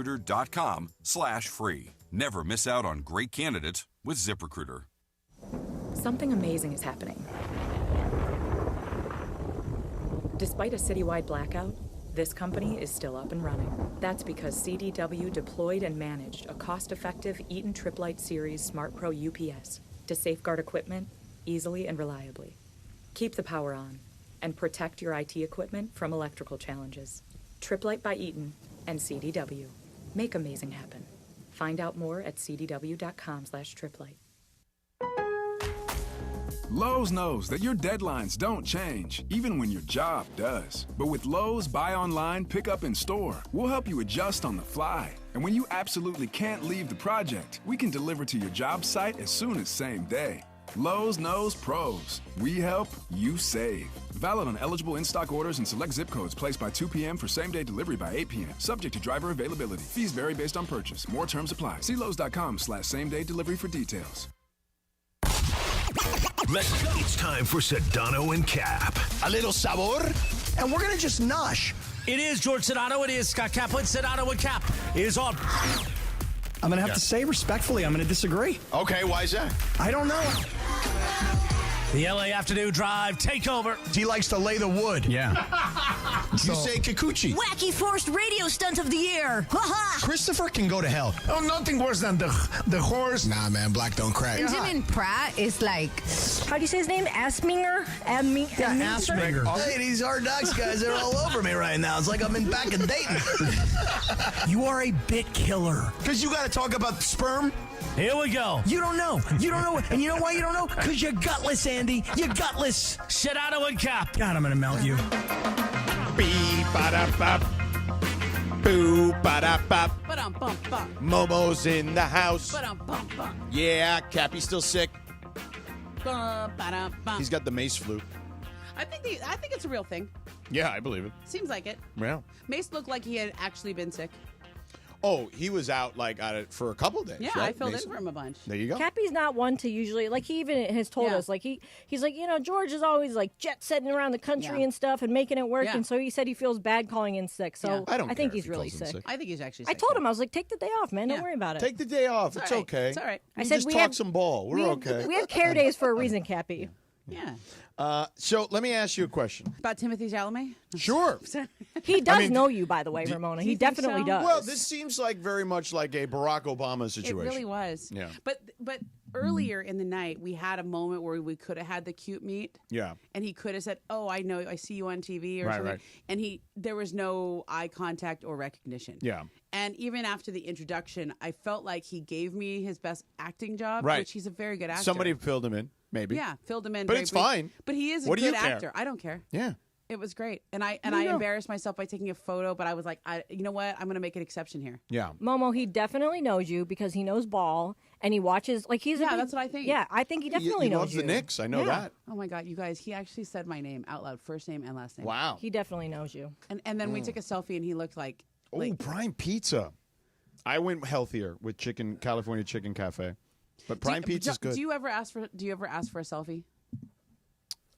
ZipRecruiter.com/free. Never miss out on great candidates with ZipRecruiter. Something amazing is happening. Despite a citywide blackout, this company is still up and running. That's because CDW deployed and managed a cost-effective Eaton Trip Light Series Smart Pro UPS to safeguard equipment easily and reliably. Keep the power on and protect your IT equipment from electrical challenges. Trip Light by Eaton and CDW. Make amazing happen. Find out more at cdw.com/triplight. Lowe's knows that your deadlines don't change, even when your job does. But with Lowe's Buy Online, Pick Up in Store, we'll help you adjust on the fly. And when you absolutely can't leave the project, we can deliver to your job site as soon as same day. Lowe's knows pros. We help, you save. Valid on eligible in-stock orders and select zip codes placed by 2 p.m. for same-day delivery by 8 p.m. Subject to driver availability. Fees vary based on purchase. More terms apply. See Lowe's.com/same-day delivery for details. Let's go. It's time for Sedano and Cap. A little sabor, and we're going to just nosh. It is George Sedano. It is Scott Kaplan. Sedano and Cap is on. I'm going to have to say respectfully, I'm going to disagree. Okay, why is that? I don't know. The LA Afternoon Drive takeover. He likes to lay the wood. Yeah. You say Kikuchi. Wacky forced radio stunt of the year. Christopher can go to hell. Oh, nothing worse than the horse. Nah, man, black don't crack. Benjamin Pratt is like, how do you say his name? Asminger? Asminger. Hey, these Hard Knocks guys are all over me right now. It's like I'm in back in Dayton. You are a bit killer. Because you got to talk about sperm? Here we go. You don't know. You don't know. And you know why you don't know? Because you're gutless, Andy. You're gutless. Sedano and Cap. God, I'm going to melt you. Beep-ba-da-bop. Boo-ba-da-bop. Momo's in the house. Yeah, Cappy's still sick. He's got the mace flu. I think it's a real thing. Yeah, I believe it. Seems like it. Yeah. Mace looked like he had actually been sick. Oh, he was out at it for a couple of days. Yeah, right? I filled in for him a bunch. There you go. Cappy's not one to usually, like, he even has told us, like, he's like, George is always like jet setting around the country and stuff and making it work, and so he said he feels bad calling in sick. So I think he's really sick. I think he's actually sick. I told him, I was like, take the day off, man. Don't worry about it. Take the day off. It's okay. It's all right. I said just we talk have some ball. We're okay. We have care days for a reason, Cappy. Yeah. So let me ask you a question. About Timothy Chalamet? Sure. He does know you, by the way, Ramona. He definitely does. Well, this seems like very much like a Barack Obama situation. It really was. Yeah. But earlier in the night, we had a moment where we could have had the cute meet. Yeah. And he could have said, "Oh, I know, I see you on TV," or something. Right. And there was no eye contact or recognition. Yeah. And even after the introduction, I felt like he gave me his best acting job, right. which he's a very good actor. Somebody filled him in, maybe. Yeah, filled him in. But it's fine. But he is a what good actor. I don't care. Yeah. It was great. And I embarrassed myself by taking a photo, but I was like, you know what? I'm going to make an exception here. Yeah. Momo, he definitely knows you because he knows ball and he watches, like, he's that's what I think. Yeah, I think he definitely knows you. He loves the Knicks. I know that. Oh my God, you guys, he actually said my name out loud, first name and last name. Wow. He definitely knows you. And then we took a selfie and he looked like... Prime Pizza. I went healthier with California Chicken Cafe. But Prime Pizza's good. Do you ever ask for a selfie?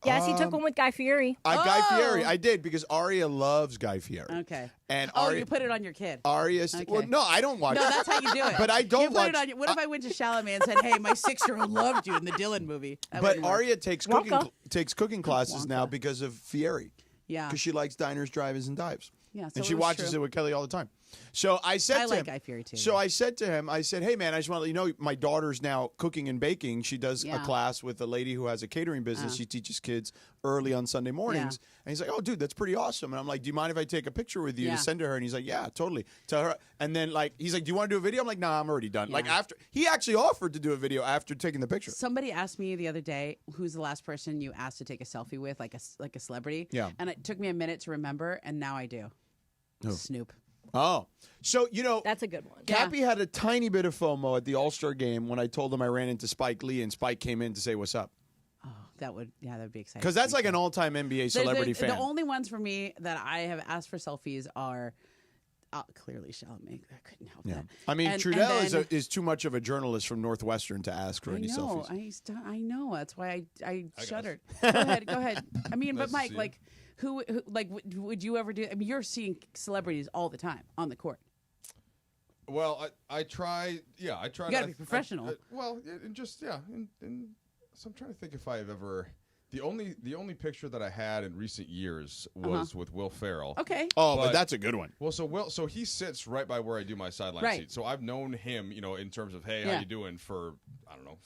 Yes, he took one with Guy Fieri. Guy Fieri. I did because Aria loves Guy Fieri. Okay. And you put it on your kid. Aria. Okay. Well, no, I don't watch it. No, that's how you do it. But I don't watch. Put it on what if I went to Chalamet and said, "Hey, my 6-year-old loved you in the Dylan movie." But Aria takes cooking classes now because of Fieri. Yeah. Because she likes diners, drive-ins, and dives. Yeah. So and she watches it with Kelly all the time. So I said to him, like Guy Fieri too. So I said to him, hey man, I just want to let you know my daughter's now cooking and baking. She does a class with a lady who has a catering business. She teaches kids early on Sunday mornings. And he's like, oh dude, that's pretty awesome. And I'm like, do you mind if I take a picture with you to send to her? And he's like, yeah, totally. Tell her. And then he's like, do you want to do a video? I'm like, nah, I'm already done. Like after he actually offered to do a video after taking the picture. Somebody asked me the other day, who's the last person you asked to take a selfie with, like a celebrity? Yeah. And it took me a minute to remember, and now I do. Oh. Snoop. Oh, so that's a good one. Cappy had a tiny bit of FOMO at the All-Star game when I told him I ran into Spike Lee and Spike came in to say what's up. Oh, that would be exciting. Because that's like an all-time NBA celebrity fan. The only ones for me that I have asked for selfies are clearly Chalamet. I couldn't help that. I mean, Trudell is too much of a journalist from Northwestern to ask for any selfies. I know. That's why I shuddered. Go ahead. I mean, but Mike, Who would you ever do? I mean, you're seeing celebrities all the time on the court. Well, I try. Yeah, I try. You got to be professional. And so I'm trying to think if I've ever. The only picture that I had in recent years was with Will Ferrell. Okay. Oh, but that's a good one. Well, so he sits right by where I do my sideline seat. So I've known him, in terms of how you doing for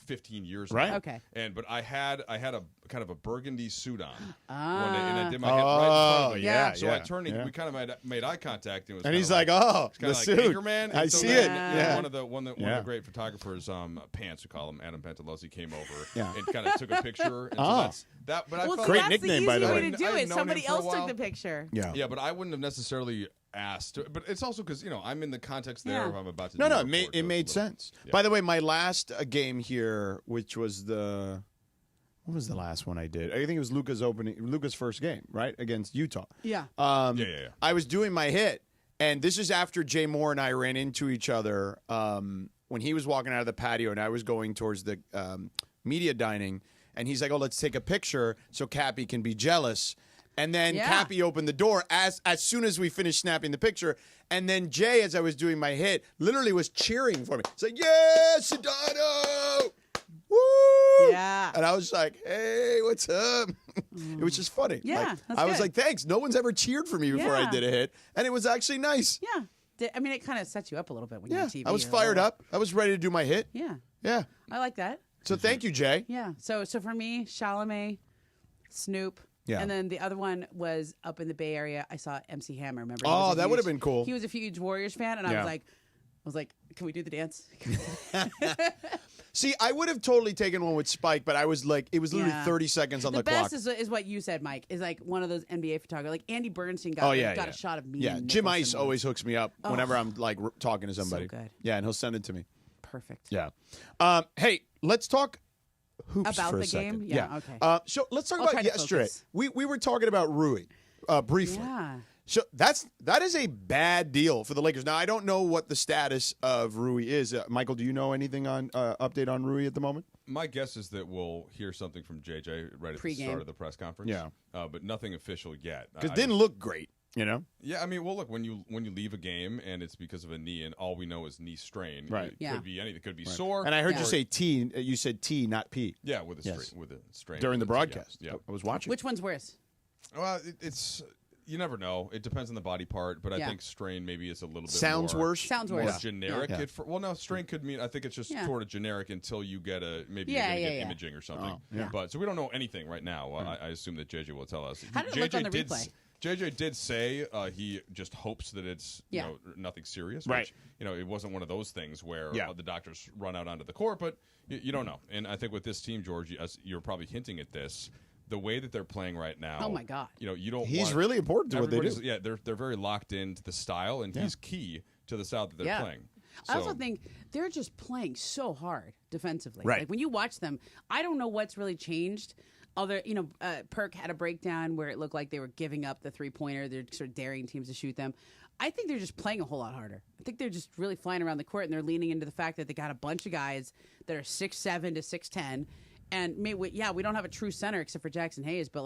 15 years right now. Okay. But I had a kind of a burgundy suit on one day, and I did my head right in front of him. Yeah. So I turned and we kind of made eye contact, and he's like, "Oh, the suit, Anchorman." I see it. Yeah. One of the great photographers, Pants, we call him, Adam Pantalozzi, came over and kind of took a picture. And so that, but I felt great nickname, by the way. To do it. Somebody else took the picture. Yeah, but I wouldn't have necessarily asked. But it's also because I'm in the context there of I'm about to. No, it made sense. Yeah. By the way, my last game here, which was what was the last one I did? I think it was Luka's first game, right, against Utah. Yeah. Yeah. I was doing my hit, and this is after Jay Moore and I ran into each other when he was walking out of the patio, and I was going towards the media dining. And he's like, "Oh, let's take a picture so Cappy can be jealous." And then Cappy opened the door as soon as we finished snapping the picture. And then Jay, as I was doing my hit, literally was cheering for me. It's like, "Yeah, Sedano! Woo!" Yeah. And I was like, "Hey, what's up?" It was just funny. Yeah, I was like, "Thanks. No one's ever cheered for me before I did a hit." And it was actually nice. Yeah. I mean, it kind of sets you up a little bit when you're on TV. I was fired up. I was ready to do my hit. Yeah. Yeah. I like that. So thank you, Jay. Yeah. So for me, Chalamet, Snoop. Yeah. And then the other one was up in the Bay Area. I saw MC Hammer. Remember? Oh, that would have been cool. He was a huge Warriors fan, and I was like, "Can we do the dance?" See, I would have totally taken one with Spike, but I was like, it was literally 30 seconds on the clock. The best is what you said, Mike. Is like one of those NBA photographers, like Andy Bernstein got a shot of me. Yeah, and Jim Nicholson Ice always hooks me up whenever I'm like talking to somebody. So good. Yeah, and he'll send it to me. Perfect. Yeah. Hey, let's talk hoops about for the a second. game. Yeah. Okay. So let's talk about yesterday. We were talking about Rui briefly. Yeah. So that is a bad deal for the Lakers. Now I don't know what the status of Rui is. Michael, do you know anything on update on Rui at the moment? My guess is that we'll hear something from JJ right at the start of the press conference. Yeah. But nothing official yet. Because it didn't look great. Yeah, I mean, well, look, when you leave a game and it's because of a knee, and all we know is knee strain, right? It could be anything. It could be sore. And I heard you say T. You said T, not P. Yeah, with a strain during the broadcast. Yeah, I was watching. Which one's worse? Well, it's you never know. It depends on the body part, but I think strain maybe is a little bit sounds more, worse. Sounds more worse. generic. Yeah. Well, no, strain could mean I think it's just sort of generic until you get you're going to get imaging or something. But so we don't know anything right now. I assume that JJ will tell us. How did it look on the replay? JJ did say he just hopes that it's nothing serious. Right. Which, it wasn't one of those things where the doctors run out onto the court, but you don't know. And I think with this team, George, as you're probably hinting at this, the way that they're playing right now. Oh my God. You don't. He's really important to what they do. Yeah, they're very locked into the style, and he's key to the style that they're playing. I also think they're just playing so hard defensively. Right. Like when you watch them, I don't know what's really changed. Perk had a breakdown where it looked like they were giving up the 3-pointer. They're sort of daring teams to shoot them. I think they're just playing a whole lot harder. I think they're just really flying around the court, and they're leaning into the fact that they got a bunch of guys that are 6'7" to 6'10". And we don't have a true center except for Jackson Hayes, but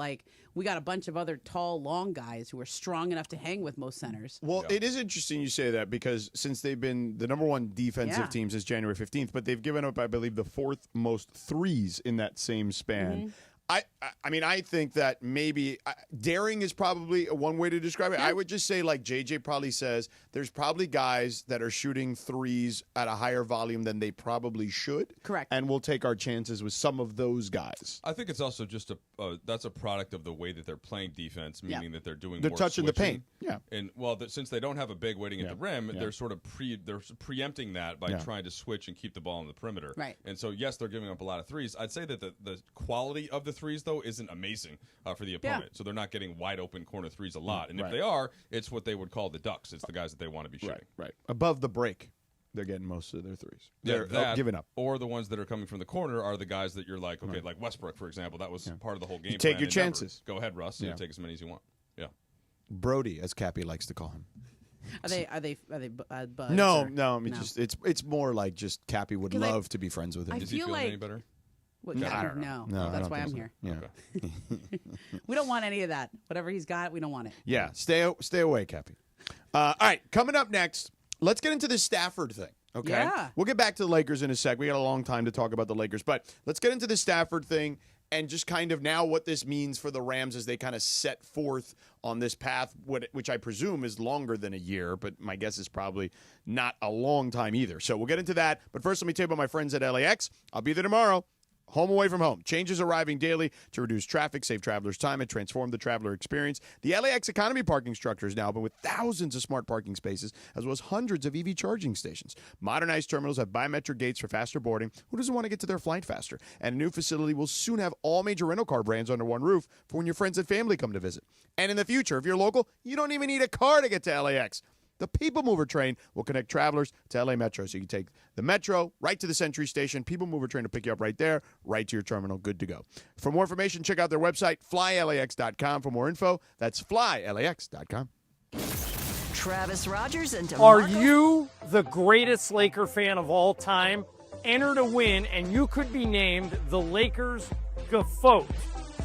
we got a bunch of other tall, long guys who are strong enough to hang with most centers. Well, it is interesting you say that because since they've been the number one defensive team since January 15th, but they've given up, I believe, the fourth most threes in that same span. Mm-hmm. I mean, I think that maybe daring is probably one way to describe it. Yeah. I would just say, like JJ probably says, there's probably guys that are shooting threes at a higher volume than they probably should. Correct. And we'll take our chances with some of those guys. I think it's also just that's a product of the way that they're playing defense, meaning that they're doing they're more touching switching. the paint. Yeah. And since they don't have a big waiting at the rim, they're sort of preempting that by trying to switch and keep the ball on the perimeter. Right. And so yes, they're giving up a lot of threes. I'd say that the quality of the threes though isn't amazing for the opponent. So they're not getting wide open corner threes a lot. And if they are, it's what they would call the ducks. It's the guys that they want to be shooting. Right. Above the break, they're getting most of their threes. They're giving up. Or the ones that are coming from the corner are the guys that you're like, okay, like Westbrook, for example. That was part of the whole game. You take your chances. Go ahead, Russ. Take as many as you want. Yeah. Brody, as Cappy likes to call him. Are they buds? No. I mean, just it's more like just Cappy would love to be friends with him. Does he feel any better? What, I don't know. No, that's why I'm here. Yeah. Okay. We don't want any of that. Whatever he's got, we don't want it. Yeah, stay away, Cappy. All right, coming up next, Let's get into this Stafford thing, okay? Yeah. We'll get back to the Lakers in a sec. We got a long time to talk about the Lakers, but let's get into the Stafford thing and just kind of now what this means for the Rams as they kind of set forth on this path, which I presume is longer than a year, but my guess is probably not a long time either. So we'll get into that. But first, let me tell you about my friends at LAX. I'll be there tomorrow. Home away from home. Changes arriving daily to reduce traffic, save travelers time, and transform the traveler experience. The LAX economy parking structure is now open with thousands of smart parking spaces, as well as hundreds of EV charging stations. Modernized terminals have biometric gates for faster boarding. Who doesn't want to get to their flight faster? And a new facility will soon have all major rental car brands under one roof for when your friends and family come to visit. And in the future, if you're local, you don't even need a car to get to LAX. The People Mover train will connect travelers to LA Metro. So you can take the Metro right to the Century Station. People Mover train will pick you up right there, right to your terminal. Good to go. For more information, check out their website, flylax.com. For more info, that's flylax.com. Travis Rogers and DeMarco. Are you the greatest Laker fan of all time? Enter to win, and you could be named the Lakers GOAT.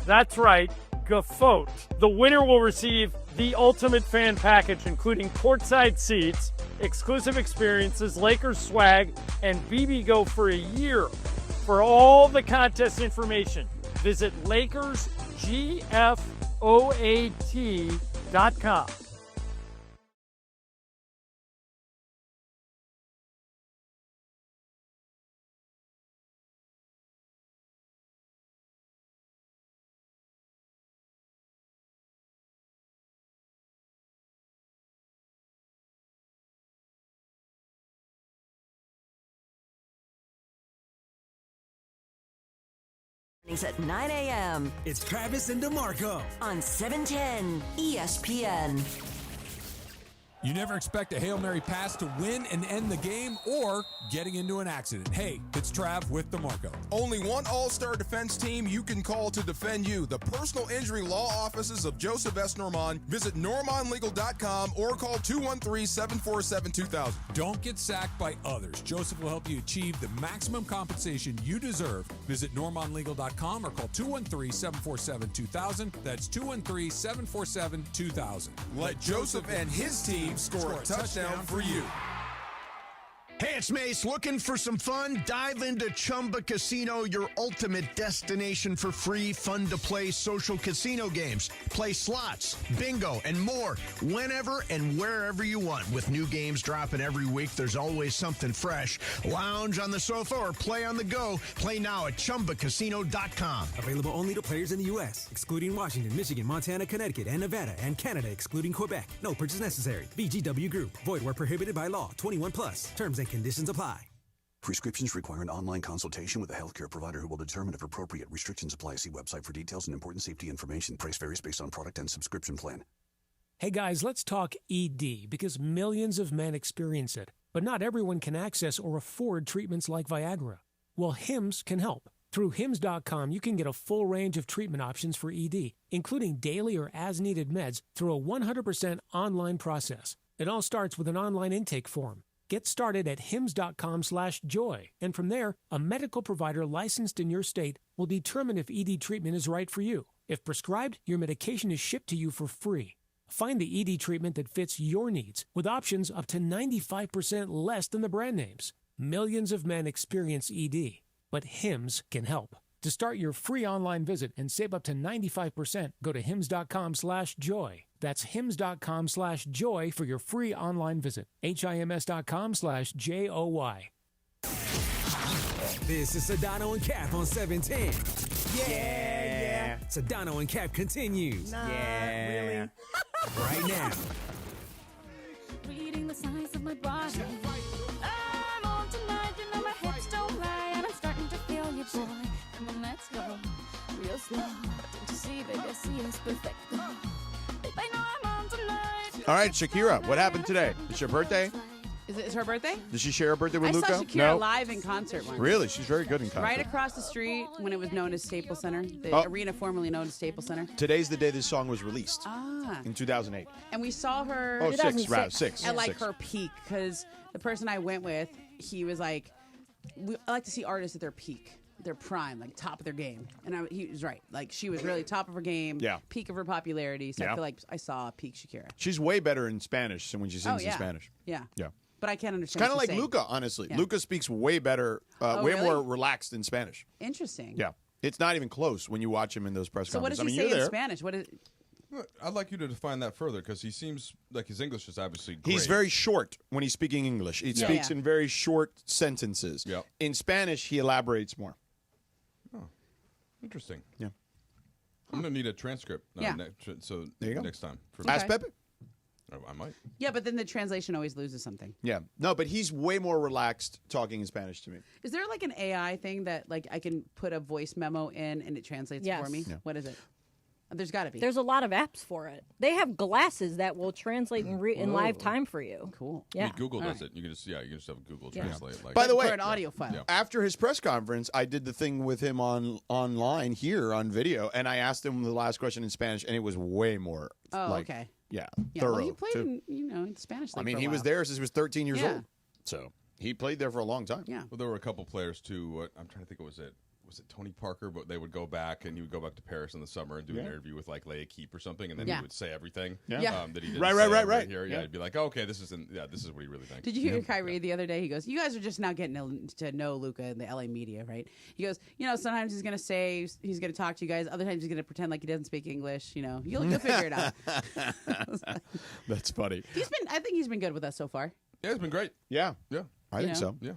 That's right, GOAT. The winner will receive the ultimate fan package, including courtside seats, exclusive experiences, Lakers swag, and BB Go for a year. For all the contest information, visit LakersGFOAT.com. At 9 a.m. It's Travis and DeMarco on 710 ESPN. You never expect a Hail Mary pass to win and end the game or getting into an accident. Hey, it's Trav with DeMarco. Only one all-star defense team you can call to defend you. The personal injury law offices of Joseph S. Normand. Visit normandlegal.com or call 213-747-2000. Don't get sacked by others. Joseph will help you achieve the maximum compensation you deserve. Visit normandlegal.com or call 213-747-2000. That's 213-747-2000. Let Joseph and his team score a touchdown for you. Hey, it's Mace. Looking for some fun? Dive into Chumba Casino, your ultimate destination for free, fun-to-play social casino games. Play slots, bingo, and more whenever and wherever you want. With new games dropping every week, there's always something fresh. Lounge on the sofa or play on the go. Play now at ChumbaCasino.com. Available only to players in the U.S., excluding Washington, Michigan, Montana, Connecticut, and Nevada, and Canada, excluding Quebec. No purchase necessary. VGW Group. Void where prohibited by law. 21 plus. Terms and conditions apply. Prescriptions require an online consultation with a healthcare provider who will determine if appropriate. Restrictions apply. See website for details and important safety information. Price varies based on product and subscription plan. Hey guys, let's talk ED because millions of men experience it, but not everyone can access or afford treatments like Viagra. Well, Hims can help. Through Hims.com, you can get a full range of treatment options for ED, including daily or as-needed meds through a 100% online process. It all starts with an online intake form. Get started at hims.com/joy, and from there, a medical provider licensed in your state will determine if ED treatment is right for you. If prescribed, your medication is shipped to you for free. Find the ED treatment that fits your needs with options up to 95% less than the brand names. Millions of men experience ED, but Hims can help. To start your free online visit and save up to 95%, go to hims.com/joy. That's hims.com/joy for your free online visit. HIMS.com/JOY. This is Sedano and Kap on 710. Yeah. Sedano and Kap continues. Really? Right now. Reading the signs of my body. I'm on tonight, you know my hips don't lie, and I'm starting to feel you, boy. Come on, let's go, real slow. Don't you see, baby, I see it's perfect. Babe, I know I'm on tonight. All right, Shakira, what happened today? It's your birthday? Is it her birthday? Did she share her birthday with Luka? I saw Shakira live in concert once. Really? She's very good in concert. Right across the street when it was known as Staples Center, the arena formerly known as Staples Center. Today's the day this song was released. Ah. In 2008. And we saw her. Oh, six. At like her peak, because the person I went with, he was like, I like to see artists at their peak. Their prime, like top of their game. And he was right. Like, she was really top of her game, peak of her popularity. So I feel like I saw peak Shakira. She's way better in Spanish than when she sings in Spanish. Yeah. Yeah. but I can't It's understand. kind of like Luka, honestly. Yeah. Luka speaks way better, way really? more relaxed in Spanish. Interesting. Yeah. It's not even close when you watch him in those press So what conferences. does he say you're in there. Spanish? What is? I'd like you to define that further because he seems like his English is obviously great. He's very short when he's speaking English. He speaks in very short sentences. Yep. In Spanish, he elaborates more. Oh, interesting. Yeah. I'm going to need a transcript. Yeah. So There you go. next time. Ask Pepe. I might. Yeah, but then the translation always loses something. Yeah. No, but he's way more relaxed talking in Spanish to me. Is there like an AI thing that like I can put a voice memo in and it translates Yes. for me? Yeah. What is it? There's got to be. There's a lot of apps for it. They have glasses that will translate in live time for you. Cool. Yeah. I mean, Google All does right. it. You can just have Google Yeah. translate. Like, By the way, for an audio file. Yeah. after his press conference, I did the thing with him online here on video, and I asked him the last question in Spanish, and it was way more. Oh, okay. Yeah, Yeah, thorough. well, he played too. in Spanish. I League mean, for a he was while. there since he was 13 years Yeah. old, so he played there for a long time. Yeah. Well, there were a couple players too. I'm trying to think. Was it Tony Parker? But they would go back, and he would go back to Paris in the summer and do an interview with like Leia Keep or something, and then Yeah. he would say everything. Yeah. Yeah. That he didn't Right, say right, over right. Here. Yeah, he'd be like, okay, this is what he really thinks. Did you hear Kyrie the other day? He goes, "You guys are just now getting to know Luka and the LA media, right?" He goes, "Sometimes he's going to say he's going to talk to you guys. Other times he's going to pretend like he doesn't speak English. You'll figure it out." That's funny. I think he's been good with us so far. Yeah, it's been great. Yeah, Yeah. I think so. Yeah.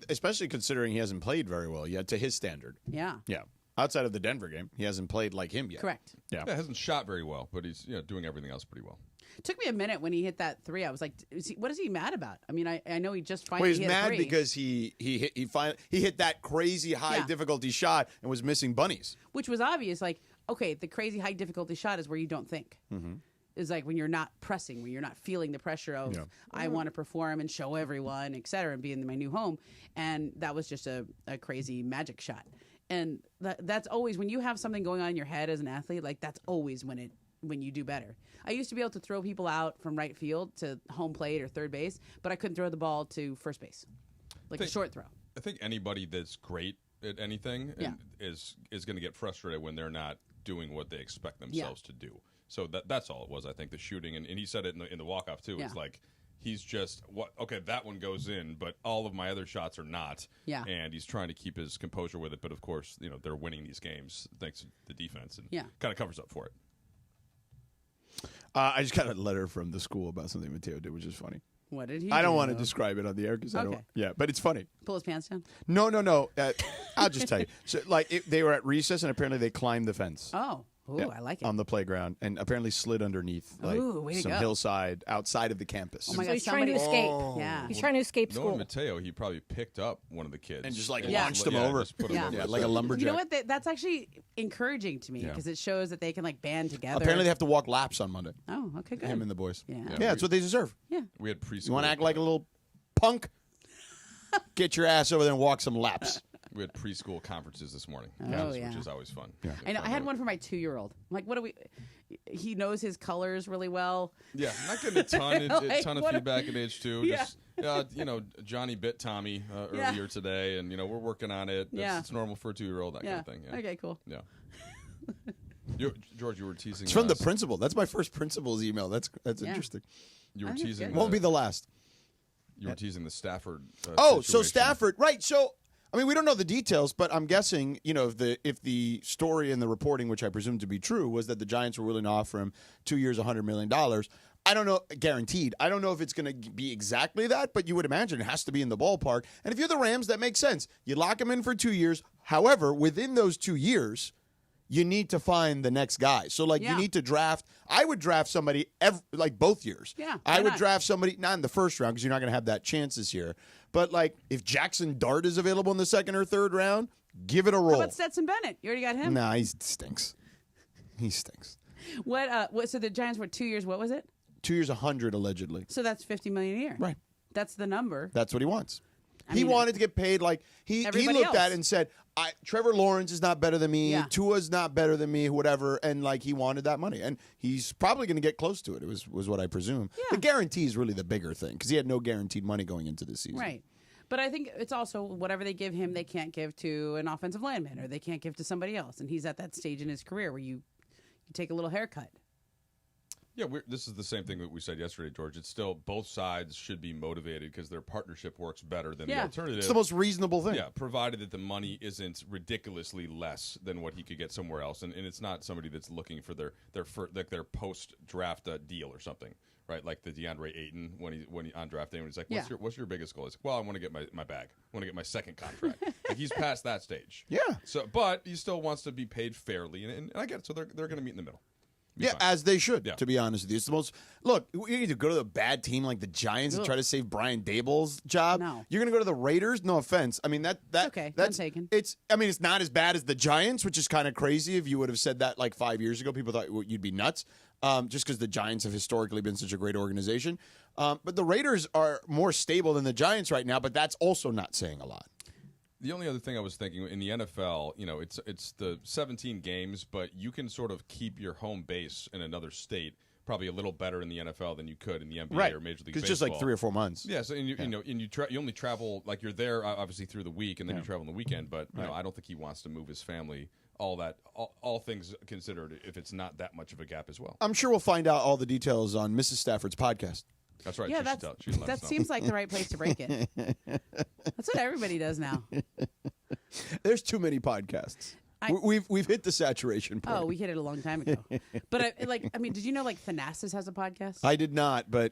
Especially considering he hasn't played very well yet to his standard. Yeah. Yeah. Outside of the Denver game, he hasn't played like him yet. Correct. Yeah. Yeah, hasn't shot very well, but he's doing everything else pretty well. Took me a minute when he hit that three. I was like, "What is he mad about?" I mean, I know he just Well, finally he's hit a mad three. because he hit that crazy high difficulty shot and was missing bunnies. Which was obvious. Like, okay, the crazy high difficulty shot is where you don't think. Mm-hmm. Is like when you're not pressing, when you're not feeling the pressure of I want to perform and show everyone, et cetera, and be in my new home. And that was just a crazy magic shot. And that's always when you have something going on in your head as an athlete, like that's always when you do better. I used to be able to throw people out from right field to home plate or third base, but I couldn't throw the ball to first base, like a short throw. I think anybody that's great at anything is going to get frustrated when they're not doing what they expect themselves to do. So that's all it was. I think the shooting, and he said it in the walk-off too. Yeah. It's like he's just okay, that one goes in, but all of my other shots are not. Yeah. And he's trying to keep his composure with it, but of course, they're winning these games thanks to the defense, and kind of covers up for it. I just got a letter from the school about something Mateo did, which is funny. What did he I don't do? want to describe it on the air because I don't. Okay. Yeah, but it's funny. Pull his pants down? No. I'll just tell you. So, they were at recess, and apparently they climbed the fence. Oh. Ooh, I like it. On the playground, and apparently slid underneath way to some go. hillside outside of the campus. Oh my So God, he's trying to escape. Yeah. He's trying to escape Knowing school. Mateo, he probably picked up one of the kids And just, launched him over. Just put him over. Yeah, like a lumberjack. You know what? That's actually encouraging to me because it shows that they can band together. Apparently they have to walk laps on Monday. Oh, okay, good. Him and the boys. Yeah. That's what they deserve. Yeah. We had preschool. You want to act like a little punk? Get your ass over there and walk some laps. We had preschool conferences this morning, which is always fun. Yeah. I know. I had one for my 2-year-old. I'm like, what do we? He knows his colors really well. Yeah, not getting a ton, of feedback at age 2. Yeah. Just, Johnny bit Tommy earlier today, and we're working on it. It's normal for a 2-year-old, that kind of thing. Yeah. Okay, cool. Yeah. George, you were teasing. It's from the principal. That's my first principal's email. That's interesting. You were teasing. Won't be the last. You were teasing the Stafford. So situation. Stafford, right? So. I mean, we don't know the details, but I'm guessing, if the story and the reporting, which I presume to be true, was that the Giants were willing to offer him 2 years, $100 million. I don't know, guaranteed. I don't know if it's going to be exactly that, but you would imagine it has to be in the ballpark. And if you're the Rams, that makes sense. You lock him in for 2 years. However, within those 2 years, you need to find the next guy. So, you need to draft. I would draft somebody both years. Yeah, I would draft somebody, not in the first round because you're not going to have that chance this year. But, if Jackson Dart is available in the second or third round, give it a roll. How about Stetson Bennett? You already got him? Nah, he stinks. He stinks. What? So the Giants were 2 years. What was it? 2 years, 100 allegedly. So that's $50 million a year. Right. That's the number. That's what he wants. He wanted to get paid he looked at it and said, Trevor Lawrence is not better than me. Yeah. Tua's not better than me, whatever. And he wanted that money. And he's probably going to get close to it, was what I presume. Yeah. The guarantee is really the bigger thing because he had no guaranteed money going into this season. Right. But I think it's also whatever they give him, they can't give to an offensive lineman or they can't give to somebody else. And he's at that stage in his career where you take a little haircut. Yeah, this is the same thing that we said yesterday, George. It's still both sides should be motivated because their partnership works better than the alternative. It's the most reasonable thing. Yeah, provided that the money isn't ridiculously less than what he could get somewhere else, and it's not somebody that's looking for their post-draft deal or something, right? Like the DeAndre Ayton when he on draft day when he's like, what's your biggest goal? He's like, well, I want to get my bag. I want to get my second contract. Like he's past that stage. Yeah. So, but he still wants to be paid fairly, and I get it. So they're going to meet in the middle. Yeah, as they should, to be honest with you. It's the most... Look, you need to go to a bad team like the Giants and try to save Brian Daboll's job. No. You're going to go to the Raiders? No offense. I mean, that's... taken. It's not as bad as the Giants, which is kind of crazy. If you would have said that like 5 years ago, people thought you'd be nuts, just because the Giants have historically been such a great organization. But the Raiders are more stable than the Giants right now, but that's also not saying a lot. The only other thing I was thinking in the NFL, it's the 17 games, but you can sort of keep your home base in another state probably a little better in the NFL than you could in the NBA or Major League Baseball. Because just like 3 or 4 months. Yeah, so you only travel like you're there obviously through the week, and then you travel on the weekend. But I don't think he wants to move his family. All things considered, if it's not that much of a gap as well. I'm sure we'll find out all the details on Mrs. Stafford's podcast. That's right. Yeah, that seems like the right place to break it. That's what everybody does now. There's too many podcasts. We've hit the saturation point. Oh, we hit it a long time ago. But did you know Thanasis has a podcast? I did not, but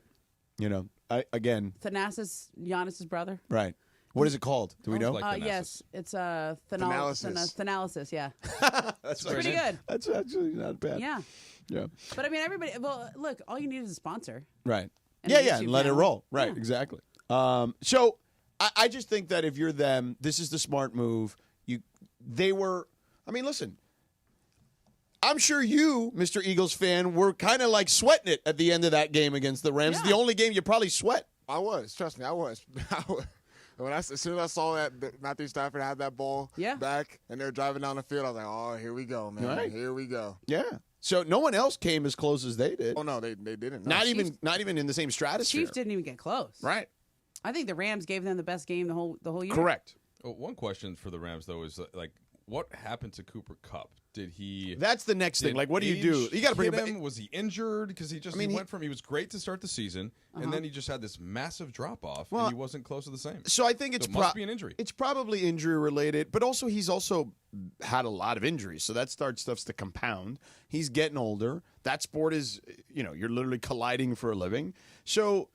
again, Thanasis, Giannis's brother. Right. What is it called? Do we know? Yes, it's Thanalysis. Yeah, that's pretty good. That's actually not bad. Yeah. Yeah. But everybody. Well, look, all you need is a sponsor. Right. And and let it roll. Right. Yeah. Exactly. So I just think that if you're them, this is the smart move. Listen. I'm sure you, Mr. Eagles fan, were kind of like sweating it at the end of that game against the Rams. Yeah. The only game you probably sweat. I was. Trust me, I was. As soon as I saw that Matthew Stafford had that ball back and they're driving down the field, I was like, oh, here we go, man. Right. Here we go. Yeah. So no one else came as close as they did. Oh, no, they didn't. No. Not even in the same stratosphere. Chiefs didn't even get close. Right. I think the Rams gave them the best game the whole year. Correct. Well, one question for the Rams, though, is what happened to Cooper Kupp? Did he? That's the next thing. Like, what do you do? You got to bring him back. Was he injured? Because he was great to start the season, and then he just had this massive drop off, and he wasn't close to the same. So I think it must be an injury. It's probably injury related, but also he's also had a lot of injuries, so that stuff to compound. He's getting older. That sport is, you're literally colliding for a living. So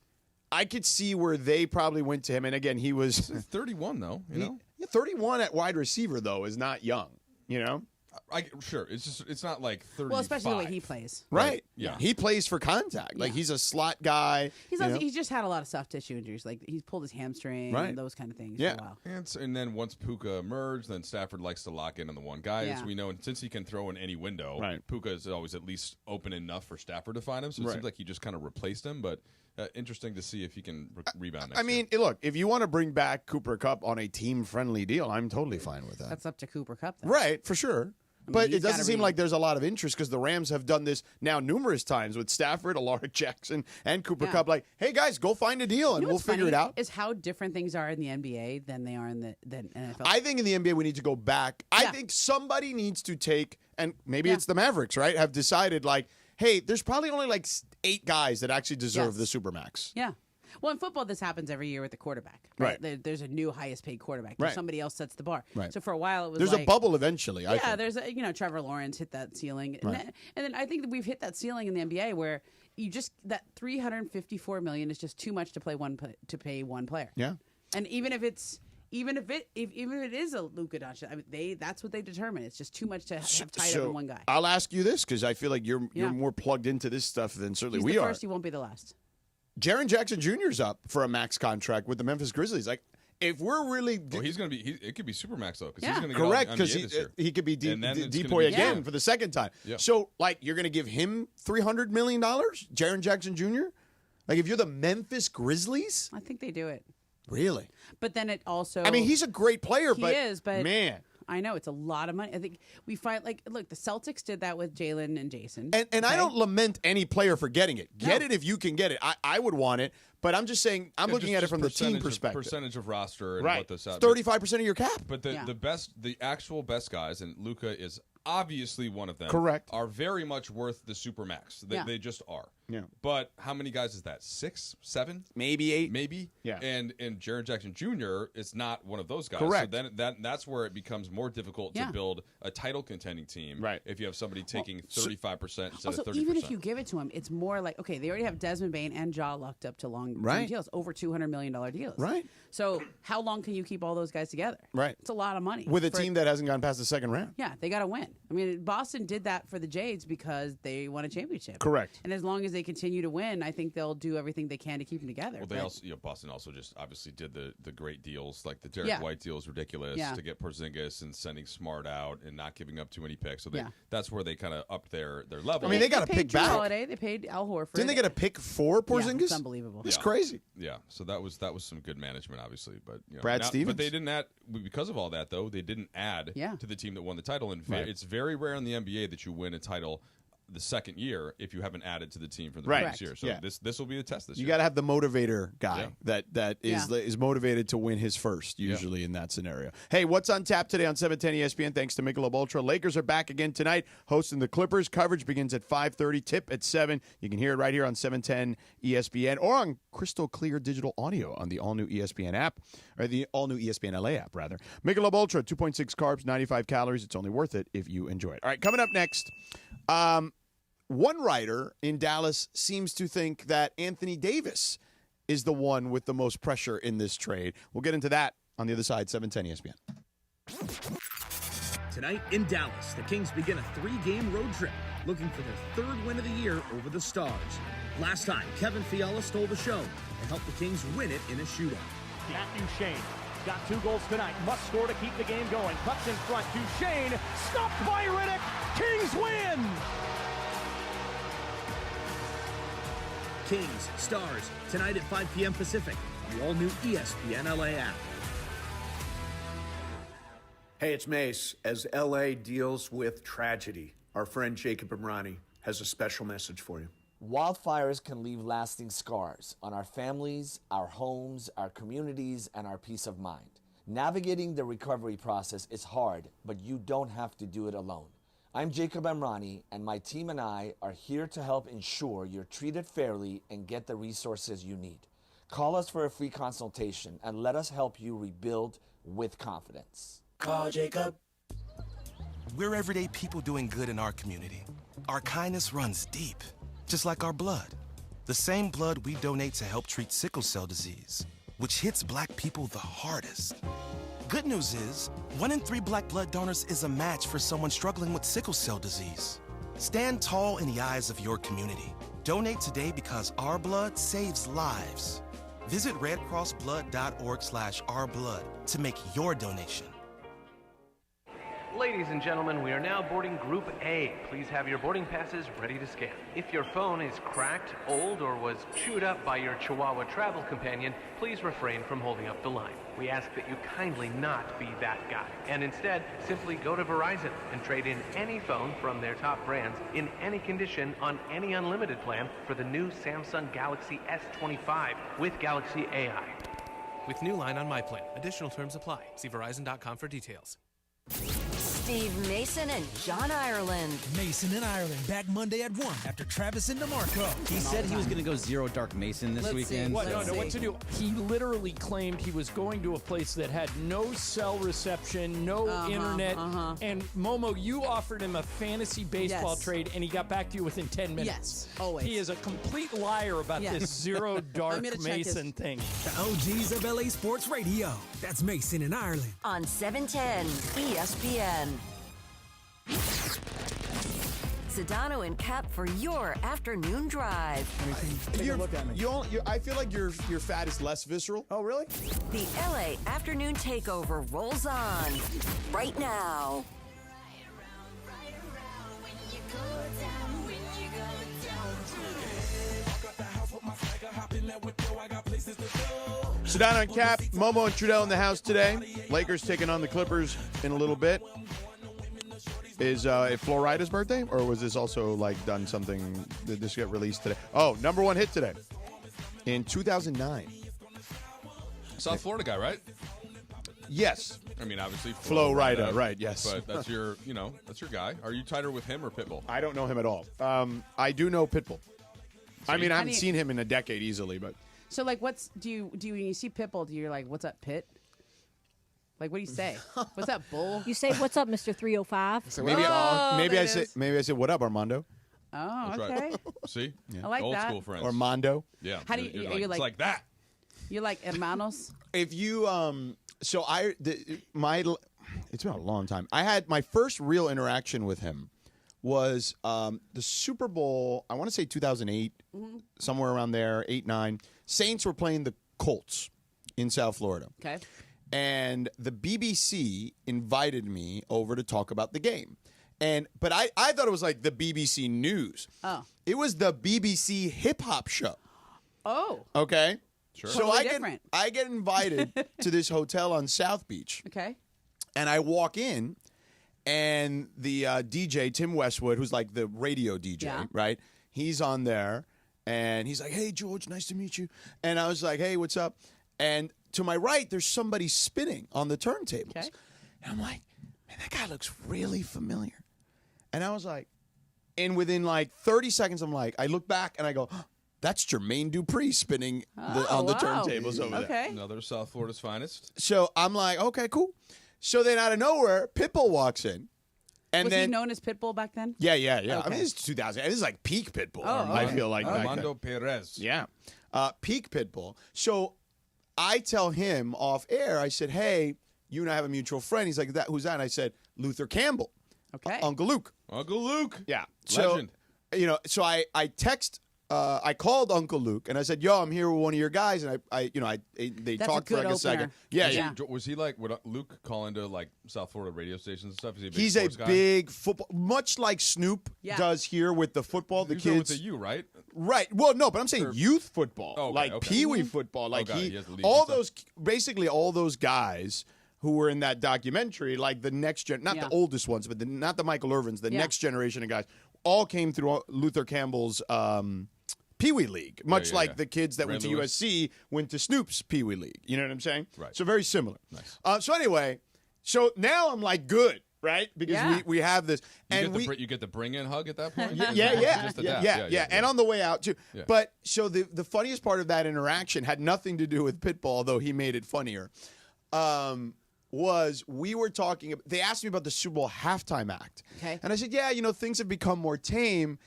I could see where they probably went to him, and again, he was 31 though. 31 at wide receiver though is not young. Sure. It's not like 35. Well, especially the way he plays. Right. Yeah. He plays for contact. Like he's a slot guy. He's just had a lot of soft tissue injuries. Like he's pulled his hamstring and those kind of things for a while. And then once Puka emerged, then Stafford likes to lock in on the one guy, as we know. And since he can throw in any window, Puka is always at least open enough for Stafford to find him. So it seems like he just kind of replaced him. But interesting to see if he can rebound next year. Look, if you want to bring back Cooper Kupp on a team-friendly deal, I'm totally fine with that. That's up to Cooper Kupp, though. Right, for sure. But it doesn't seem like there's a lot of interest because the Rams have done this now numerous times with Stafford, Alaric Jackson, and Cooper Kupp. Like, hey, guys, go find a deal, and we'll figure it out. Is how different things are in the NBA than they are in the NFL. I think in the NBA we need to go back. I think somebody needs to take, and maybe it's the Mavericks, right, have decided, like, hey, there's probably only like 8 guys that actually deserve the Supermax. Yeah. Well, in football, this happens every year with the quarterback. Right. There's a new highest paid quarterback. Right. Somebody else sets the bar. Right. So for a while, it was there's a bubble eventually. Yeah. I think. There's Trevor Lawrence hit that ceiling, and then I think that we've hit that ceiling in the NBA where that $354 million is just too much to pay one player. Yeah. And even if it is a Luka Doncic, that's what they determine. It's just too much to have tied up in one guy. I'll ask you this because I feel like you're more plugged into this stuff than certainly we are. He's the first. He won't be the last. Jaren Jackson Jr.'s up for a max contract with the Memphis Grizzlies. Like, if we're really, he's going to be. It could be supermax though, because he's going to correct because he could be Depoy again for the second time. Yeah. So, like, you're going to give him $300 million, Jaren Jackson Jr. Like, if you're the Memphis Grizzlies, I think they do it. Really? But then it also. I mean, he's a great player, but man. I know it's a lot of money. I think we find look, the Celtics did that with Jalen and Jason. And I don't lament any player for getting it. Get it if you can get it. I would want it, but I'm just saying I'm looking at it from the team perspective. Percentage of roster and what this 35% of your cap. But the actual best guys, and Luka is obviously one of them. Correct. Are very much worth the supermax. They just are. Yeah. But how many guys is that? 6, 7? Maybe 8. Maybe. Yeah. And Jaren Jackson Jr. is not one of those guys. Correct. So then that's where it becomes more difficult to build a title contending team. Right. If you have somebody taking 35% instead Also, of 30%. even if you give it to him, it's more like, okay, they already have Desmond Bain and Ja locked up to long-term Right. deals, over $200 million deals. Right. So how long can you keep all those guys together? Right. It's a lot of money. With a team that hasn't gone past the second round. Yeah, they got to win. I mean, Boston did that for the Jades because they won a championship. Correct. And as long as they continue to win, I think they'll do everything they can to keep them together. Well, they also, Boston also just obviously did the great deals, like the Derek White deal is ridiculous to get Porzingis and sending Smart out and not giving up too many picks. So that's where they kind of upped their level. I mean, they got a pick Drew back. Holiday, they paid Al Horford. Didn't they get a pick for Porzingis? It's unbelievable. It's crazy. Yeah, so that was some good management, obviously. But Brad Stevens. But they didn't add because of all that though. They didn't add to the team that won the title. And it's very rare in the NBA that you win a title the second year if you haven't added to the team from the previous year. So this will be a test this year. You got to have the motivator guy that is motivated to win his first, usually in that scenario. Hey, what's on tap today on 710 ESPN? Thanks to Michelob Ultra. Lakers are back again tonight, hosting the Clippers. Coverage begins at 5:30, tip at 7. You can hear it right here on 710 ESPN or on crystal clear digital audio on the all-new ESPN app, or the all-new ESPN LA app, rather. Michelob Ultra, 2.6 carbs, 95 calories. It's only worth it if you enjoy it. All right, coming up next, one writer in Dallas seems to think that Anthony Davis is the one with the most pressure in this trade. We'll get into that on the other side, 710 ESPN. Tonight in Dallas, the Kings begin a 3-game road trip, looking for their 3rd win of the year over the Stars. Last time, Kevin Fiala stole the show and helped the Kings win it in a shootout. Matthew Shane got 2 goals tonight. Must score to keep the game going. Cuts in front to Shane. Stopped by Riddick. Kings win! Kings, Stars, tonight at 5 p.m. Pacific on the all-new ESPN LA app. Hey, it's Mace. As LA deals with tragedy, our friend Jacob Imrani has a special message for you. Wildfires can leave lasting scars on our families, our homes, our communities, and our peace of mind. Navigating the recovery process is hard, but you don't have to do it alone. I'm Jacob Imrani, and my team and I are here to help ensure you're treated fairly and get the resources you need. Call us for a free consultation and let us help you rebuild with confidence. Call Jacob. We're everyday people doing good in our community. Our kindness runs deep, just like our blood. The same blood we donate to help treat sickle cell disease, which hits Black people the hardest. Good news is, 1 in 3 Black blood donors is a match for someone struggling with sickle cell disease. Stand tall in the eyes of your community. Donate today because our blood saves lives. Visit redcrossblood.org/ourblood to make your donation. Ladies and gentlemen, we are now boarding Group A. Please have your boarding passes ready to scan. If your phone is cracked, old, or was chewed up by your Chihuahua travel companion, please refrain from holding up the line. We ask that you kindly not be that guy, and instead simply go to Verizon and trade in any phone from their top brands in any condition on any unlimited plan for the new Samsung Galaxy S25 with Galaxy AI. With new line on my plan. Additional terms apply. See Verizon.com for details. Steve Mason and John Ireland. Mason and Ireland back Monday at 1 after Travis and DeMarco. He said he was going to go zero Dark Mason this weekend. What? No, what to do? He literally claimed he was going to a place that had no cell reception, no internet. And Momo, you offered him a fantasy baseball trade, and he got back to you within 10 minutes. Yes, always. He is a complete liar about this zero Dark Mason thing. The OGs of LA Sports Radio. That's Mason and Ireland. On 710 ESPN. Sedano and Kap for your afternoon drive. Take a look at me. I feel like your fat is less visceral. Oh, really? The LA Afternoon Takeover rolls on right now. Sedano and Kap, Momo and Trudell in the house today. Lakers taking on the Clippers in a little bit. Is it Florida's birthday, or was this also like done something? Did this get released today? Oh, number 1 hit today in 2009. South Florida guy, right? Yes. I mean, obviously Flo Rida, right? Yes. But that's your, that's your guy. Are you tighter with him or Pitbull? I don't know him at all. I do know Pitbull. I mean, I haven't seen him in a decade easily, but. So, like, when you see Pitbull, do you like, what's up, Pit? Like, what do you say? What's up, Bull? You say, what's up, Mr. 305? Maybe I say, what up, Armando? Oh, That's okay. Right. See? Yeah. I like Old that. school friends. Armando. Yeah. How do you, it's like that. You like hermanos? If you, it's been a long time. I had my first real interaction with him was the Super Bowl, I want to say 2008, somewhere around there, 8, 9. Saints were playing the Colts in South Florida. Okay. And the BBC invited me over to talk about the game. But I thought it was like the BBC News. Oh. It was the BBC hip hop show. Oh. Okay. Sure. So Totally I get invited to this hotel on South Beach. Okay. And I walk in, and the DJ, Tim Westwood, who's like the radio DJ, right? He's on there, and he's like, "Hey, George, nice to meet you." And I was like, "Hey, what's up?" And to my right, there's somebody spinning on the turntables. Okay. And I'm like, man, that guy looks really familiar. And I was like, and within like 30 seconds, I'm like, I look back and I go, that's Jermaine Dupri spinning on the turntables over there. Another South Florida's finest. So I'm like, okay, cool. So then out of nowhere, Pitbull walks in. And was then, he known as Pitbull back then? Yeah. Okay. I mean, this is 2000. This is like peak Pitbull. Oh, I feel like Armando Perez. Yeah. Peak Pitbull. So I tell him off air, I said, hey, you and I have a mutual friend. He's like, who's that? And I said, Luther Campbell. Okay. Uncle Luke. Uncle Luke. Yeah. Legend. So, so I text. I called Uncle Luke and I said, "Yo, I'm here with one of your guys," and they talked for like a second. Yeah. Was he like? Would Luke call into like South Florida radio stations and stuff? Is he a big He's a sports guy? big football, much like Snoop does here with the football. The He's kids with the U, right? Right. Well, no, but I'm saying youth football, Okay, like Pee-wee football, like he has the leagues all and stuff. those, basically all those guys who were in that documentary, like the next gen, not the oldest ones, but not the Michael Irvins, the next generation of guys, all came through Luther Campbell's Pee-wee League, much like the kids that went to USC went to Snoop's Pee-wee League. You know what I'm saying? Right. So very similar. Nice. So anyway, so now I'm like good, right? Because we have this, You get the bring-in hug at that point. Yeah. And on the way out too. Yeah. But so the funniest part of that interaction had nothing to do with Pitbull, although he made it funnier. Was we were talking. They asked me about the Super Bowl halftime act, and I said, "Yeah, things have become more tame."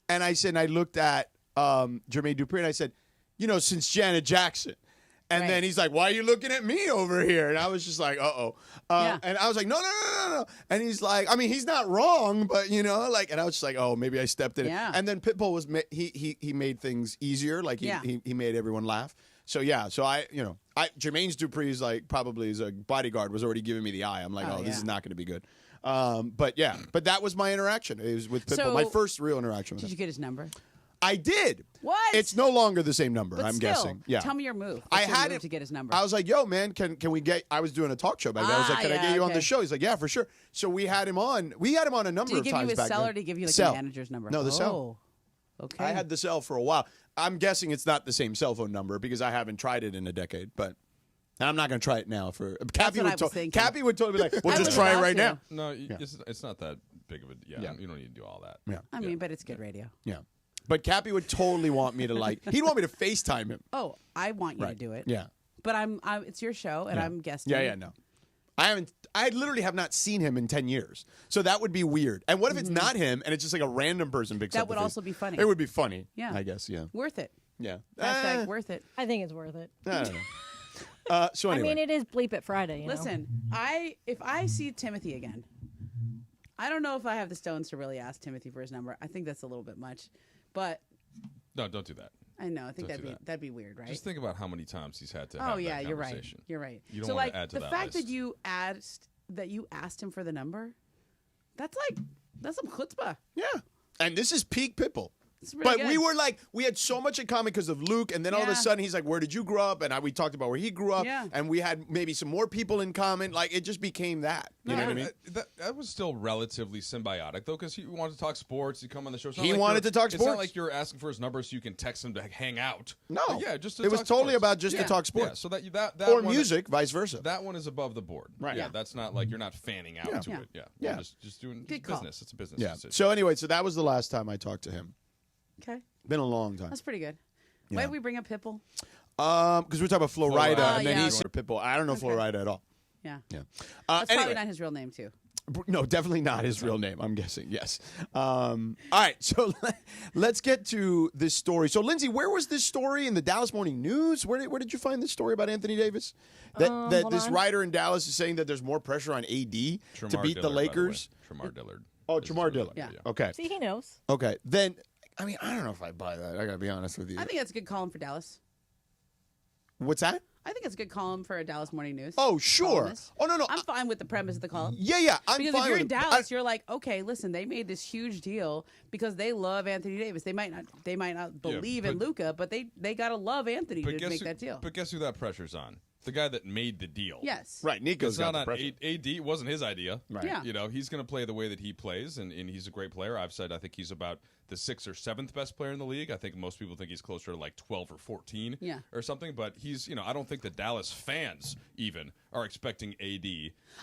And I said, and I looked at Jermaine Dupri, and I said, since Janet Jackson. And then he's like, "Why are you looking at me over here?" And I was just like, "Uh-oh." And I was like, no. And he's like, I mean, he's not wrong, but and I was just like, "Oh, maybe I stepped in." Yeah. And then Pitbull was he made things easier, like he made everyone laugh. So Jermaine's Dupri is like probably as a bodyguard was already giving me the eye. I'm like, this is not going to be good. But that was my interaction. It was with Pitbull, So, my first real interaction with Did him. you get his number? I did. What? It's no longer the same number. But I'm still, guessing. Yeah. Tell me your move. I What's your had move it to get his number. I was like, "Yo, man, can we get?" I was doing a talk show back then. I was like, "Can I get you on the show?" He's like, "Yeah, for sure." So we had him on. We had him on a number Did he of give times you his back cell then. or did he give you like Cell. the manager's number? No, the cell. Okay. I had the cell for a while. I'm guessing it's not the same cell phone number because I haven't tried it in a decade. But and I'm not going to try it now. Cappy would totally be like, "We'll just try it right now." No, it's not that big of a You don't need to do all that. Yeah. I mean, but it's good radio. Yeah. But Cappy would totally want me to he'd want me to FaceTime him. Oh, I want you to do it. Yeah. But it's your show, and I'm guesting. Yeah, no. I literally have not seen him in 10 years. So that would be weird. And what if it's not him and it's just like a random person picks up That would also be funny. It would be funny. Yeah. I guess, yeah. Worth it. Yeah. Hashtag worth it. I think it's worth it. I don't know. So anyway. I mean, it is Bleep It Friday. Listen, if I see Timothy again, I don't know if I have the stones to really ask Timothy for his number. I think that's a little bit much. But no, don't do that. I know. I think that'd be weird, right? Just think about how many times he's had to have yeah, that you're right. conversation. You're right. You don't want to add to the that fact list. that you asked him for the number, that's some chutzpah. Yeah. And this is peak Pitbull. It's really But we good. were like, we had so much in common because of Luke, and then all of a Yeah. sudden he's like, "Where did you grow up?" And we talked about where he grew up, Yeah. and we had maybe some more people in common. Like it just became that. You know what I mean? That was still relatively symbiotic, though, because he wanted to talk sports. He come on the show. It's not He like wanted to talk It's sports. not like you're asking for his number so you can text him to hang out. No. But yeah, just to It was talk totally sports. about just to Yeah. talk sports. Yeah, so that or one- music, vice versa. That one is above the board. Right. Yeah, that's not like you're not fanning out to it. Yeah. Yeah. You're just doing Good call. business. It's a business Yeah. decision. So anyway, so that was the last time I talked to him. Okay. Been a long time. That's pretty good. Yeah. Why did we bring up Pitbull? Because we're talking about Florida, and then yeah. he said Pitbull. I don't know Florida at all. Yeah. Yeah. That's Anyway. probably not his real name, too. No, definitely not his real name, I'm guessing. Yes. All right, so let's get to this story. So, Lindsay, where was this story in the Dallas Morning News? Where did you find this story about Anthony Davis? That this writer in Dallas is saying that there's more pressure on AD to beat the Lakers? Tremar Dillard. Oh, Tremar Dillard. Yeah. Okay. See, he knows. Okay. Then, I mean, I don't know if I buy that. I got to be honest with you. I think that's a good column for Dallas. What's that? I think it's a good column for a Dallas Morning News. Oh, sure. Columnist. Oh, no. I'm fine with the premise of the column. Yeah, I'm because fine if you're with in it. Dallas, you're like, okay, listen, they made this huge deal because they love Anthony Davis. They might not believe in Luka, but they gotta love Anthony to make that deal. But guess who that pressure's on? The guy that made the deal. Yes. Right, Nico's it's not got the on pressure. AD. It wasn't his idea. Right. Yeah. You know, he's going to play the way that he plays, and he's a great player. I've said I think he's about the 6th or 7th best player in the league. I think most people think he's closer to like 12 or 14 or something. But he's, I don't think the Dallas fans even are expecting AD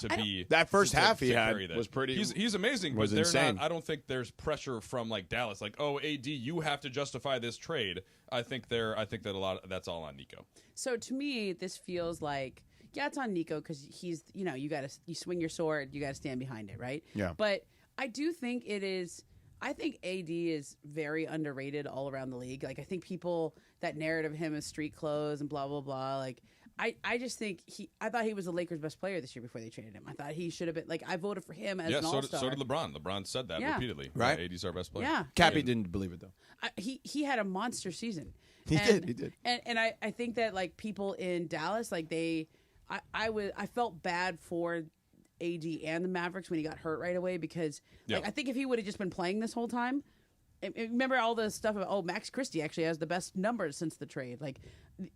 to be that first half he had carry that. was pretty. He's amazing, was but they're insane. not. I don't think there's pressure from like Dallas, like, oh, AD, you have to justify this trade. I think that's all on Nico. So to me, this feels like. Yeah, it's on Nico because he's, you swing your sword, you got to stand behind it, right? Yeah. But I do think I think AD is very underrated all around the league. Like, I think that narrative of him as street clothes and blah, blah, blah. Like, I just think I thought he was the Lakers' best player this year before they traded him. I thought he should have been, like, I voted for him as an all-star. So did LeBron. LeBron said that repeatedly. Right. AD's our best player. Yeah. Cappy didn't believe it, though. He had a monster season. He did. And I think that, like, people in Dallas, like, I felt bad for AD and the Mavericks when he got hurt right away because like, I think if he would have just been playing this whole time, remember all the stuff about Max Christie actually has the best numbers since the trade. Like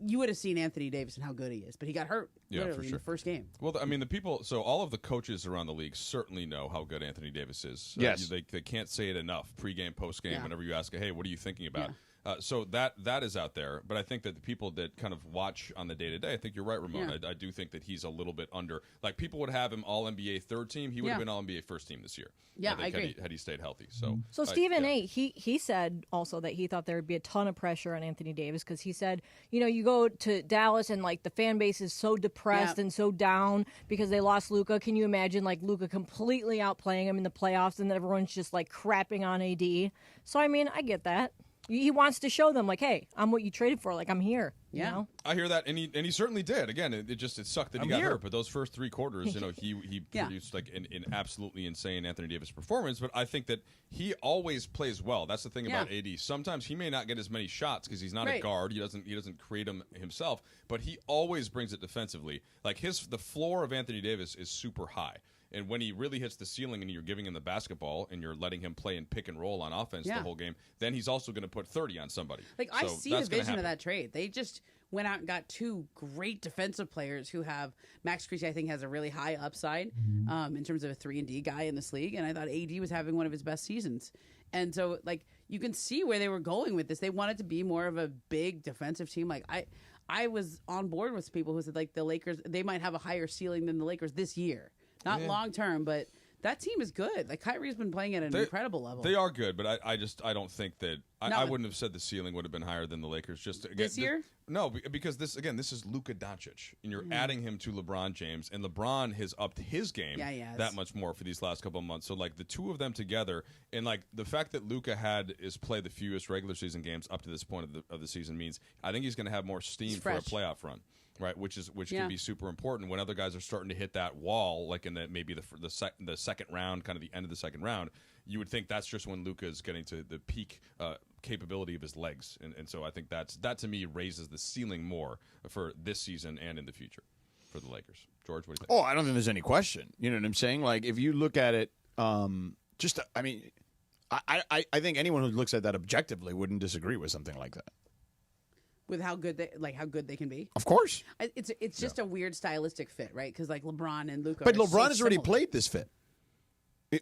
you would have seen Anthony Davis and how good he is, but he got hurt literally in the first game. Well, I mean, all of the coaches around the league certainly know how good Anthony Davis is. Yes, they can't say it enough. Pre-game, post-game, whenever you ask, hey, what are you thinking about? So that is out there, but I think that the people that kind of watch on the day-to-day, I think you're right, Ramon. Yeah. I do think that he's a little bit under. Like, people would have him All-NBA third team. He would have been All-NBA first team this year. Yeah, I think I agree. Had he stayed healthy. So Stephen A, he said also that he thought there would be a ton of pressure on Anthony Davis because he said, you go to Dallas and, like, the fan base is so depressed and so down because they lost Luka. Can you imagine, like, Luka completely outplaying him in the playoffs and then everyone's just, like, crapping on AD? So, I mean, I get that. He wants to show them, like, hey, I'm what you traded for. Like, I'm here. You know? I hear that, and he certainly did. Again, it sucked that he got hurt, but those first 3 quarters, he produced like an absolutely insane Anthony Davis performance. But I think that he always plays well. That's the thing about AD. Sometimes he may not get as many shots because he's not a guard. He doesn't create them himself, but he always brings it defensively. Like the floor of Anthony Davis is super high. And when he really hits the ceiling and you're giving him the basketball and you're letting him play in pick and roll on offense the whole game, then he's also going to put 30 on somebody. Like, I see the vision of that trade. They just went out and got 2 great defensive players who have Max Christie, I think, has a really high upside in terms of a 3-and-D guy in this league. And I thought AD was having one of his best seasons. And so, like, you can see where they were going with this. They wanted to be more of a big defensive team. Like, I was on board with people who said, like, the Lakers, they might have a higher ceiling than the Lakers this year. Not long term, but that team is good. Like, Kyrie's been playing at an incredible level. They are good, but I don't think that I wouldn't have said the ceiling would have been higher than the Lakers. Just again, this year? No, because this is Luka Doncic, and you're adding him to LeBron James, and LeBron has upped his game that much more for these last couple of months. So, like, the two of them together, and like the fact that Luka is played the fewest regular season games up to this point of the season means I think he's going to have more steam for a playoff run. Right, which can be super important when other guys are starting to hit that wall, like in maybe the second round, kind of the end of the second round. You would think that's just when Luka is getting to the peak capability of his legs, and so I think that to me raises the ceiling more for this season and in the future for the Lakers. George, what do you think? Oh, I don't think there's any question. You know what I'm saying? Like, if you look at it, I think anyone who looks at that objectively wouldn't disagree with something like that. With how good they can be. Of course. It's just a weird stylistic fit, right? Because like LeBron and Luka. But are LeBron has already similar. played this fit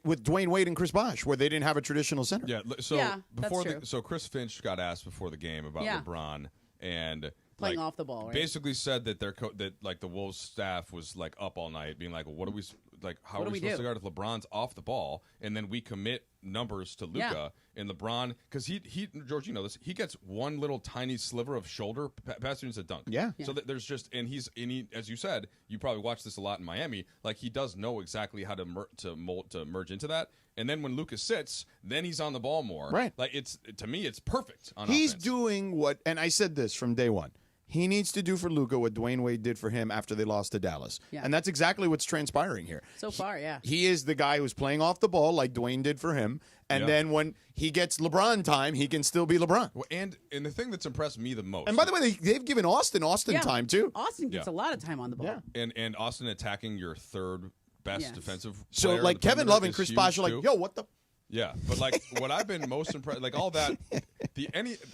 with Dwayne Wade and Chris Bosh, where they didn't have a traditional center. Yeah. So that's true. So Chris Finch got asked before the game about LeBron and playing off the ball, right? Basically said that that like the Wolves staff was like up all night, being like, "What are we like, how are we supposed to guard if LeBron's off the ball, and then we commit numbers to Luka and LeBron, because he George, you know this, he gets one little tiny sliver of shoulder pass into a dunk. So there's just, and he, as you said, you probably watched this a lot in Miami, like he does know exactly how to merge into that. And then when Luka sits, then he's on the ball more. Right. Like, it's, to me, it's perfect on He's offense. doing what, and I said this from day one, he needs to do for Luka what Dwayne Wade did for him after they lost to Dallas. And that's exactly what's transpiring here. So far, He is the guy who's playing off the ball like Dwayne did for him. And then when he gets LeBron time, he can still be LeBron. Well, and the thing that's impressed me the most. And by the way, they've given Austin time, too. Austin gets a lot of time on the ball. And Austin attacking your third best defensive player. So, like, Kevin Love and Chris Bosh are like, too. yo, what the... Yeah, but like what I've been most impressed, like all that,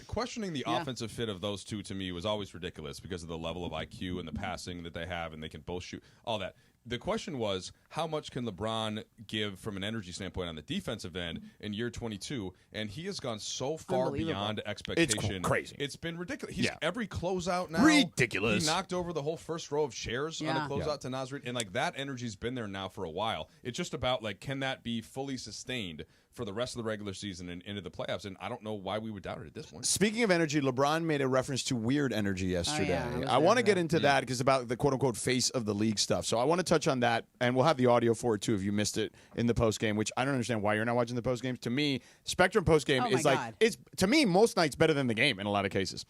questioning the offensive fit of those two to me was always ridiculous because of the level of IQ and the passing that they have, and they can both shoot, all that. The question was, how much can LeBron give from an energy standpoint on the defensive end in year 22? And he has gone so far beyond expectation. It's crazy. It's been ridiculous. He's every closeout now. Ridiculous. He knocked over the whole first row of chairs on a closeout to Nasrid, and like that energy's been there now for a while. It's just about like, can that be fully sustained for the rest of the regular season and into the playoffs? And I don't know why we would doubt it at this point. Speaking of energy, LeBron made a reference to weird energy yesterday. I want to get into that because about the quote-unquote face of the league stuff. So I want to touch on that, and we'll have the audio for it, too, if you missed it in the postgame, which I don't understand why you're not watching the postgames. To me, Spectrum postgame is like, it's to me, most nights better than the game in a lot of cases.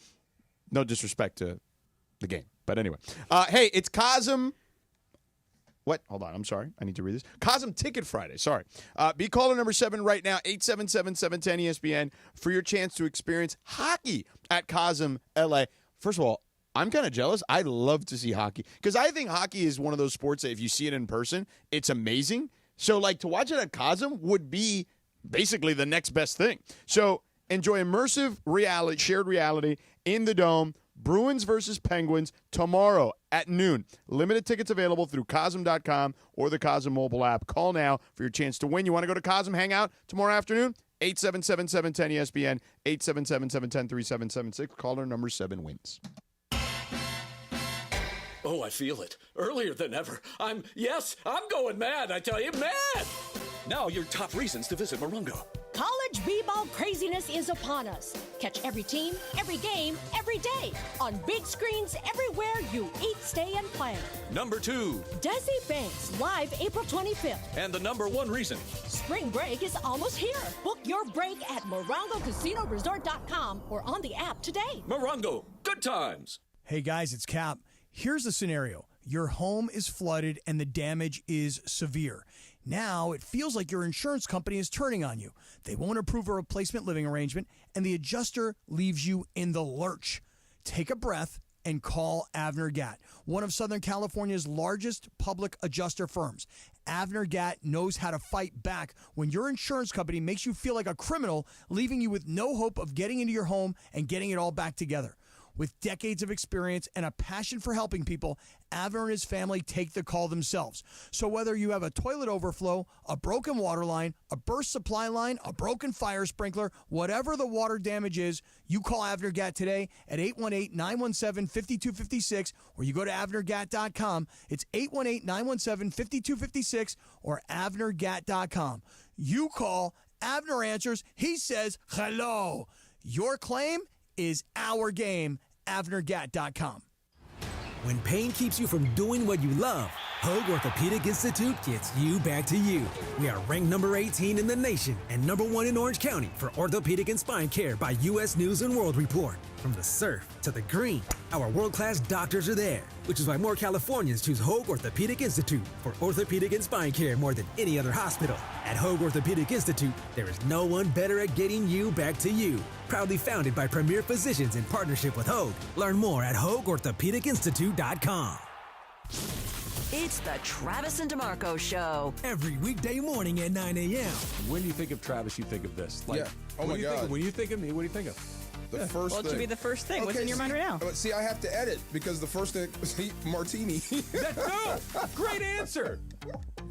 No disrespect to the game. But anyway. Hey, it's Cosm... What? Hold on. I'm sorry. I need to read this. Cosm Ticket Friday. Sorry. Be caller number 7 right now, 877-710-ESPN, for your chance to experience hockey at Cosm LA. First of all, I'm kind of jealous. I'd love to see hockey because I think hockey is one of those sports that if you see it in person, it's amazing. So, like, to watch it at Cosm would be basically the next best thing. So, enjoy immersive reality, shared reality in the Dome. Bruins versus Penguins tomorrow at noon. Limited tickets available through Cosm.com or the Cosm mobile app. Call now for your chance to win. You want to go to Cosm Hangout tomorrow afternoon? 877-710-ESPN, 877-710-3776. Caller number 7 wins. Oh, I feel it. Earlier than ever. I'm going mad, I tell you, mad! Now your top reasons to visit Morongo. College b-ball craziness is upon us. Catch every team, every game, every day on big screens everywhere you eat, stay, and play. Number 2. Desi Banks, live April 25th. And the number 1 reason. Spring break is almost here. Book your break at MorongoCasinoResort.com or on the app today. Morongo, good times. Hey guys, it's Cap. Here's the scenario. Your home is flooded and the damage is severe. Now it feels like your insurance company is turning on you. They won't approve a replacement living arrangement, and the adjuster leaves you in the lurch. Take a breath and call Avner Gatt, one of Southern California's largest public adjuster firms. Avner Gatt knows how to fight back when your insurance company makes you feel like a criminal, leaving you with no hope of getting into your home and getting it all back together. With decades of experience and a passion for helping people, Avner and his family take the call themselves. So whether you have a toilet overflow, a broken water line, a burst supply line, a broken fire sprinkler, whatever the water damage is, you call Avner Gatt today at 818-917-5256, or you go to avnergatt.com. It's 818-917-5256 or avnergatt.com. You call, Avner answers, he says hello. Your claim is our game. avnergatt.com. When pain keeps you from doing what you love, Hoag Orthopedic Institute gets you back to you. We are ranked number 18 in the nation and number 1 in Orange County for orthopedic and spine care by U.S. News & World Report. From the surf to the green, our world-class doctors are there, which is why more Californians choose Hoag Orthopedic Institute for orthopedic and spine care more than any other hospital. At Hoag Orthopedic Institute, there is no one better at getting you back to you. Proudly founded by premier physicians in partnership with Hoag. Learn more at HoagOrthopedicInstitute.com. It's the Travis and DeMarco Show. Every weekday morning at 9 a.m. When you think of Travis, you think of this. Like, Oh my God. When you think of me, what do you think of? The first Well, it thing. should be the first thing. What's in your mind right now? See, I have to edit because the first thing, martini. No! Great answer!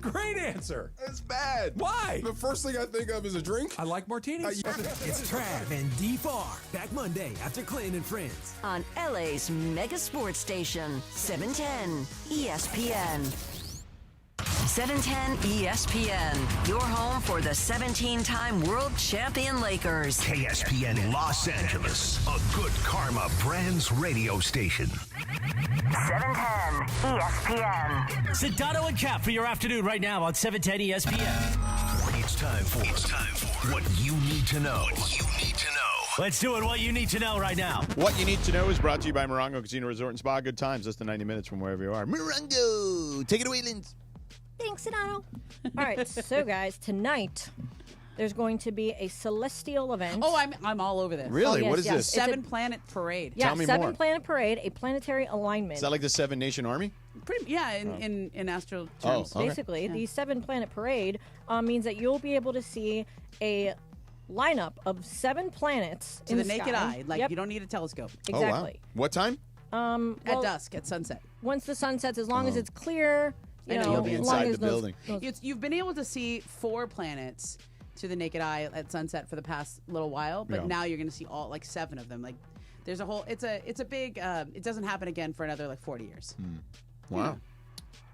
Great answer! It's bad. Why? The first thing I think of is a drink. I like martinis. It's Trav and D-Far. Back Monday after Clinton and Friends. On LA's mega sports station, 710 ESPN. 710 ESPN, your home for the 17-time world champion Lakers. KSPN Los Angeles, a good karma brands radio station. 710 ESPN. Sedano and Kap for your afternoon right now on 710 ESPN. It's time for what you need to know. Let's do it. What you need to know right now. What you need to know is brought to you by Morongo Casino Resort and Spa. Good times, less than 90 minutes from wherever you are. Morongo, take it away, Linz. Thanks, Sedano. All right, so guys, tonight there's going to be a celestial event. Oh, I'm all over this. Really? Oh, yes, what is yes. this? Seven planet parade. Yeah, Tell me seven more. planet parade, a planetary alignment. Is that like the Seven Nation Army? In astral Oh, terms. okay. Basically, the seven planet parade means that you'll be able to see a lineup of 7 planets To in the the naked sky. eye. Like, Yep. you don't need a telescope. Exactly. What time? At dusk, at sunset. Once the sun sets, as long as it's clear, I know, know, you'll be as inside long as the building. You've been able to see 4 planets to the naked eye at sunset for the past little while, but Yeah. now you're going to see all 7 of them. Like, there's a whole. It's a big. It doesn't happen again for another 40 years. Wow. Yeah.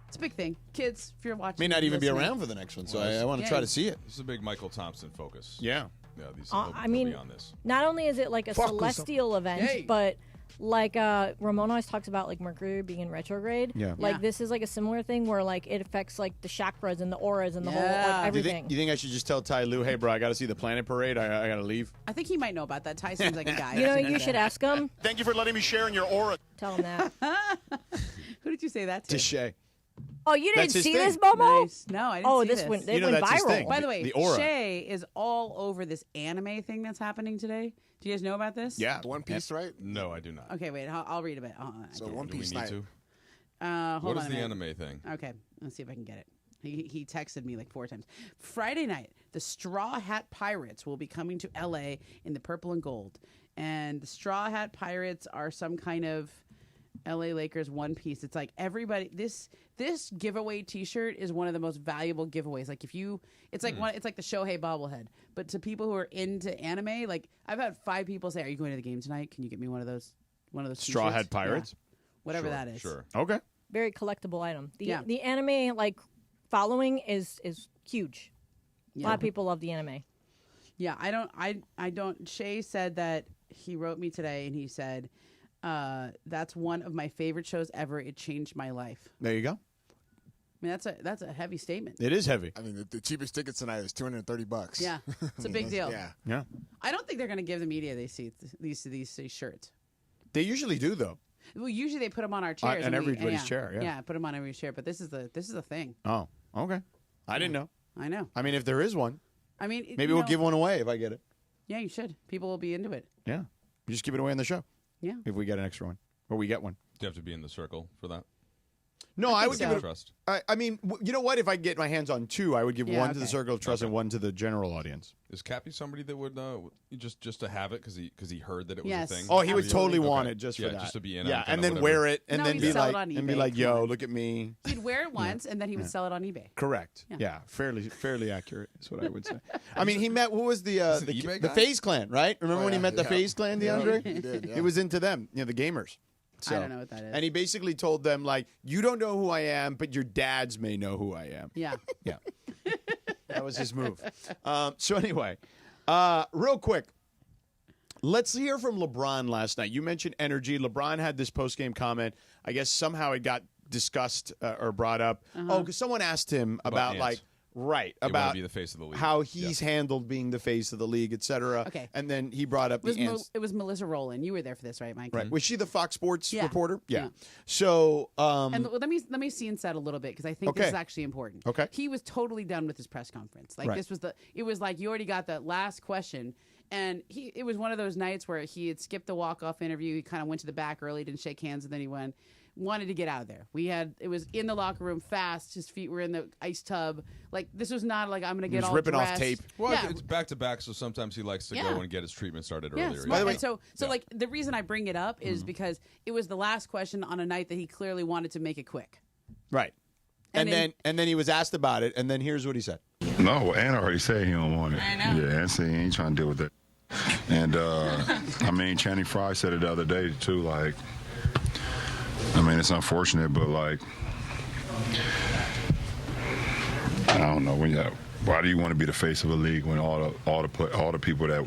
It's a big thing. Kids, if you're watching, May not even be listening. around for the next one, so Well, I want to try to see it. This is a big Michael Thompson focus. Yeah. Yeah, these I mean, be on this. not only is it like a Fuck celestial event, Yay. but like Ramon always talks about like Mercury being in retrograde. Yeah. Like Yeah. this is like a similar thing where like it affects like the chakras and the auras and the whole Yeah. like Do you everything. think I should just tell Ty Lue, hey, bro, I got to see the planet parade. I got to leave. I think he might know about that. Ty seems like a guy. You know, you should ask him. Thank you for letting me share in your aura. Tell him that. Who did you say that to? To Shay. Oh, you didn't That's his see thing. this, Momo? Nice. No, I didn't Oh, see this this. went. You It know went that's his viral. thing. By the way, The aura. Shay is all over this anime thing that's happening today. Do you guys know about this? Yeah. One Piece, right? No, I do not. Okay, wait. I'll read a bit. Hold on. So Do One we Piece need night. to? Hold What on is a the minute. anime thing? Okay, let's see if I can get it. He texted me like 4 times. Friday night, the Straw Hat Pirates will be coming to LA in the purple and gold. And the Straw Hat Pirates are some kind of LA Lakers one piece. It's like everybody this giveaway t-shirt is one of the most valuable giveaways. Like if you it's like it's like the Shohei bobblehead. But to people who are into anime, like I've had 5 people say, "Are you going to the game tonight? Can you get me one of those Straw t-shirts?" Hat Pirates? Yeah. Whatever Sure, that is. Sure. Okay. Very collectible item. The Yeah. the anime like following is huge. A Yeah. lot of people love the anime. Yeah, I don't. Shay said that he wrote me today and he said, that's one of my favorite shows ever. It changed my life. There you go. I mean, that's a heavy statement. It is heavy. I mean, the cheapest tickets tonight is $230. Yeah, it's a big deal. Yeah. Yeah. I don't think they're going to give the media these shirts. They usually do, though. Well, usually they put them on our chairs. on and everybody's chair, yeah. Yeah, put them on every chair. But this is the thing. Oh, okay. I didn't know. I know. I mean, if there is one, I mean, maybe we'll give one away if I get it. Yeah, you should. People will be into it. Yeah. We just give it away on the show. Yeah. If we get an extra one. Or we get one. Do you have to be in the circle for that? No, I would Circle give of it. Trust. I mean, you know what? If I get my hands on 2, I would give Yeah, one to the okay. Circle of Trust and one to the general audience. Is Cappy somebody that would just to have it because he heard that it was Yes. a thing? Oh, he would Absolutely. totally want Okay. it just for Yeah, that. just to be in. Yeah, on and kinda then whatever. wear it and No, then he'd be sell it like, on and be eBay. like, Come yo, on. look at me. He'd wear it once and then he would sell it on eBay. Correct. Yeah. Yeah, fairly accurate is what I would say. I mean, he met what was the Is it eBay the guy? FaZe Clan, right? Remember Oh, when he yeah, met the yeah. FaZe Clan, Yeah, DeAndre? he did, yeah. He was into them, the gamers. So, I don't know what that is. And he basically told them like, you don't know who I am, but your dads may know who I am. Yeah. Yeah. That was his move. So anyway, real quick, let's hear from LeBron last night. You mentioned energy. LeBron had this post-game comment. I guess somehow it got discussed or brought up. Oh, because someone asked him about ants. like, right, He wanted about to be the face of the league. how he's handled being the face of the league, et cetera. Okay. And then he brought up the ants. It was Melissa Rowland. You were there for this, right, Mike? Right. Was she the Fox Sports Yeah. reporter? Yeah. Yeah. So, And let me scene set a little bit because I think this Okay. is actually important. Okay. He was totally done with his press conference. Like Right. it was like you already got the last question, and it was one of those nights where he had skipped the walk-off interview. He kind of went to the back early, didn't shake hands, and then he wanted to get out of there. It was in the locker room fast. His feet were in the ice tub. Like this was not like I'm going to get was all ripping off dressed. tape. Well, Yeah. it's back to back, so sometimes he likes to Yeah. go and get his treatment started Yeah, earlier. smart. the way- And so like the reason I bring it up is because it was the last question on a night that he clearly wanted to make it quick. right. And And then he was asked about it, and then here's what he said. No, Ant already said he don't want it. I know. Yeah, Ant said he ain't trying to deal with that. And, I mean, Channing Frye said it the other day, too, like, I mean, it's unfortunate, but, like, I don't know. Why do you want to be the face of a league when all the people that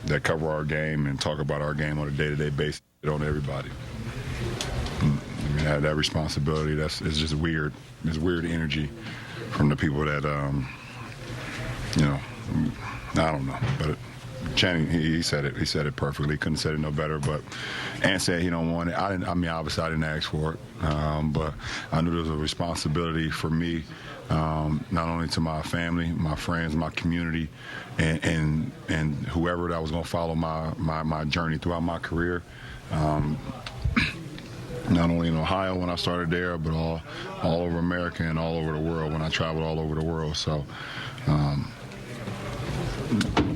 that cover our game and talk about our game on a day-to-day basis on everybody? That responsibility. It's just weird. It's weird energy from the people that I don't know, but. Channing, he said it. He said it perfectly. Couldn't have said it no better. But Ant said he don't want it. Obviously I didn't ask for it, but I knew there was a responsibility for me, not only to my family, my friends, my community, and whoever that was going to follow my journey throughout my career. Not only in Ohio when I started there, but all over America and all over the world when I traveled all over the world. So.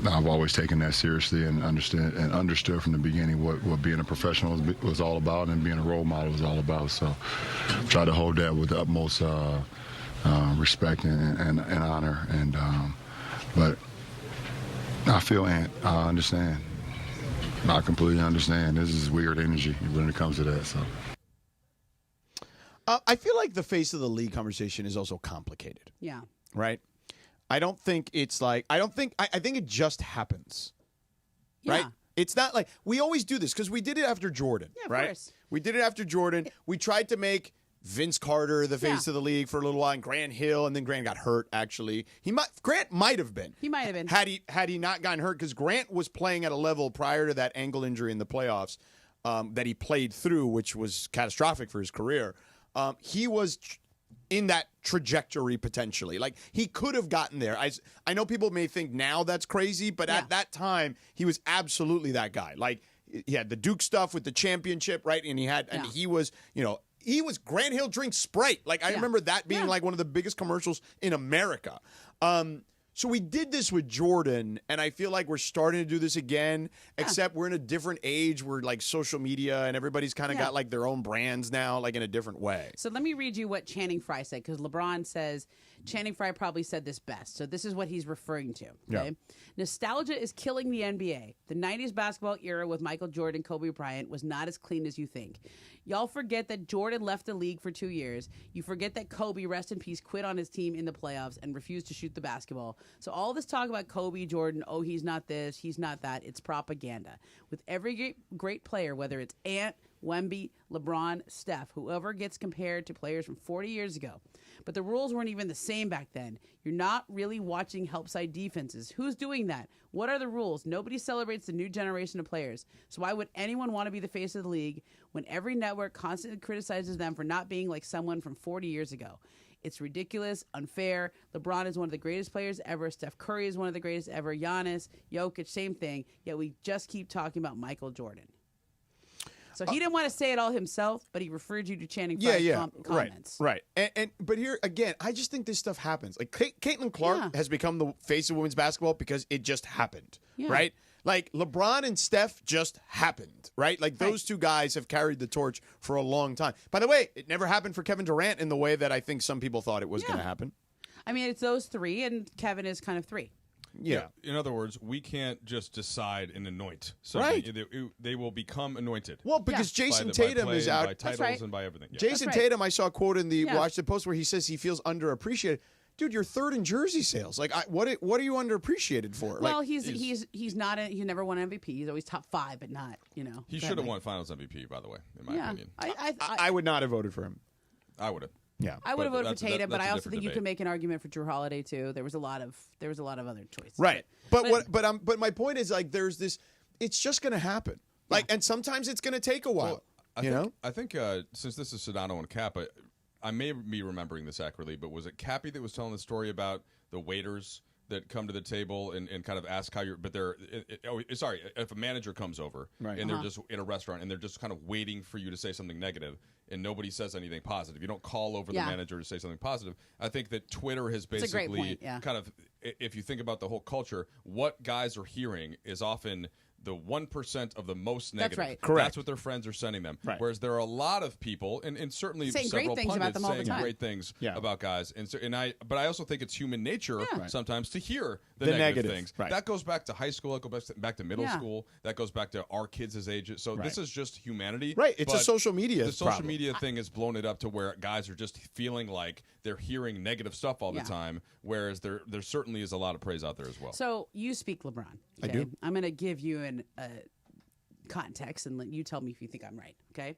I've always taken that seriously and understood from the beginning what being a professional was all about and being a role model was all about. So try to hold that with the utmost respect and honor. And but I feel I understand. I completely understand. This is weird energy when it comes to that. So I feel like the face of the league conversation is also complicated. Yeah. Right? I don't think it's like I think it just happens. Yeah. Right? It's not like we always do this because we did it after Jordan. Yeah, of right? course. We did it after Jordan. We tried to make Vince Carter the face of the league for a little while, and Grant Hill, and then Grant got hurt. Actually, Grant might have been. He might have been had he not gotten hurt because Grant was playing at a level prior to that ankle injury in the playoffs that he played through, which was catastrophic for his career. He was in that trajectory potentially. Like, he could have gotten there. I know people may think now that's crazy, but at that time, he was absolutely that guy. Like, he had the Duke stuff with the championship, right? And he was, he was Grant Hill drinks Sprite. Like, I remember that being like one of the biggest commercials in America. So we did this with Jordan, and I feel like we're starting to do this again, except we're in a different age where, like, social media and everybody's kind of got, like, their own brands now, like, in a different way. So let me read you what Channing Frye said, because LeBron says Channing Frye probably said this best. So this is what he's referring to. Okay? Yeah. Nostalgia is killing the NBA. The 90s basketball era with Michael Jordan, Kobe Bryant was not as clean as you think. Y'all forget that Jordan left the league for 2 years. You forget that Kobe, rest in peace, quit on his team in the playoffs and refused to shoot the basketball. So all this talk about Kobe, Jordan, oh, he's not this, he's not that, it's propaganda. With every great player, whether it's Ant, Wemby, LeBron, Steph, whoever gets compared to players from 40 years ago. But the rules weren't even the same back then. You're not really watching help side defenses. Who's doing that? What are the rules? Nobody celebrates the new generation of players. So why would anyone want to be the face of the league when every network constantly criticizes them for not being like someone from 40 years ago? It's ridiculous, unfair. LeBron is one of the greatest players ever. Steph Curry is one of the greatest ever. Giannis, Jokic, same thing. Yet we just keep talking about Michael Jordan. So he didn't want to say it all himself, but he referred you to Channing Frye's comments. Right. But here, again, I just think this stuff happens. Like, Caitlin Clark has become the face of women's basketball because it just happened, right? Like, LeBron and Steph just happened, right? Like, those two guys have carried the torch for a long time. By the way, it never happened for Kevin Durant in the way that I think some people thought it was going to happen. I mean, it's those three, and Kevin is kind of three. Yeah. In other words, we can't just decide and anoint something. Right. They will become anointed. Well, because Jason Tatum is out. By titles and by everything. Yeah. Jason Tatum, I saw a quote in the Washington Post where he says he feels underappreciated. Dude, you're third in jersey sales. Like, what are you underappreciated for? Well, like, he's not. He never won MVP. He's always top 5, but not. He should have won Finals MVP, by the way, in my opinion. I would not have voted for him. I would have. Yeah, I would have voted for Tatum, but I also think you can make an argument for Drew Holiday too. There was a lot of other choices. Right, but my point is, like, there's this. It's just going to happen. Like, and sometimes it's going to take a while. Well, I think since this is Sedano and Kap, I may be remembering this accurately, but was it Cappy that was telling the story about the waiters that come to the table and kind of ask how you're, but they're, sorry, if a manager comes over and they're just in a restaurant and they're just kind of waiting for you to say something negative and nobody says anything positive. You don't call over the manager to say something positive. I think that Twitter has basically kind of, if you think about the whole culture, what guys are hearing is often the 1% of the most negative. That's right. Correct. That's what their friends are sending them. Right. Whereas there are a lot of people, and certainly Saying several great things about pundits them all the saying time. great things Yeah. about guys. But I also think it's human nature sometimes to hear the negative negative things. Right. That goes back to high school. That goes back to middle school. That goes back to our kids' ages. So this is just humanity. Right. It's a but social media The social problem. media thing has blown it up to where guys are just feeling like they're hearing negative stuff all the time, whereas there certainly is a lot of praise out there as well. So you speak LeBron. I Okay? do. I'm going to give you an context and let you tell me if you think I'm right. Okay.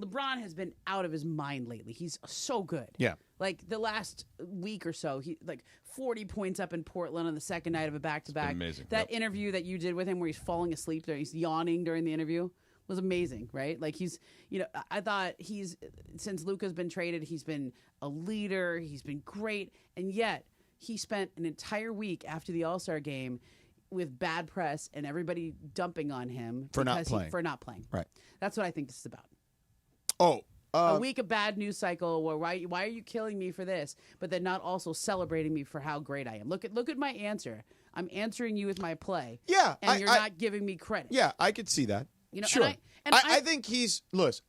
LeBron has been out of his mind lately. He's so good. Yeah. Like the last week or so, he like 40 points up in Portland on the second night of a back-to-back. amazing. That interview that you did with him where he's falling asleep there, he's yawning during the interview was amazing, right? Like he's, I thought since Luka's been traded, he's been a leader, he's been great, and yet he spent an entire week after the All-Star game with bad press and everybody dumping on him For not for not playing. Right. That's what I think this is about. Oh, A week of bad news cycle where why are you killing me for this, but then not also celebrating me for how great I am. Look at my answer. I'm answering you with my play. Yeah, and you're not giving me credit. Yeah, I could see that. Sure. I think he's he was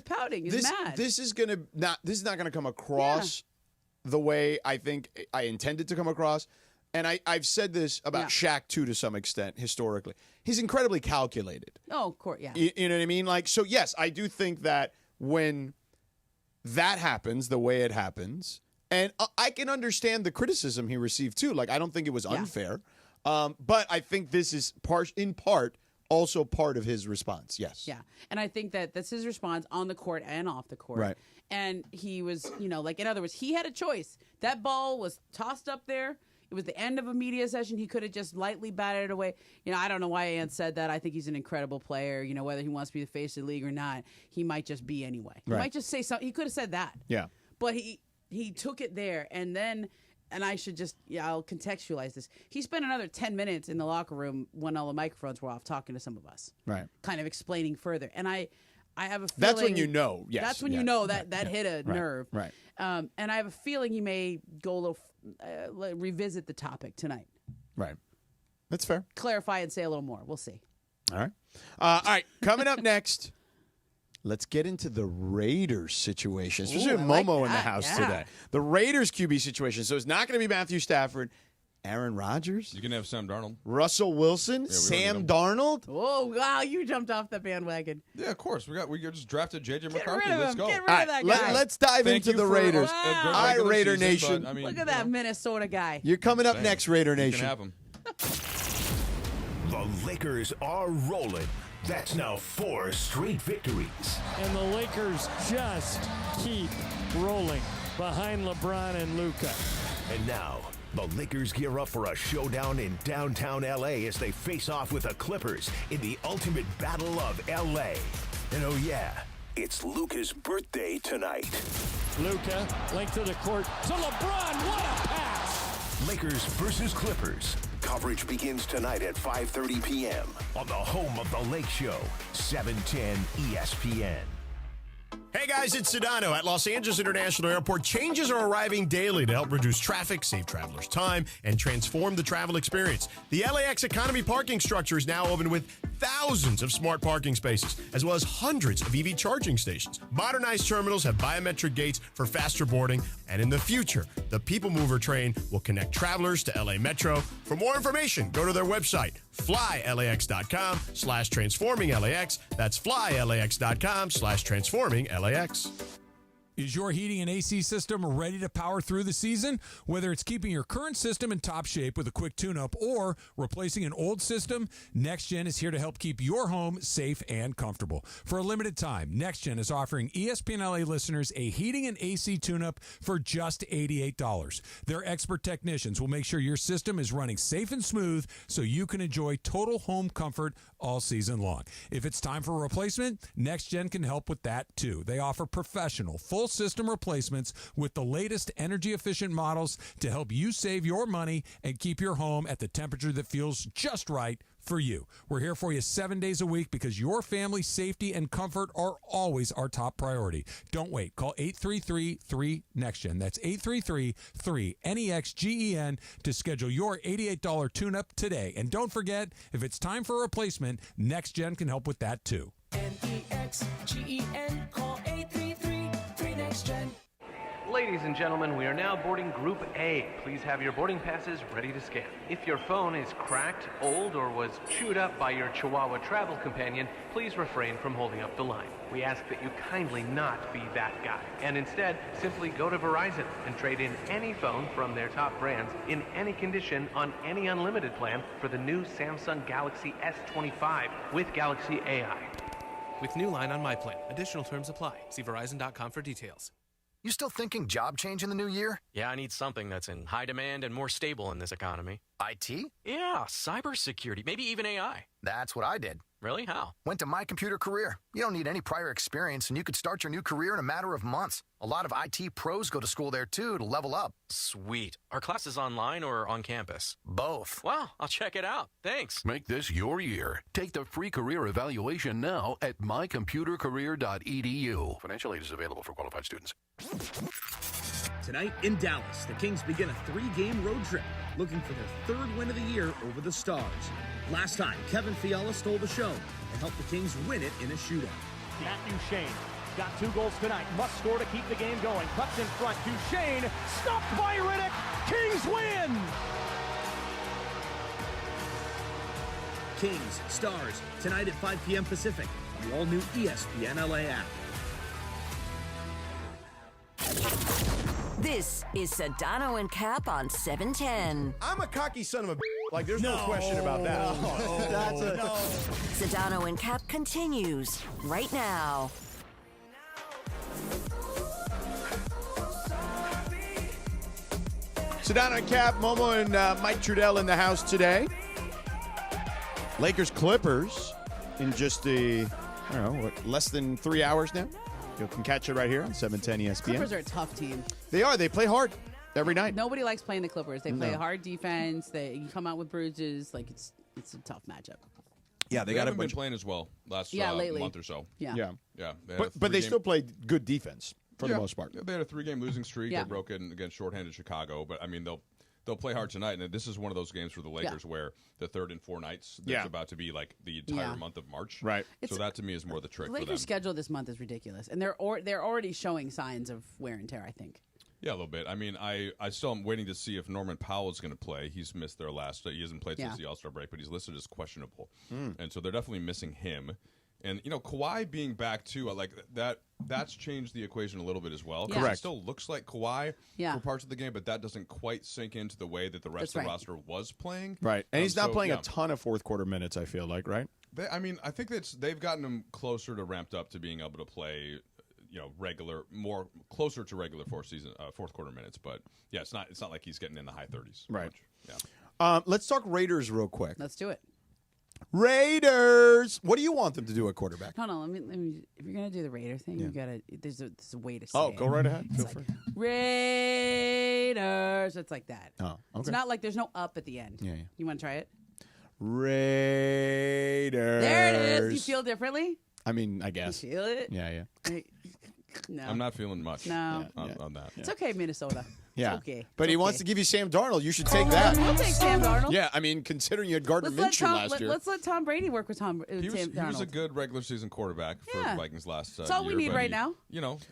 pouting. He's mad. This is not gonna come across the way I think I intended to come across. And I've said this about Shaq too to some extent historically. He's incredibly calculated. Oh, of course, yeah. You know what I mean? Like, so yes, I do think that when that happens the way it happens, and I can understand the criticism he received too. Like, I don't think it was unfair, but I think this is in part also part of his response. Yes. Yeah, and I think that that's his response on the court and off the court. Right. And he was, like in other words, he had a choice. That ball was tossed up there. It was the end of a media session. He could have just lightly batted it away. I don't know why Ant said that. I think he's an incredible player. Whether he wants to be the face of the league or not, he might just be anyway. He might just say something. He could have said that. Yeah. But he took it there, and then, and I should just, I'll contextualize this. He spent another 10 minutes in the locker room when all the microphones were off talking to some of us. Right. Kind of explaining further. And I have a feeling. That's when you know. Yes. That's when you know that hit a nerve. Right. And I have a feeling he may go a little, revisit the topic tonight. Right. That's fair. Clarify and say a little more. We'll see. All right. All right. Coming up next, let's get into the Raiders situation. Especially with Momo in the house today. The Raiders QB situation. So it's not going to be Matthew Stafford. Aaron Rodgers. You can have Sam Darnold. Russell Wilson. Sam Darnold. Oh, wow. You jumped off the bandwagon. Yeah, of course. We just drafted J.J. McCarthy. Let's go. Get rid of that guy. Let's dive into the Raiders. Wow. All right, Raider Nation. Look at that Minnesota guy. You're coming up next, Raider Nation. You can have him. The Lakers are rolling. That's now 4 straight victories. And the Lakers just keep rolling behind LeBron and Luka. And now, the Lakers gear up for a showdown in downtown L.A. as they face off with the Clippers in the ultimate battle of L.A. And oh yeah, it's Luka's birthday tonight. Luka, length of the court to LeBron. What a pass! Lakers versus Clippers. Coverage begins tonight at 5:30 p.m. on the home of the Lake Show, 710 ESPN. Hey guys, it's Sedano. At Los Angeles International Airport, changes are arriving daily to help reduce traffic, save travelers time, and transform the travel experience. The LAX Economy parking structure is now open with thousands of smart parking spaces, as well as hundreds of EV charging stations. Modernized terminals have biometric gates for faster boarding, and in the future, the People Mover train will connect travelers to LA Metro. For more information, go to their website, flylax.com/transforming-LAX. That's flylax.com/transforming-LAX. Is your heating and AC system ready to power through the season? Whether it's keeping your current system in top shape with a quick tune-up or replacing an old system, NextGen is here to help keep your home safe and comfortable. For a limited time, NextGen is offering ESPN LA listeners a heating and AC tune-up for just $88. Their expert technicians will make sure your system is running safe and smooth so you can enjoy total home comfort all season long. If it's time for a replacement, NextGen can help with that too. They offer professional, full full system replacements with the latest energy-efficient models to help you save your money and keep your home at the temperature that feels just right for you. We're here for you 7 days a week because your family's safety and comfort are always our top priority. Don't wait. Call 833-3NEXTGEN. That's 833-3NEXGEN to schedule your $88 tune-up today. And don't forget, if it's time for a replacement, NextGen can help with that too. NEXGEN. Call 833-3NEXTGEN. Ladies and gentlemen, we are now boarding Group A. Please have your boarding passes ready to scan. If your phone is cracked, old, or was chewed up by your Chihuahua travel companion, please refrain from holding up the line. We ask that you kindly not be that guy, and instead simply go to Verizon and trade in any phone from their top brands in any condition on any unlimited plan for the new Samsung Galaxy S25 with Galaxy AI. With new line on my plan. Additional terms apply. See Verizon.com for details. You still thinking job change in the new year? Yeah, I need something that's in high demand and more stable in this economy. IT? Yeah, cybersecurity, maybe even AI. That's what I did. Really? How? Went to My Computer Career. You don't need any prior experience, and you could start your new career in a matter of months. A lot of IT pros go to school there, too, to level up. Sweet. Are classes online or on campus? Both. Wow, I'll check it out. Thanks. Make this your year. Take the free career evaluation now at mycomputercareer.edu. Financial aid is available for qualified students. Tonight in Dallas, the Kings begin a 3-game road trip, looking for their 3rd win of the year over the Stars. Last time, Kevin Fiala stole the show and helped the Kings win it in a shootout. Matthew Shane got 2 goals tonight. Must score to keep the game going. Cuts in front to Shane. Stopped by Riddick. Kings win! Kings, Stars, tonight at 5 p.m. Pacific on the all-new ESPN LA app. This is Sedano and Kap on 710. I'm a cocky son of a like, there's no question about that. Sedano and Kap continues right now. Sedano and Kap, Momo and Mike Trudell in the house today. Lakers Clippers in just less than 3 hours now. You can catch it right here on 710 ESPN. Clippers are a tough team. They are. They play hard every night. Nobody likes playing the Clippers. They play hard defense. They come out with bruises. Like it's a tough matchup. Yeah, they got haven't been playing as well last month or so. Yeah. But they still played good defense for the most part. They had a 3-game losing streak. They broke it against shorthanded Chicago. But I mean, they'll play hard tonight, and this is one of those games for the Lakers where the 3rd and 4 nights, there's about to be like the entire month of March. Right. So that to me is more the trick The for them. Lakers' schedule this month is ridiculous, and they're already showing signs of wear and tear, I think. Yeah, a little bit. I mean, I still am waiting to see if Norman Powell is going to play. He's missed their last. He hasn't played since the All-Star break, but he's listed as questionable, and so they're definitely missing him. And Kawhi being back too, like that. That's changed the equation a little bit as well. Correct. It still looks like Kawhi for parts of the game, but that doesn't quite sink into the way that the rest of the roster was playing. Right, and he's not playing a ton of fourth quarter minutes. I feel like, right? I mean, I think they've gotten him closer to ramped up to being able to play, closer to regular fourth quarter minutes. But yeah, it's not like he's getting in the high 30s. Right. Much. Yeah. Let's talk Raiders real quick. Let's do it. Raiders. What do you want them to do at quarterback? Hold on, let me. If you're gonna do the Raider thing, you gotta. There's a way to say. Oh, go right ahead. Feel free. Raiders. It's like that. Oh, okay. It's not like there's no up at the end. Yeah. You want to try it? Raiders. There it is. You feel differently? I mean, I guess. You feel it? Yeah. No. I'm not feeling much. No. On that. It's okay, Minnesota. Yeah. It's okay. But he wants to give you Sam Darnold. You should take that. We'll take Sam Darnold. Yeah, I mean, considering you had Gardner Minshew last year. Let's let Tom Brady work with Sam Darnold. He was a good regular season quarterback for the Vikings last year. That's all we need right now.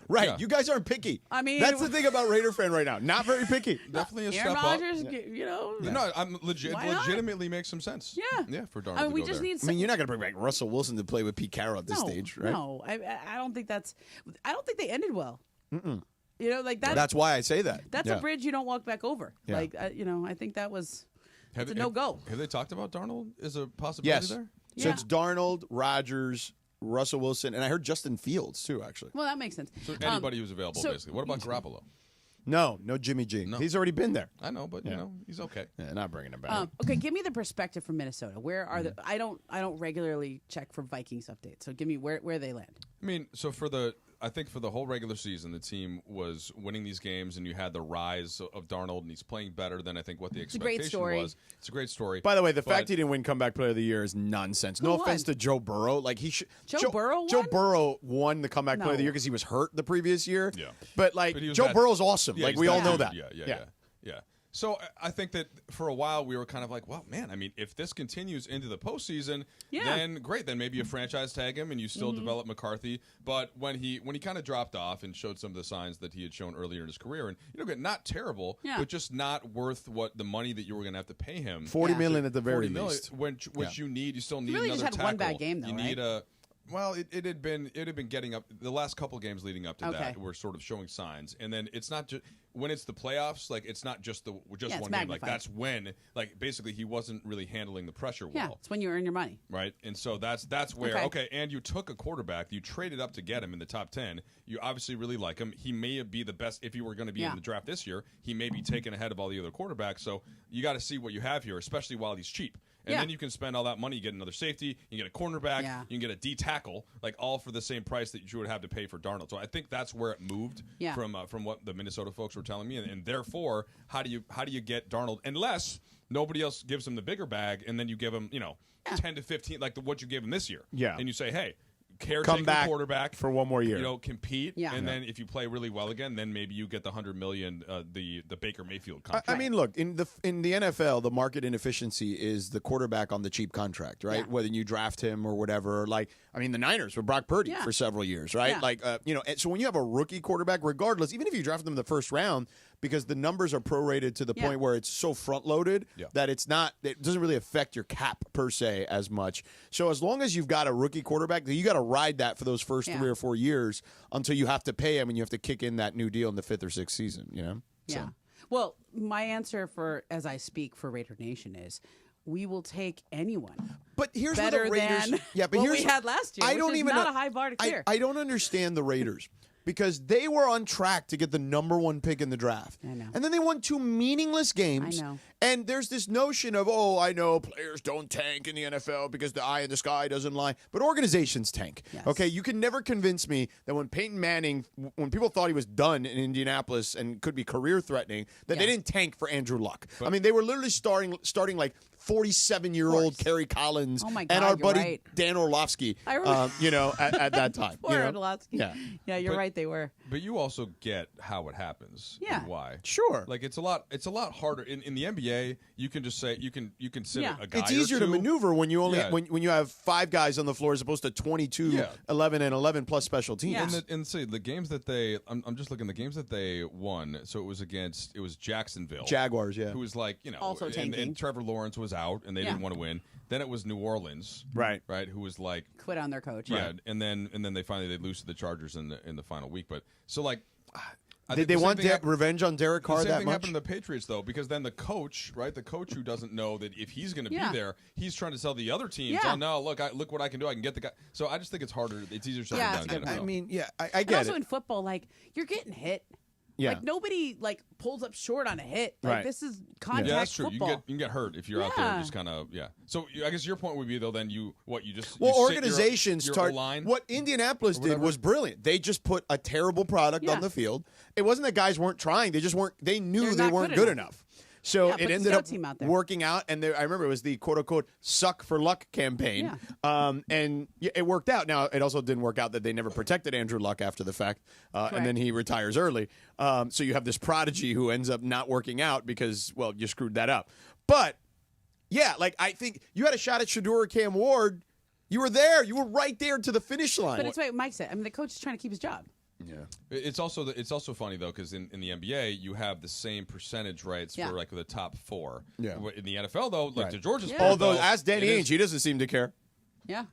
Right. Yeah. You guys aren't picky. I mean, that's the thing about Raider fan right now. Not very picky. Definitely a Aaron step Rodgers, up. Yeah. No, I'm legitimately makes some sense. Yeah. Yeah, for Darnold. I mean, to we go just there. need. I mean, you're not going to bring back Russell Wilson to play with Pete Carroll at this stage, right? No, I don't think that's. I don't think they ended well. Mm-mm. Like that. That's why I say that. That's a bridge you don't walk back over. Yeah. Like, I think that was a no-go. Have they talked about Darnold as a possibility there? So it's Darnold, Rodgers, Russell Wilson, and I heard Justin Fields too, actually. Well, that makes sense. So anybody who's available, basically. What about Garoppolo? No Jimmy G. No. He's already been there. I know, but he's okay. Yeah, not bringing him back. Okay, give me the perspective from Minnesota. Where are the? I don't regularly check for Vikings updates. So give me where they land. I mean, so for the for the whole regular season, the team was winning these games, and you had the rise of Darnold, and he's playing better than I think what the expectation was. It's a great story. By the way, the fact he didn't win Comeback Player of the Year is nonsense. No offense to Joe Burrow, like Joe Burrow. Joe Burrow won the Comeback Player of the Year because he was hurt the previous year. Yeah, but Joe Burrow's awesome. Yeah, like we all know that. Yeah. So I think that for a while we were kind of like, well, man, I mean, if this continues into the postseason, then great. Then maybe you franchise tag him and you still develop McCarthy. But when he kind of dropped off and showed some of the signs that he had shown earlier in his career, and not terrible, but just not worth what the money that you were going to have to pay him. $40 million at the very least. Which you need. You still need really another just had tackle. one bad game, though, you right? need a. Well, it had been getting up. The last couple of games leading up to that were sort of showing signs, and then it's not just when it's the playoffs. Like it's not just one game. Magnified. Like that's when basically he wasn't really handling the pressure well. Yeah, it's when you earn your money, right? And so that's where and you took a quarterback, you traded up to get him in the top 10. You obviously really like him. He may be the best if you were going to be in the draft this year. He may be taken ahead of all the other quarterbacks. So you got to see what you have here, especially while he's cheap. And then you can spend all that money, you get another safety, you get a cornerback, you can get a D tackle, like all for the same price that you would have to pay for Darnold. So I think that's where it moved from what the Minnesota folks were telling me, and therefore, how do you get Darnold unless nobody else gives him the bigger bag, and then you give him 10 to 15 like what you gave him this year, and you say, hey. Come back quarterback for one more year. Compete, and then if you play really well again, then maybe you get the $100 million, the Baker Mayfield contract. I mean, look in the NFL, the market inefficiency is the quarterback on the cheap contract, right? Whether you draft him or whatever. Like, I mean, the Niners with Brock Purdy for several years, right? Yeah. Like, so when you have a rookie quarterback, regardless, even if you draft them in the first round, because the numbers are prorated to the point where it's so front loaded that it doesn't really affect your cap per se as much. So as long as you've got a rookie quarterback, you got to ride that for those first 3 or 4 years until you have to pay him and you have to kick in that new deal in the 5th or 6th season. Yeah. So. Well, my answer for as I speak for Raider Nation is. We will take anyone. But here's better what the Raiders. Than what we had last year. Which is not a high bar to clear. I don't understand the Raiders. Because they were on track to get the number 1 pick in the draft. I know. And then they won 2 meaningless games. I know. And there's this notion of, I know players don't tank in the NFL because the eye in the sky doesn't lie. But organizations tank. Yes. Okay? You can never convince me that when Peyton Manning, when people thought he was done in Indianapolis and could be career-threatening, that they didn't tank for Andrew Luck. I mean, they were literally starting like 47-year-old Kerry Collins and our buddy Dan Orlovsky, at that time. Poor Orlovsky. Yeah, you're right, they were. But you also get how it happens and why. Sure. Like it's a lot harder in the NBA. You can just say you can sit a guy. It's easier or to two. maneuver when you only when you have 5 guys on the floor as opposed to 22, 11 and 11 plus special teams. And see the games that I'm just looking the games that they won. So it was Jacksonville Jaguars, who was like also tanking. and Trevor Lawrence was out and they didn't want to win. Then it was New Orleans, right, who was like quit on their coach, and then they lose to the Chargers in the final week. But so like. Did they want revenge on Derek Carr that much? The same thing happened to the Patriots, though, because then the coach who doesn't know that if he's going to be there, he's trying to sell the other teams. Oh, no, look what I can do. I can get the guy. So I just think it's harder. It's easier said than done. I mean, I get and also it. in football, like, you're getting hit. Yeah. Like, nobody, pulls up short on a hit. Like, this is contact that's true. football. You can get hurt if you're out there just kind of, So I guess your point would be, though, then organizations start line. What Indianapolis did was brilliant. They just put a terrible product on the field. It wasn't that guys weren't trying. They just weren't. They knew they weren't good enough. So it ended up working out, and I remember it was the quote-unquote suck for luck campaign, and it worked out. Now, it also didn't work out that they never protected Andrew Luck after the fact, and then he retires early. So you have this prodigy who ends up not working out because, well, you screwed that up. But, I think you had a shot at Shedeur or Cam Ward. You were there. You were right there to the finish line. But it's what Mike said. I mean, the coach is trying to keep his job. Yeah, it's also funny though because in the NBA you have the same percentage rights for the top 4. Yeah. In the NFL though, to George's point, although ask Danny Ainge, he doesn't seem to care. Yeah.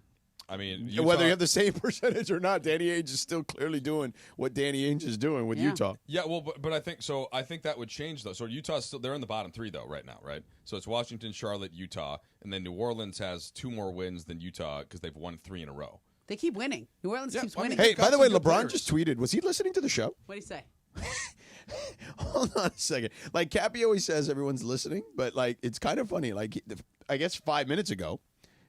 I mean, whether you have the same percentage or not, Danny Ainge is still clearly doing what Danny Ainge is doing with Utah. Yeah, well, but I think so. I think that would change though. So Utah's still they're in the bottom 3 though right now, right? So it's Washington, Charlotte, Utah, and then New Orleans has 2 more wins than Utah because they've won 3 in a row. They keep winning. New Orleans keeps winning. Hey, by the way, LeBron just tweeted. Was he listening to the show? What did he say? Hold on a second. Like Cappy always says, everyone's listening, but it's kind of funny. I guess 5 minutes ago,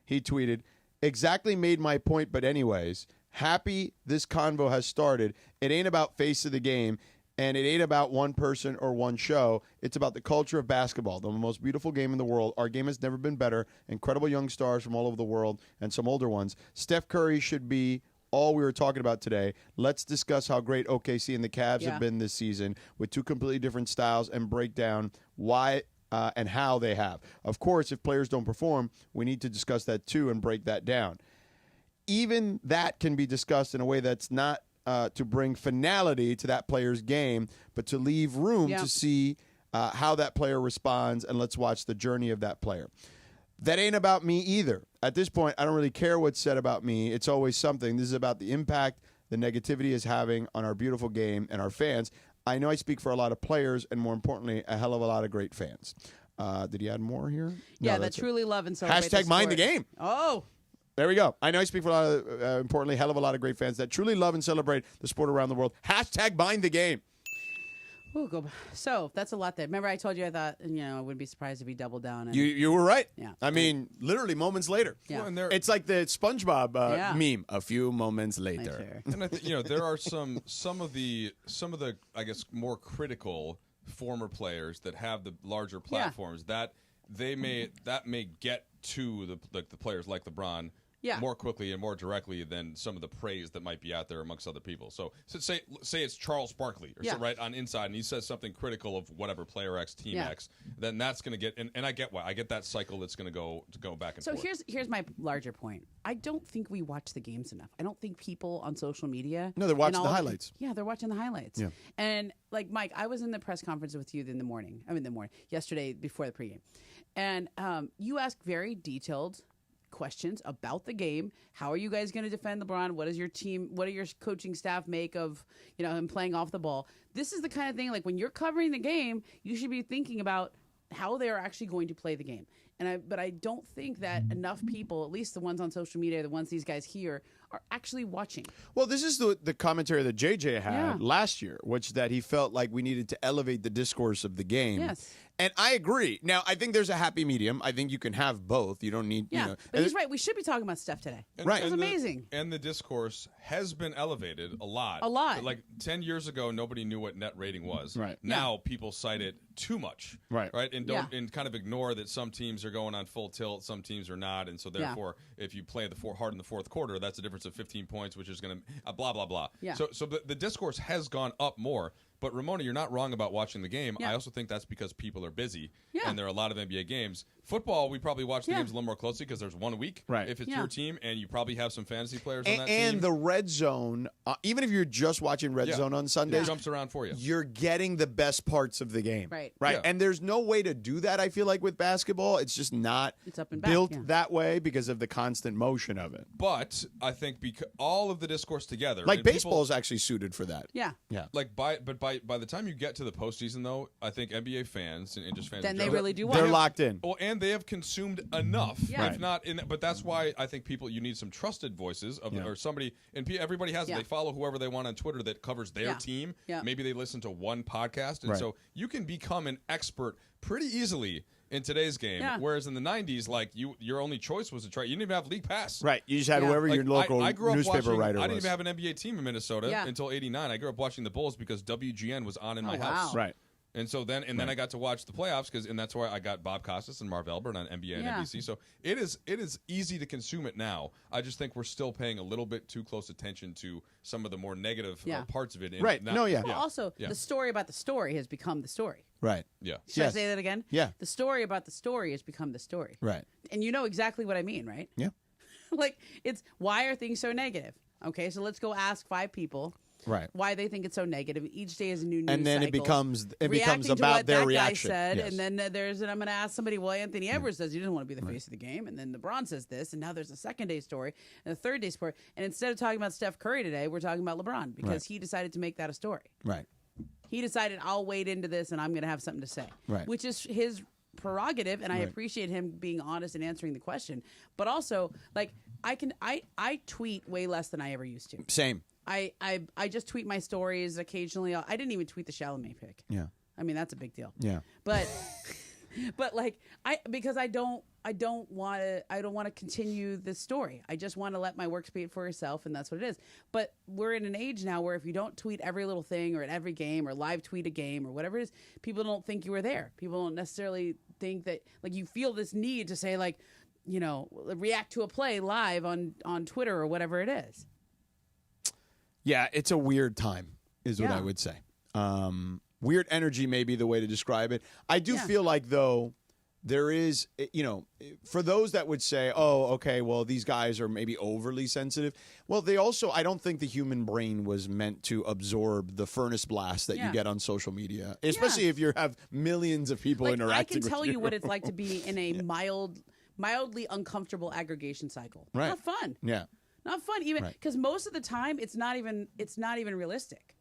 he tweeted, "Exactly made my point, but anyways, happy this convo has started. It ain't about face of the game, and it ain't about one person or one show. It's about the culture of basketball, the most beautiful game in the world. Our game has never been better. Incredible young stars from all over the world and some older ones. Steph Curry should be all we were talking about today. Let's discuss how great OKC and the Cavs have been this season with two completely different styles and break down why and how they have. Of course, if players don't perform, we need to discuss that too and break that down. Even that can be discussed in a way that's not to bring finality to that player's game, but to leave room to see how that player responds, and let's watch the journey of that player. That ain't about me either. At this point, I don't really care what's said about me. It's always something. This is about the impact the negativity is having on our beautiful game and our fans. I know I speak for a lot of players and, more importantly, a hell of a lot of great fans. Did he add more here? Yeah, that truly love and celebrate Hashtag mind the game. Oh. There we go. I know I speak for a lot of, importantly, hell of a lot of great fans that truly love and celebrate the sport around the world. Hashtag mind the game. Ooh, so that's a lot there. Remember I told you I thought, I wouldn't be surprised if he doubled down. And, You were right. Yeah. I mean, literally moments later. Yeah. Well, It's like the SpongeBob meme. A few moments later. And I think there are some of the I guess more critical former players that have the larger platforms that may get to the players like LeBron more quickly and more directly than some of the praise that might be out there amongst other people. So say it's Charles Barkley or so, right on inside, and he says something critical of whatever player X, team X, then that's going to get and I get why. I get that cycle that's going to go back and forth. So here's my larger point. I don't think we watch the games enough. I don't think people on social media. No, they're watching the highlights. Yeah, they're watching the highlights. Yeah. And like Mike, I was in the press conference with you yesterday before the pregame, and you asked very detailed questions about the game. How are you guys going to defend LeBron? What does your team, what do your coaching staff make of, him playing off the ball? This is the kind of thing, like when you're covering the game, you should be thinking about how they're actually going to play the game. But I don't think that enough people, at least the ones on social media, the ones these guys hear, are actually watching. Well, this is the commentary that JJ had last year, which that he felt like we needed to elevate the discourse of the game. Yes. And I agree. Now, I think there's a happy medium. I think you can have both. You don't need, But he's right. We should be talking about Steph today. Right. It's amazing. And the discourse has been elevated a lot. A lot. Like 10 years ago, nobody knew what net rating was. Right. Now people cite it too much. Right. Right. And and kind of ignore that some teams are going on full tilt, some teams are not. And so therefore, if you play hard in the fourth quarter, that's a difference of 15 points, which is going to blah, blah, blah. Yeah. So the discourse has gone up more. But Ramona, you're not wrong about watching the game. I also think that's because people are busy, and there are a lot of NBA games. Football, we probably watch the games a little more closely because there's 1 week. Right. If it's your team, and you probably have some fantasy players on that team. And the red zone, even if you're just watching red zone on Sundays, it jumps around for you. You're getting the best parts of the game. Right. Right. Yeah. And there's no way to do that, I feel like, with basketball. It's just not up and back, built that way because of the constant motion of it. But I think because all of the discourse together, Like and baseball is actually suited for that. Yeah. Yeah. Like by the time you get to the postseason, though, I think NBA fans and just fans Then in they general, really do watch. They're locked in. Well, and they have consumed enough, Yeah. if not in. But that's why I think you need some trusted voices or somebody. And everybody has it. They follow whoever they want on Twitter that covers their team. Yeah. Maybe they listen to one podcast, and so you can become an expert pretty easily in today's game. Yeah. Whereas in the 90s, like your only choice was to try. You didn't even have League Pass. Right. You just had whoever your local I grew up newspaper watching, writer I didn't was. even have an NBA team in Minnesota until '89. I grew up watching the Bulls because WGN was on in my house. Right. And so then I got to watch the playoffs and that's where I got Bob Costas and Marv Albert on NBA and NBC. So it is easy to consume it now. I just think we're still paying a little bit too close attention to some of the more negative parts of it. And Right. Well, also, the story about the story has become the story. Right. Yeah. Should I say that again? Yeah. The story about the story has become the story. Right. And you know exactly what I mean, right? Yeah. Like, it's why are things so negative? Okay, so let's go ask 5 people. Right. Why they think it's so negative. Each day is a new news And then cycle. it becomes Reacting to about what their that reaction. guy said, Yes. and then I'm going to ask somebody. Well, Anthony Edwards says he doesn't want to be the face of the game, and then LeBron says this, and now there's a second day story and a third day story. And instead of talking about Steph Curry today, we're talking about LeBron because he decided to make that a story. Right. He decided I'll wade into this and I'm going to have something to say, Right. which is his prerogative, and I appreciate him being honest and answering the question. But also, like, I tweet way less than I ever used to. Same. I just tweet my stories occasionally. I didn't even tweet the Chalamet pick. Yeah. I mean, that's a big deal. Yeah. But But like because I don't want to continue this story. I just want to let my work speak for itself, and that's what it is. But we're in an age now where if you don't tweet every little thing or at every game or live tweet a game or whatever it is, people don't think you were there. People don't necessarily think that, like, you feel this need to say, like, you know, react to a play live on Twitter or whatever it is. Yeah, it's a weird time is what I would say. Weird energy may be the way to describe it. I do feel like, though, there is, you know, for those that would say, oh, okay, well, these guys are maybe overly sensitive. Well, they also, I don't think the human brain was meant to absorb the furnace blast that you get on social media, especially if you have millions of people interacting with you. I can tell you what it's like to be in a mildly uncomfortable aggregation cycle. Right. Not fun. Yeah. Not fun, even because most of the time it's not even realistic.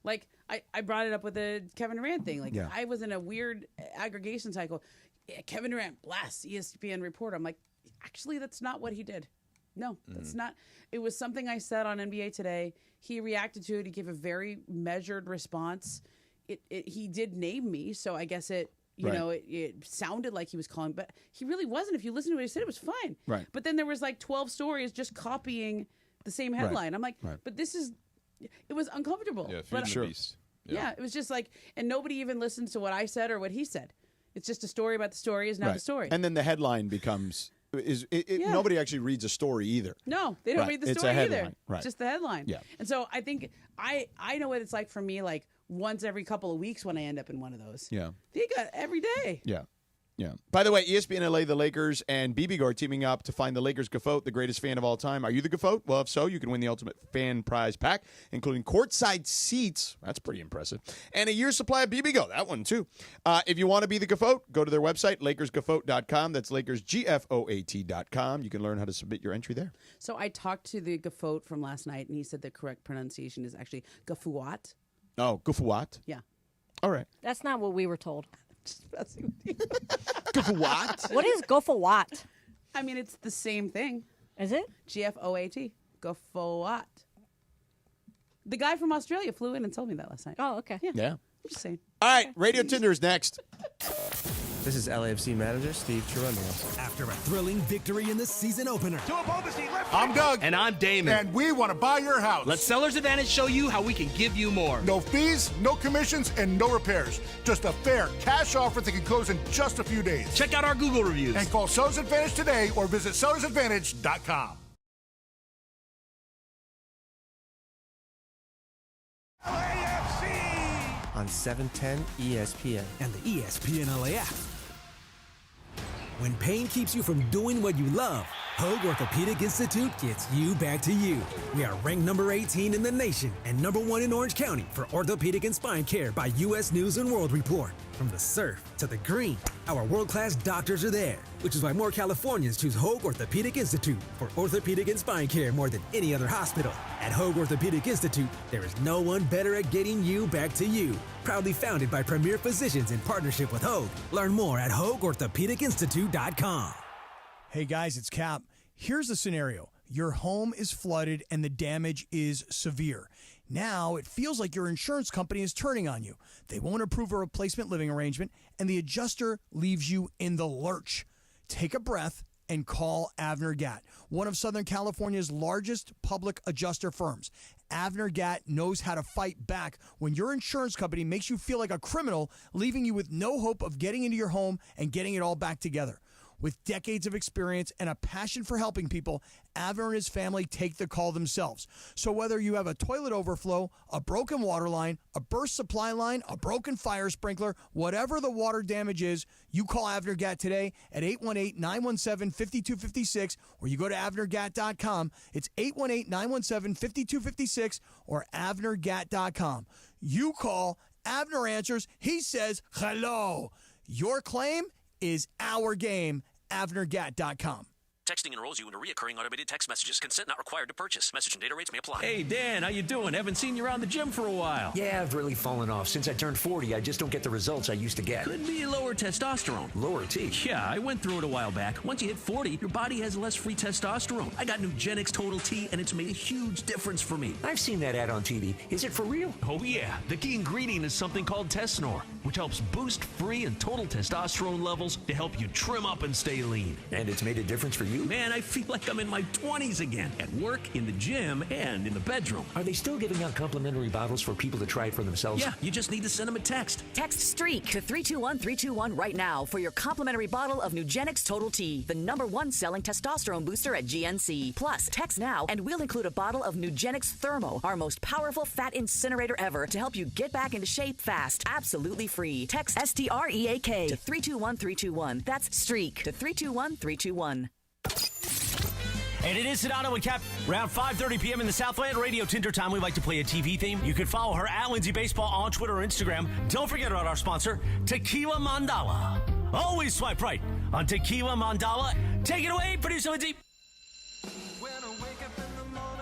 Like I brought it up with the Kevin Durant thing. Like I was in a weird aggregation cycle. Yeah, Kevin Durant blasts ESPN reporter. I'm like, actually, that's not what he did. No, that's not. It was something I said on NBA Today. He reacted to it. He gave a very measured response. He did name me, so I guess it sounded like he was calling, but he really wasn't. If you listen to what he said, it was fine. Right. But then there was like 12 stories just copying the same headline. I'm like, but it was uncomfortable. Yeah, feeding the beast. Yeah, it was just like, and nobody even listens to what I said or what he said. It's just a story about the story is now the story. And then the headline becomes nobody actually reads a story either. No, they don't read the story either. Right. Just the headline. Yeah. And so I think I know what it's like for me, like once every couple of weeks when I end up in one of those. Yeah. They got every day. Yeah. Yeah. By the way, ESPN LA, the Lakers, and BB are teaming up to find the Lakers Gaffote, the greatest fan of all time. Are you the Gaffote? Well, if so, you can win the ultimate fan prize pack, including courtside seats. That's pretty impressive. And a year's supply of BB Go. That one, too. If you want to be the Gaffote, go to their website, LakersGaffote.com. That's LakersGFOAT.com. You can learn how to submit your entry there. So I talked to the Gaffote from last night, and he said the correct pronunciation is actually Gaffuat. Oh, Gaffuat? Yeah. All right. That's not what we were told. Just messing with you. Gaffuat? What is Gaffuat? I mean, it's the same thing. Is it? GFOAT. Gaffuat. The guy from Australia flew in and told me that last night. Oh, okay. Yeah. I'm just saying. All right, Radio Tinder is next. This is LAFC manager Steve Cherundolo. After a thrilling victory in the season opener. I'm Doug. And I'm Damon. And we want to buy your house. Let Seller's Advantage show you how we can give you more. No fees, no commissions, and no repairs. Just a fair cash offer that can close in just a few days. Check out our Google reviews. And call Seller's Advantage today or visit sellersadvantage.com. LAFC! On 710 ESPN. And the ESPN LA app. When pain keeps you from doing what you love, Hoag Orthopedic Institute gets you back to you. We are ranked number 18 in the nation and number 1 in Orange County for orthopedic and spine care by U.S. News and World Report. From the surf to the green, our world-class doctors are there, which is why more Californians choose Hoag Orthopedic Institute for orthopedic and spine care more than any other hospital. At Hoag Orthopedic Institute, there is no one better at getting you back to you. Proudly founded by premier physicians in partnership with Hoag. Learn more at HoagOrthopedicInstitute.com. Hey guys, it's Cap. Here's the scenario. Your home is flooded and the damage is severe. Now it feels like your insurance company is turning on you. They won't approve a replacement living arrangement and the adjuster leaves you in the lurch. Take a breath and call Avner Gatt, one of Southern California's largest public adjuster firms. Avner Gatt knows how to fight back when your insurance company makes you feel like a criminal, leaving you with no hope of getting into your home and getting it all back together. With decades of experience and a passion for helping people, Avner and his family take the call themselves. So whether you have a toilet overflow, a broken water line, a burst supply line, a broken fire sprinkler, whatever the water damage is, you call Avner Gatt today at 818-917-5256 or you go to avnergatt.com. It's 818-917-5256 or avnergatt.com. You call, Avner answers, he says hello. Your claim is our game, avnergatt.com. Texting enrolls you into recurring automated text messages. Consent not required to purchase. Message and data rates may apply. Hey, Dan, how you doing? Haven't seen you around the gym for a while. Yeah, I've really fallen off. Since I turned 40, I just don't get the results I used to get. Could be lower testosterone. Lower T? Yeah, I went through it a while back. Once you hit 40, your body has less free testosterone. I got Nugenix Total T, and it's made a huge difference for me. I've seen that ad on TV. Is it for real? Oh, yeah. The key ingredient is something called Tesnor, which helps boost free and total testosterone levels to help you trim up and stay lean. And it's made a difference for you? Man, I feel like I'm in my 20s again. At work, in the gym, and in the bedroom. Are they still giving out complimentary bottles for people to try it for themselves? Yeah, you just need to send them a text. Text STREAK to 321-321 right now for your complimentary bottle of Nugenix Total T, the #1 selling testosterone booster at GNC. Plus, text now and we'll include a bottle of Nugenix Thermo, our most powerful fat incinerator ever, to help you get back into shape fast. Absolutely free. Text STREAK to 321-321. That's STREAK to 321-321. And it is Sedano and Kap. Around 5:30 p.m. in the Southland Radio Tinder time, we like to play a TV theme. You can follow her at Lindsay Baseball on Twitter or Instagram. Don't forget about our sponsor, Tequila Mandala. Always swipe right on Tequila Mandala. Take it away, producer Lindsay.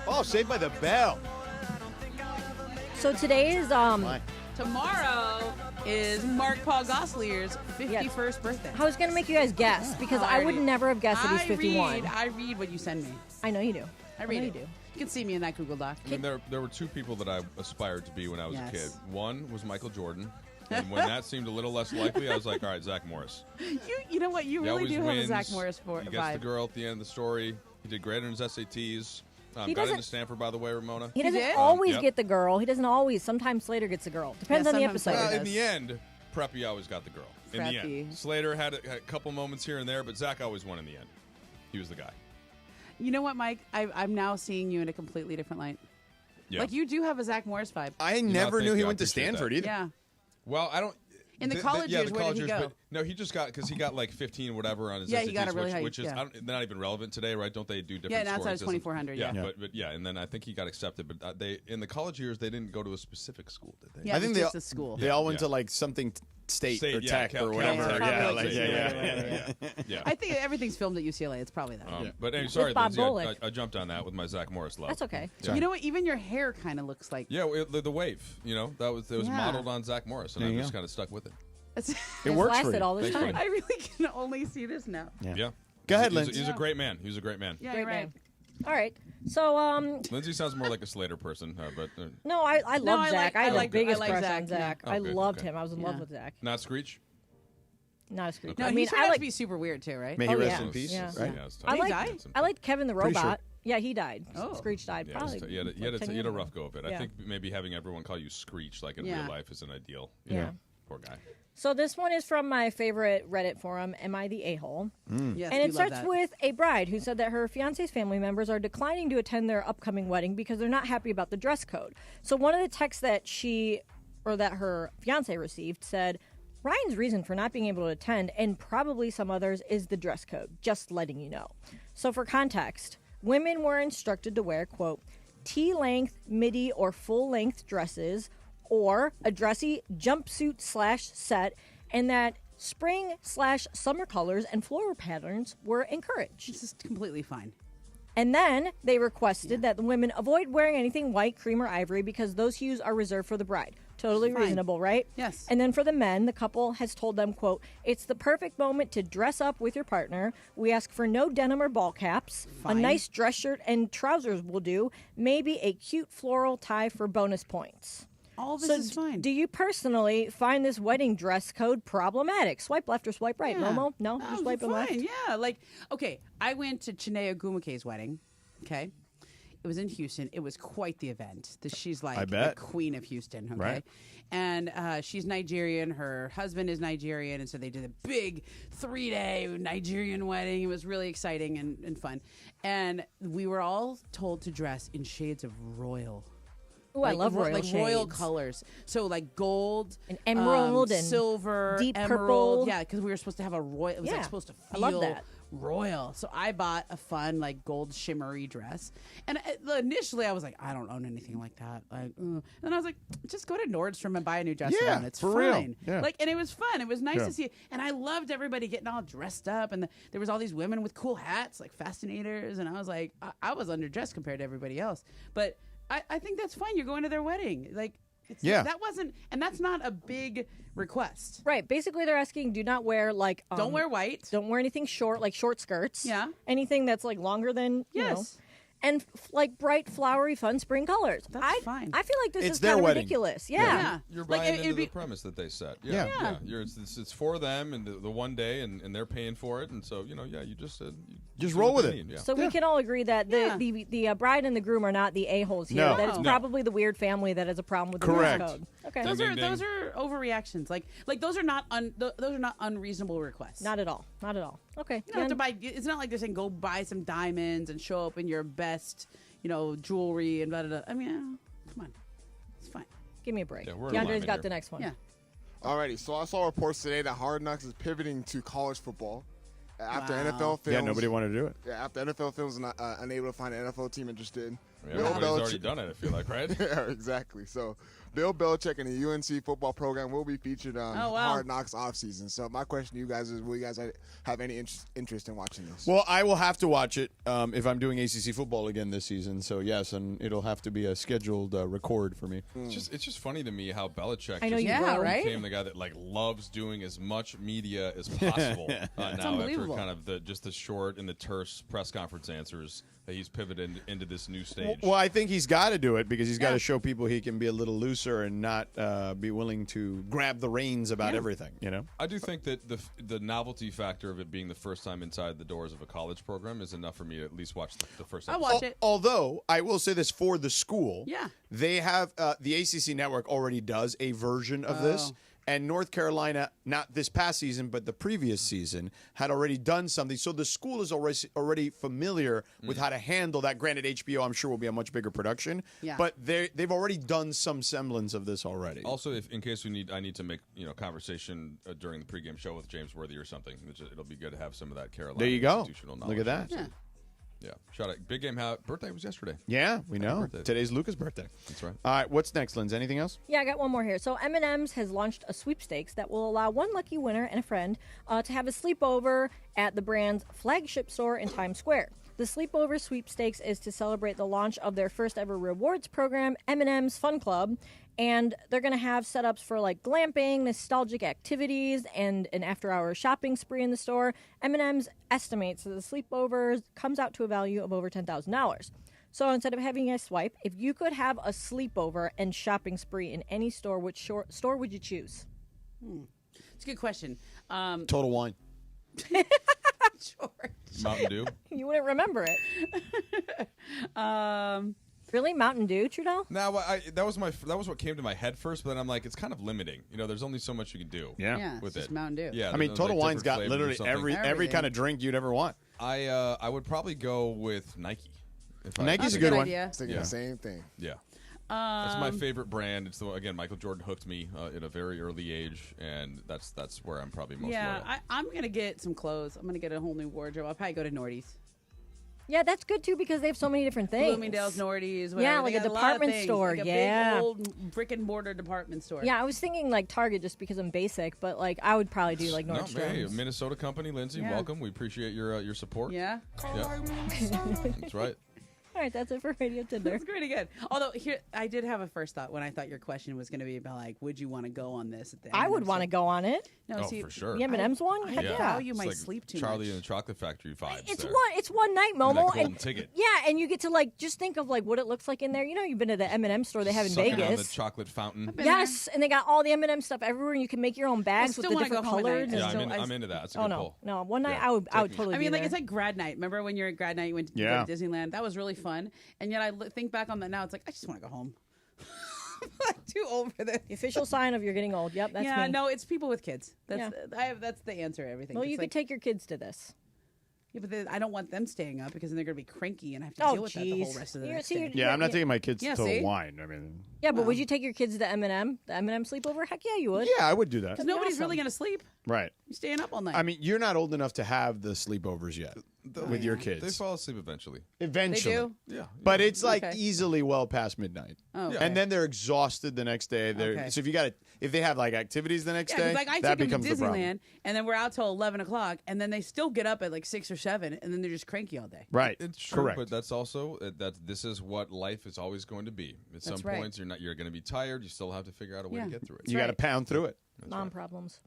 Oh, Saved by the Bell. So today is Tomorrow is Mark Paul Gosselaar's 51st birthday. I was going to make you guys guess because I would never have guessed that he's 51. I read what you send me. I know you do. I read know it. you do. You can see me in that Google Doc. I mean, there were two people that I aspired to be when I was a kid. One was Michael Jordan. And when that seemed a little less likely, I was like, all right, Zach Morris. You know what? You really do have a Zach Morris He gets the girl at the end of the story. He did great on his SATs. Got into Stanford, by the way, Ramona. He doesn't always get the girl. He doesn't always. Sometimes Slater gets the girl. Depends on the episode. In the end, Preppy always got the girl. In the end. Slater had a couple moments here and there, but Zach always won in the end. He was the guy. You know what, Mike? I'm now seeing you in a completely different light. Yeah. Like, you do have a Zach Morris vibe. I never knew he went to Stanford either. Yeah. Well, I don't... In the college years, where did he go? But no, he just got, because he got like 15 whatever on his Yeah, SATs, he got a really high, which is not even relevant today, right? Don't they do different Yeah, now it's scoring at 2400, systems? yeah. But yeah, and then I think he got accepted, but they in the college years, they didn't go to a specific school, did they? Yeah, I think just a school. They all went to like something state or tech or whatever. Yeah. I think everything's filmed at UCLA. It's probably that. But anyway, sorry, Bob Lindsay, Bullock. I jumped on that with my Zach Morris love. That's okay. You know what? Even your hair kind of looks like... Yeah, the wave, it was modeled on Zach Morris, and I just kind of stuck with it. It works for you. all this time. I really can only see this now. Yeah. Go ahead, Lindsay. Lindsay. He's a great man. He's a great man. Yeah, Great you're right. man. All right. So, Lindsay sounds more like a Slater person, but... no, I love Zach. I had the biggest like crush Zach, on Zach. yeah. I Okay, loved okay. him. I was in love with Zach. Not Screech? Not a Screech. Okay. No, I mean, he turned I out like. to be super weird, too, right? May he rest yeah. in peace, Yeah. right? Yeah, it's tough. I Did he like. die? I like Kevin the Pretty Robot. sure. Yeah, he died. Oh. Screech died. Yeah, Probably. he had like 10 a years rough ago. go of it. Yeah. I think maybe having everyone call you Screech like in real life isn't ideal. Yeah. Poor guy. So this one is from my favorite Reddit forum, Am I the A-hole? Yes, And we it love starts that. with a bride who said that her fiance's family members are declining to attend their upcoming wedding because they're not happy about the dress code. So one of the texts that her fiance received said, Ryan's reason for not being able to attend, and probably some others, is the dress code. Just letting you know. So for context, women were instructed to wear, quote, T-length, midi, or full-length dresses, or a dressy jumpsuit / set, and that spring / summer colors and floral patterns were encouraged. This is completely fine. And then they requested that the women avoid wearing anything white, cream, or ivory because those hues are reserved for the bride. Totally Fine. reasonable, right? Yes. And then for the men, the couple has told them, quote, it's the perfect moment to dress up with your partner. We ask for no denim or ball caps. Fine. A nice dress shirt and trousers will do. Maybe a cute floral tie for bonus points. All this So is fine. do you personally find this wedding dress code problematic? Swipe left or swipe right? Yeah. Momo? No? That You was swipe left? fine. Yeah, like, okay, I went to Chinea Gumake's wedding, okay? It was in Houston. It was quite the event. She's like I the bet. queen of Houston, okay? Right. And she's Nigerian. Her husband is Nigerian. And so they did a big 3-day Nigerian wedding. It was really exciting and fun. And we were all told to dress in shades of royal. Ooh, I love royal royal shades. colors. So like gold, and emerald, and silver, deep emerald. purple. Yeah, because we were supposed to have a royal. It was like supposed to I feel love that. royal. So I bought a fun like gold shimmery dress, and initially I was like, I don't own anything like that. Like, and then I was like, just go to Nordstrom and buy a new dress. Yeah, and it's for fine. real. Yeah. Like, and it was fun. It was nice Yeah. to see. And I loved everybody getting all dressed up, and there was all these women with cool hats, like fascinators, and I was like, I was underdressed compared to everybody else, but I think that's fine. You're going to their wedding, like. That wasn't, and that's not a big request. Right. Basically, they're asking, do not wear like don't wear white. Don't wear anything short, like short skirts. Yeah. Anything that's like longer than you know. And like bright, flowery, fun spring colors. That's fine. I feel like this It's is their kind of wedding. ridiculous. Yeah. You're Like, buying it'd into be- the premise that they set. Yeah. It's for them and the one day, and they're paying for it, and so you just Just do roll what with they it. need, Yeah. So we can all agree that the bride and the groom are not the a-holes here. No. That it's No. probably the weird family that has a problem with the Correct. dress code. Okay. Those Ding, are ding, those ding. are overreactions. Like those are not unreasonable requests. Not at all. Not at all. Okay. You don't have to buy. It's not like they're saying go buy some diamonds and show up in your best, jewelry and blah blah blah. I mean, come on, it's fine. Give me a break. Yeah, we're in DeAndre's alignment got here. the next one. Yeah. Alrighty, so I saw reports today that Hard Knocks is pivoting to college football. After NFL films. Yeah, nobody wanted to do it. Yeah, after NFL films was unable to find an NFL team interested. Yeah, everybody's already done it, I feel like, right? Yeah, exactly. So Bill Belichick and the UNC football program will be featured on Hard Knocks offseason. So my question to you guys is, will you guys have any interest in watching this? Well, I will have to watch it if I'm doing ACC football again this season. So yes, and it'll have to be a scheduled record for me. It's just funny to me how Belichick I know you Yeah, will. right? became the guy that loves doing as much media as possible now after unbelievable. kind of the short and the terse press conference answers that he's pivoted into this new stage. Well, I think he's got to do it because he's got to show people he can be a little looser and not be willing to grab the reins about everything. I do think that the novelty factor of it being the first time inside the doors of a college program is enough for me to at least watch the first episode. I'll watch it. Although I will say this for the school, Yeah. they have the ACC network already does a version of this. And North Carolina, not this past season, but the previous season, had already done something. So the school is already familiar with how to handle that. Granted, HBO, I'm sure, will be a much bigger production. Yeah. But they've already done some semblance of this already. Also, in case I need to make conversation during the pregame show with James Worthy or something. It'll be good to have some of that Carolina There you go. institutional knowledge. Look at that. Yeah. Yeah. Shout out. Big game. Birthday was yesterday. Yeah, we know. birthday. Today's Luka's birthday. That's right. All right, what's next, Linz? Anything else? Yeah, I got one more here. So M&M's has launched a sweepstakes that will allow one lucky winner and a friend to have a sleepover at the brand's flagship store in Times Square. The sleepover sweepstakes is to celebrate the launch of their first ever rewards program, M&M's Fun Club, and they're going to have setups for like glamping, nostalgic activities, and an after-hours shopping spree in the store. M&M's estimates that the sleepover comes out to a value of over $10,000. So instead of having a swipe, if you could have a sleepover and shopping spree in any store, which store would you choose? It's a good question. Total Wine. Sure. Mountain Dew. You wouldn't remember it. Really, Mountain Dew, Trudell? Now, that was what came to my head first, but then I'm like, it's kind of limiting. There's only so much you can do. Yeah, with it's just it. Mountain Dew. Yeah, I mean, there's, Total Wine's different got flavors or literally something. every kind of drink you'd ever want. I would probably go with Nike. Nike's a good one. idea. I was thinking the same thing. Yeah. That's my favorite brand. It's again, Michael Jordan hooked me at a very early age, and that's where I'm probably most loyal. I'm gonna get some clothes. I'm gonna get a whole new wardrobe. I'll probably go to Nordy's. Yeah, that's good too because they have so many different things. Bloomingdale's, Nordy's, whatever. Yeah, like They a got lot of department things. store, Like a yeah. big old brick and mortar department store. Yeah, I was thinking like Target just because I'm basic, but like I would probably do like No, Nordstrom's. hey, a Minnesota company, Lindsay, Yeah. welcome. We appreciate your support. Yeah. That's right. All right, that's it for Radio Tinder. That's pretty good. Although here, I did have a first thought when I thought your question was going to be about like, would you want to go on this? At the I would want to go on it. No, Oh, see, for sure. The M&M's one? Heck I yeah. value It's my like sleep too Charlie much. and the Chocolate Factory vibes. It's there. one night, And Momo, that golden ticket. yeah, and you get to like just think of like what it looks like in there. You've been to the M&M store they have in Sucking on the Vegas. chocolate fountain. Yes, and they got all the M&M stuff everywhere, and you can make your own bags with still the wanna go different home at night. colors. Yeah, I'm into that. That's a Oh good no, pull. no, one night Yeah, I would take me. totally. I mean, be like there. it's like grad night. Remember when you're at grad night, you went to Yeah. go to Disneyland? That was really fun. And yet I think back on that now. It's like I just want to go home. I'm too old for this. The official sign of you're getting old. Yep, that's yeah, me. no, it's people with kids. That's Yeah. That's the answer to everything. Well, It's you like, could take your kids to this. Yeah, but I don't want them staying up because then they're going to be cranky and I have to deal with that the whole rest of the next day. Yeah, I'm not taking my kids to wine. I mean, yeah, but would you take your kids to M&M? The M&M sleepover? Heck yeah, you would. Yeah, I would do that. Because nobody's really going to sleep. Right. You're staying up all night. I mean, you're not old enough to have the sleepovers yet with your kids. They fall asleep eventually. Eventually. They do? Yeah. But it's like Okay. easily well past midnight. Oh, okay. And then they're exhausted the next day. Okay. So if they have like activities the next Yeah, day, 'cause, like I that take them becomes to the problem. Disneyland, and then we're out till 11 o'clock, and then they still get up at like 6 or 7, and then they're just cranky all day. Right. It's true, correct. but that's also this is what life is always going to be. At some right. points, you're going to be tired. You still have to figure out a way to get through it. You got to pound through it. Mom problems.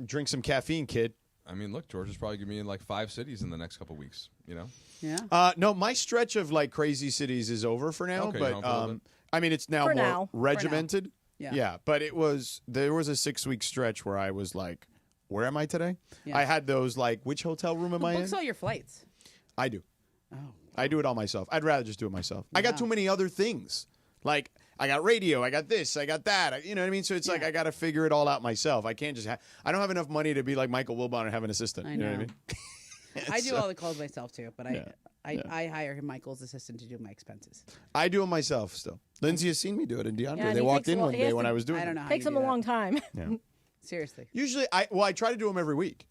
Drink some caffeine, kid. I mean, look, George is probably going to be in like 5 cities in the next couple weeks. You know. Yeah. No, my stretch of like crazy cities is over for now. Okay, but home for a little bit. I mean, it's now For more now. regimented. Yeah. But there was a 6-week stretch where I was like, where am I today? Yeah. I had those like, which hotel room am Who I books in? all your flights? I do. Oh. I do it all myself. I'd rather just do it myself. I got too many other things. Like, I got radio, I got this, I got that. You know what I mean? So it's like I got to figure it all out myself. I can't just I don't have enough money to be like Michael Wilbon and have an assistant. You know what I mean? I do all the calls myself, too, but I hire Michael's assistant to do my expenses. I do it myself still. Lindsay has seen me do it, and DeAndre. Yeah, and they he walked takes in a lo- one he day has when to- I was doing I don't it. know how Takes you them do a that. long time. Yeah. Seriously. Usually, I try to do them every week.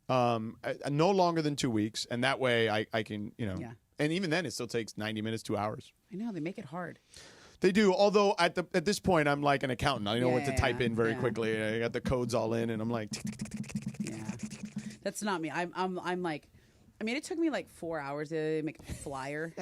No longer than 2 weeks, and that way I can, Yeah. And even then, it still takes 90 minutes, 2 hours. I know, they make it hard. They do, although at this point, I'm like an accountant. I know what to Yeah, type in very yeah. quickly. I got the codes all in, and I'm like, Yeah. That's not me. I'm like, I mean, it took me like 4 hours to make a flyer.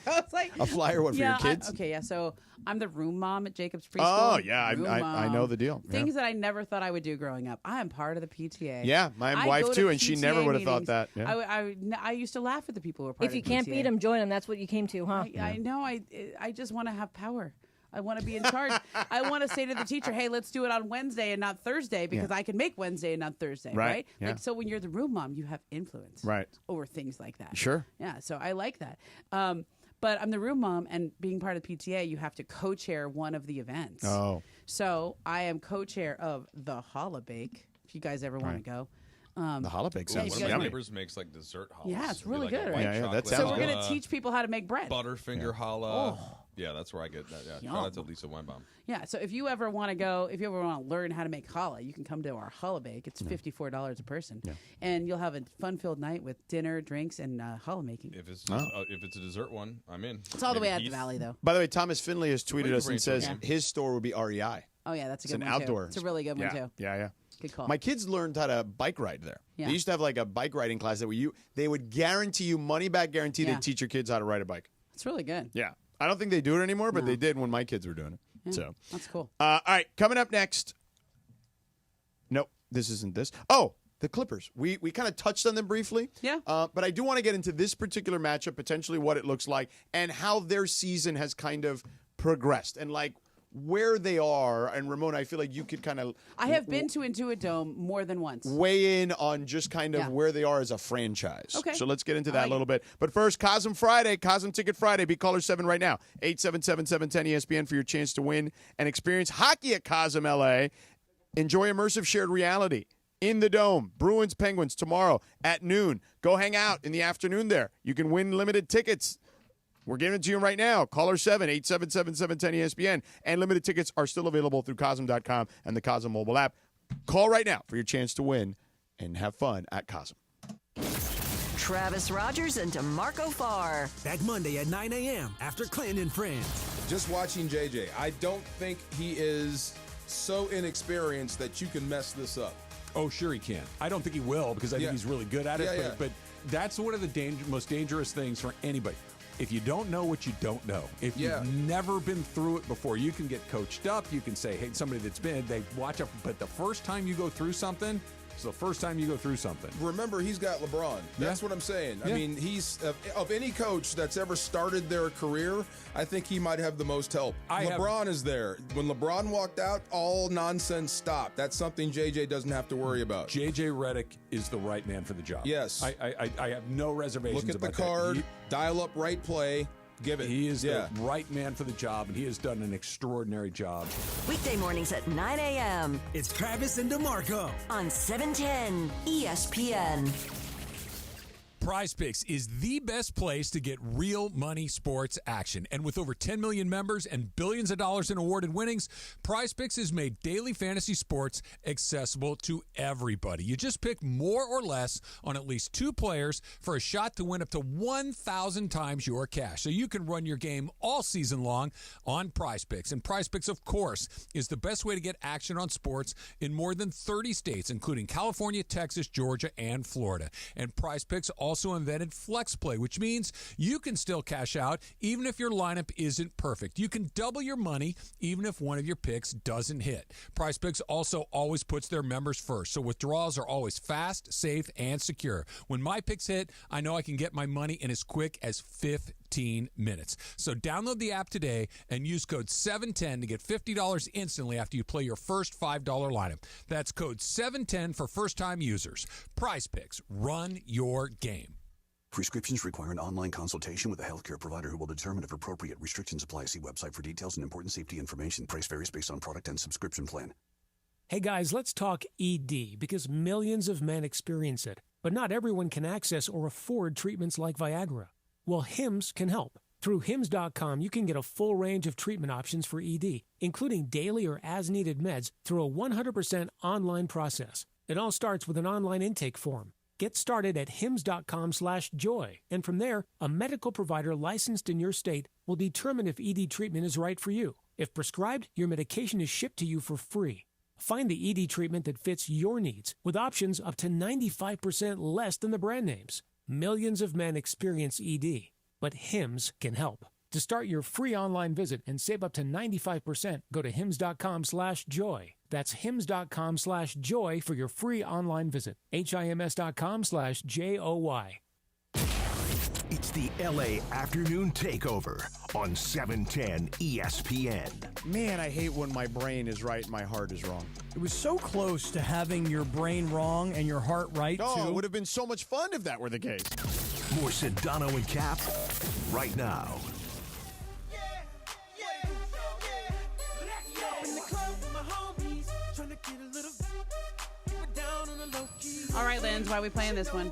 I was like, a flyer, what, for your kids? So I'm the room mom at Jacob's Preschool. Oh, yeah, Room I know mom. the deal. Yeah. Things that I never thought I would do growing up. I am part of the PTA. Yeah, my I wife go to too, and she never PTA would have thought meetings. that. Yeah. I used to laugh at the people who were part If of you the can't PTA. beat them, join them. That's what you came to, huh? I know. I just want to have power. I want to be in charge. I want to say to the teacher, "Hey, let's do it on Wednesday and not Thursday because I can make Wednesday and not Thursday." Right? Yeah. Like, so when you're the room mom, you have influence over things like that. Sure. Yeah. So I like that. But I'm the room mom, and being part of the PTA, you have to co-chair one of the events. Oh. So I am co-chair of the Challah Bake. If you guys ever want to go. The challah bake sounds One of my yummy. neighbors makes like dessert challahs. Yeah, it's It'd be really like a good, white right? Yeah, that chocolate sounds So we're good. going to teach people how to make bread. Butterfinger challah. Oh. Yeah, that's where I get that. Yeah, Yum. shout out to Lisa Weinbaum. Yeah, so if you ever want to go, if you ever want to learn how to make challah, you can come to our challah bake. It's $54 a person, and you'll have a fun-filled night with dinner, drinks, and challah making. If it's if it's a dessert one, I'm in. It's all the Maybe way out the Heath. valley, though. By the way, Thomas Finley has We tweeted can us and says brainstorm. his store would be REI. Oh yeah, that's a It's good an one outdoor. too. It's a really good one too. Yeah. Good call. My kids learned how to bike ride there. Yeah. They used to have like a bike riding class that they would guarantee you money back guarantee Yeah. they'd teach your kids how to ride a bike. It's really good. Yeah. I don't think they do it anymore, but they did when my kids were doing it. Yeah, So that's cool. all right, coming up next. Nope, this isn't this. Oh, the Clippers. We kind of touched on them briefly. Yeah. But I do want to get into this particular matchup, potentially what it looks like, and how their season has kind of progressed, and like where they are. And Ramona, I feel like you could kind of I have been to Intuit Dome more than once. weigh in on just kind of Yeah. where they are as a franchise. Okay. So let's get into I that like a little bit. But first, Cosm Friday, Cosm Ticket Friday. Be caller 7 right now. 877-710-ESPN for your chance to win and experience hockey at Cosm LA. Enjoy immersive shared reality in the Dome. Bruins Penguins tomorrow at noon. Go hang out in the afternoon there. You can win limited tickets. We're giving it to you right now. Caller 7, 877-710-ESPN. And limited tickets are still available through Cosm.com and the Cosm mobile app. Call right now for your chance to win and have fun at Cosm. Travis Rogers and DeMarco Farr. Back Monday at 9 a.m. after Clinton and Friends. Just watching JJ, I don't think he is so inexperienced that you can mess this up. Oh, sure he can. I don't think he will because I think he's really good at it. Yeah, But that's one of the most dangerous things for anybody. If you don't know what you don't know, if you've never been through it before, you can get coached up. You can say, hey, somebody that's been, they watch up. But the first time you go through something, it's the first time you go through something. Remember, he's got LeBron. That's what I'm saying. I mean, he's of any coach that's ever started their career, I think he might have the most help. LeBron is there. When LeBron walked out, all nonsense stopped. That's something JJ doesn't have to worry about. JJ Redick is the right man for the job. Yes. I have no reservations Look at about the card, that. dial up right play. Give it. He is the right man for the job, and he has done an extraordinary job. Weekday mornings at 9 a.m. It's Travis and DeMarco on 710 ESPN. PrizePicks is the best place to get real money sports action. And with over 10 million members and billions of dollars in awarded winnings, PrizePicks has made daily fantasy sports accessible to everybody. You just pick more or less on at least 2 players for a shot to win up to 1,000 times your cash. So you can run your game all season long on PrizePicks. And PrizePicks, of course, is the best way to get action on sports in more than 30 states, including California, Texas, Georgia, and Florida. And PrizePicks also invented Flex Play, which means you can still cash out even if your lineup isn't perfect. You can double your money even if one of your picks doesn't hit. PrizePicks also always puts their members first, so withdrawals are always fast, safe, and secure. When my picks hit, I know I can get my money in as quick as 15 minutes. So download the app today and use code 710 to get $50 instantly after you play your first $5 lineup. That's code 710 for first-time users. PrizePicks. Run your game. Prescriptions require an online consultation with a healthcare provider who will determine if appropriate. Restrictions apply. See website for details and important safety information. Price varies based on product and subscription plan. Hey guys, let's talk ED because millions of men experience it, but not everyone can access or afford treatments like Viagra. Well, Hims can help. Through Hims.com, you can get a full range of treatment options for ED, including daily or as-needed meds through a 100% online process. It all starts with an online intake form. Get started at hims.com/joy, and from there, a medical provider licensed in your state will determine if ED treatment is right for you. If prescribed, your medication is shipped to you for free. Find the ED treatment that fits your needs with options up to 95% less than the brand names. Millions of men experience ED, but Hims can help. To start your free online visit and save up to 95%, go to hims.com/joy. That's hims.com/joy for your free online visit. HIMS.com/JOY. It's the LA Afternoon Takeover on 710 ESPN. Man, I hate when my brain is right and my heart is wrong. It was so close to having your brain wrong and your heart right, too. It would have been so much fun if that were the case. More Sedano and Kap right now. All right, Linz, why are we playing this one?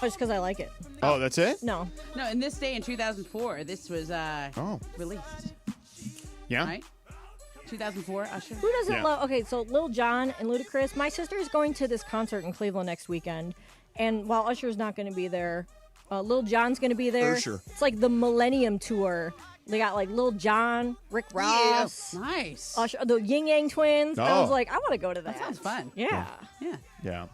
Just because I like it. Oh, that's it? No. No, in this day in 2004, this was released. Yeah? Right? 2004, Usher. Who doesn't love... Okay, so Lil Jon and Ludacris. My sister is going to this concert in Cleveland next weekend. And while Usher's not going to be there, Lil Jon's going to be there. Usher. It's like the Millennium Tour. They got like Lil Jon, Rick Ross. Yeah, nice. Usher, the Yin Yang Twins. I was Oh. like, I want to go to that. That sounds fun. Yeah. Yeah. Yeah.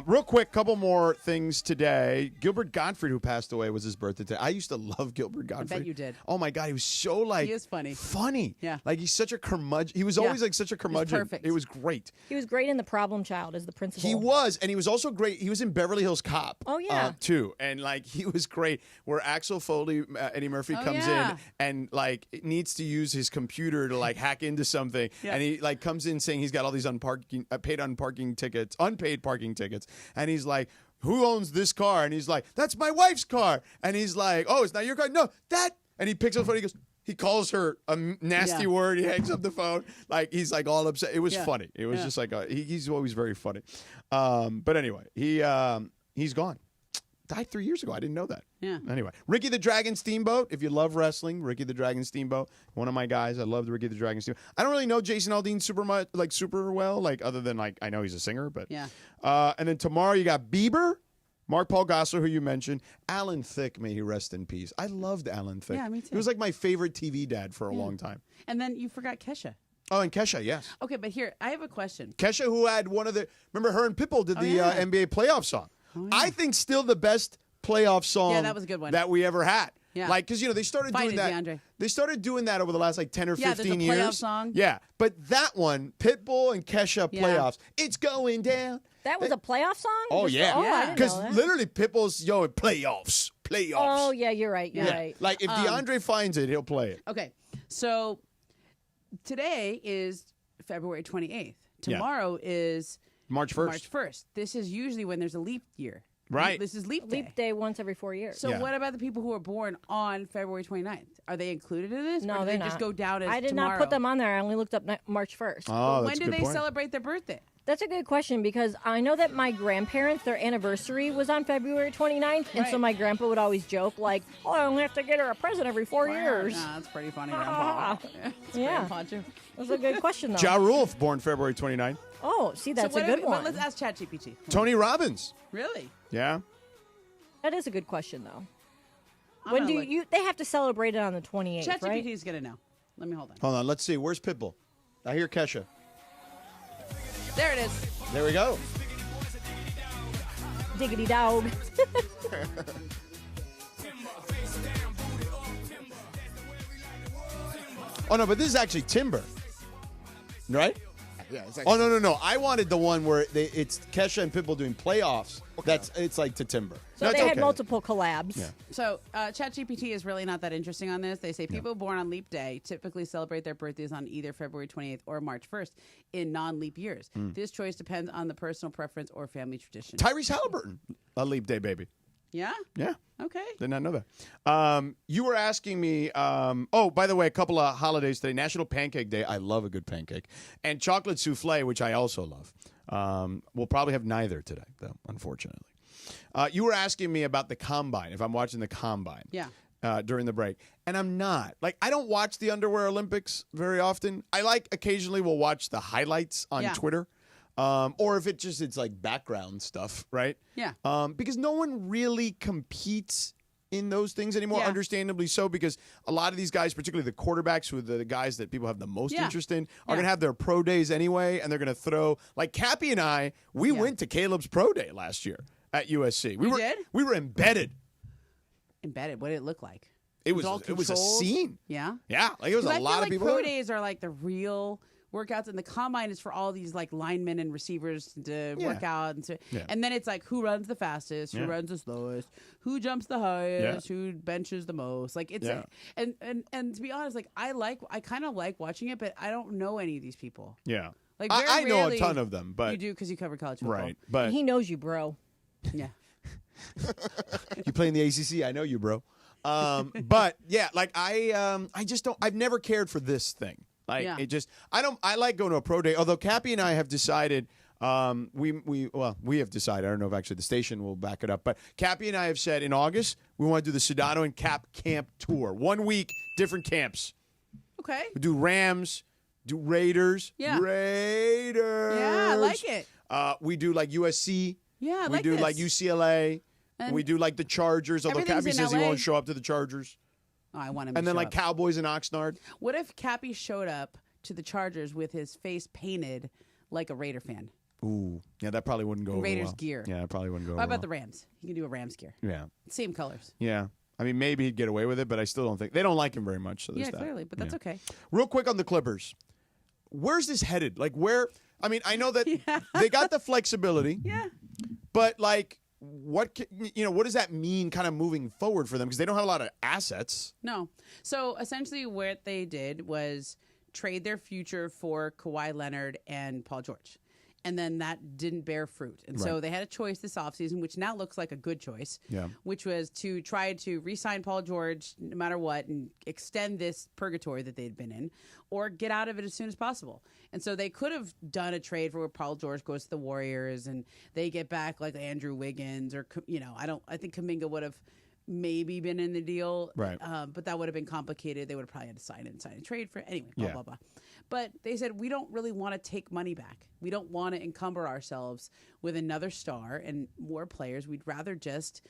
Real quick, couple more things today. Gilbert Gottfried, who passed away, was his birthday today. I used to love Gilbert Gottfried. I bet you did. Oh my God, he was so like He is funny. Funny. Yeah. Like he's such a curmudgeon. He was always like such a curmudgeon. perfect. It was great. He was great in The Problem Child as the principal. He was, and he was also great. He was in Beverly Hills Cop. Oh, yeah. Too, and like he was great. Where Axel Foley, Eddie Murphy comes in and like needs to use his computer to like hack into something, and he like comes in saying he's got all these unpaid parking tickets, and he's like, who owns this car? And he's like, that's my wife's car. And he's like, oh, it's not your car? No, that. And he picks up the phone. He goes, he calls her a nasty word. He hangs up the phone. Like, he's like all upset. It was funny. It was just like, he's always very funny. But anyway, he's gone. Died 3 years ago. I didn't know that. Yeah. Anyway, Ricky the Dragon Steamboat. If you love wrestling, Ricky the Dragon Steamboat, one of my guys. I love the Ricky the Dragon Steamboat. I don't really know Jason Aldean super well, like other than like I know he's a singer, but yeah. And then tomorrow you got Bieber, Mark Paul Gosselaar, who you mentioned, Alan Thicke, may he rest in peace. I loved Alan Thicke. Yeah, me too. He was like my favorite TV dad for a long time. And then you forgot Kesha. Oh, and Kesha, yes. Okay, but here, I have a question. Kesha, who had one of the remember her and Pitbull did the NBA playoff song. I think still the best playoff song that was a good one. that we ever had. Yeah. Like, because, they started Fight doing it, that. DeAndre. They started doing that over the last, 10 or 15 there's a years. playoff song. Yeah. But that one, Pitbull and Kesha playoffs, it's going down. That was a playoff song? Oh, Just- yeah. Oh, I didn't Because know that. literally Pitbull's, playoffs. Oh, yeah, you're right. You're right. Like, if DeAndre finds it, he'll play it. Okay, so today is February 28th. Tomorrow is March 1st. March 1st. This is usually when there's a leap year. Right. This is leap day. Leap day once every 4 years. So what about the people who are born on February 29th? Are they included in this? No, or do they're they just not. go down as I did tomorrow? not put them on there. I only looked up March 1st. Oh, When do they celebrate their birthday? That's a good question because I know that my grandparents, their anniversary was on February 29th, and so my grandpa would always joke like, "Oh, I only have to get her a present every 4 years." Nah, that's pretty funny, Grandpa. Yeah, that's a good question though. Ja Rule, born February 29th. Oh, see, that's So a good one. Let's ask ChatGPT. Tony Robbins. Really? Yeah. That is a good question though. I'm When gonna do look. you? They have to celebrate it on the 28th, ChatGPT right? is gonna know. Let me hold on. Hold on. Let's see. Where's Pitbull? I hear Kesha. There it is. There we go. Diggity dog. Oh, no, but this is actually Timber. Right? Yeah, it's Oh, no. I wanted the one where it's Kesha and Pitbull doing playoffs. It's like to Timber. So they had multiple collabs. Yeah. So ChatGPT is really not that interesting on this. They say people born on leap day typically celebrate their birthdays on either February 28th or March 1st in non-leap years. This choice depends on the personal preference or family tradition. Tyrese Halliburton, a leap day baby. Yeah? Yeah. Okay. Did not know that. You were asking me, oh, by the way, a couple of holidays today. National Pancake Day. I love a good pancake. And chocolate souffle, which I also love. We'll probably have neither today, though, unfortunately. You were asking me about the Combine, if I'm watching the Combine. Yeah. During the break. And I'm not. Like, I don't watch the Underwear Olympics very often. I occasionally will watch the highlights on Twitter. Or if it's like background stuff, right? Yeah. Because no one really competes in those things anymore, understandably so, because a lot of these guys, particularly the quarterbacks, who are the guys that people have the most interest in, are going to have their pro days anyway, and they're going to throw, like Cappy and I, we went to Caleb's pro day last year at USC. We did? We were embedded. Embedded? What did it look like? It was a scene. Yeah? Yeah, like it was a lot of people. Pro there. days are like the real workouts, and the Combine is for all these like linemen and receivers to work out, and then it's like who runs the fastest, who runs the slowest, who jumps the highest, who benches the most. Like it's and to be honest, like I kind of like watching it, but I don't know any of these people. Yeah, like I know a ton of them, but you do because you cover college football, right? But he knows you, bro. Yeah, you play in the ACC. I know you, bro. But yeah, like I just don't. I've never cared for this thing. Like it just, I like going to a pro day. Although Cappy and I have decided, we have decided. I don't know if actually the station will back it up, but Cappy and I have said in August we want to do the Sedano and Cap camp tour. 1 week, different camps. Okay. We do Rams, do Raiders. Yeah. Raiders. Yeah, I like it. We do like USC. Yeah, I we like do this. like UCLA. And we do like the Chargers. Although Cappy everything's in says he LA. won't show up to the Chargers. Oh, I want him. And to then show like up. Cowboys and Oxnard. What if Cappy showed up to the Chargers with his face painted like a Raider fan? Ooh, yeah, that probably wouldn't go over Raiders well. gear. Yeah, that probably wouldn't go What over about the well. Rams? You can do a Rams gear. Yeah. Same colors. Yeah. I mean, maybe he'd get away with it, but I still don't think. They don't like him very much. So there's Yeah, that. clearly, but that's Yeah. okay. Real quick on the Clippers. Where's this headed? Like, where? I mean, I know that they got the flexibility. Yeah. But, like, what does that mean kind of moving forward for them? Because they don't have a lot of assets. No. So essentially what they did was trade their future for Kawhi Leonard and Paul George. And then that didn't bear fruit. And so Right. they had a choice this offseason, which now looks like a good choice, Yeah. which was to try to re-sign Paul George no matter what and extend this purgatory that they'd been in or get out of it as soon as possible. And so they could have done a trade for where Paul George goes to the Warriors and they get back like Andrew Wiggins or, I think Kuminga would have maybe been in the deal. Right. But that would have been complicated. They would have probably had to sign and trade for it. Anyway, blah, Yeah. blah, blah. But they said, we don't really want to take money back. We don't want to encumber ourselves with another star and more players. We'd rather just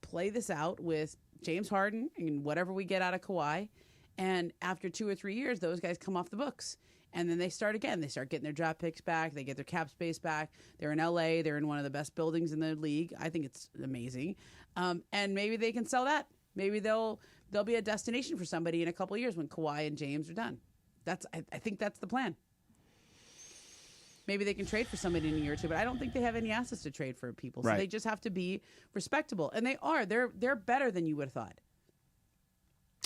play this out with James Harden and whatever we get out of Kawhi. And after 2 or 3 years, those guys come off the books. And then they start again. They start getting their draft picks back. They get their cap space back. They're in LA. They're in one of the best buildings in the league. I think it's amazing. And maybe they can sell that. Maybe they'll be a destination for somebody in a couple of years when Kawhi and James are done. I think that's the plan. Maybe they can trade for somebody in a year or two, but I don't think they have any assets to trade for people. So Right. they just have to be respectable. And they are. They're better than you would have thought.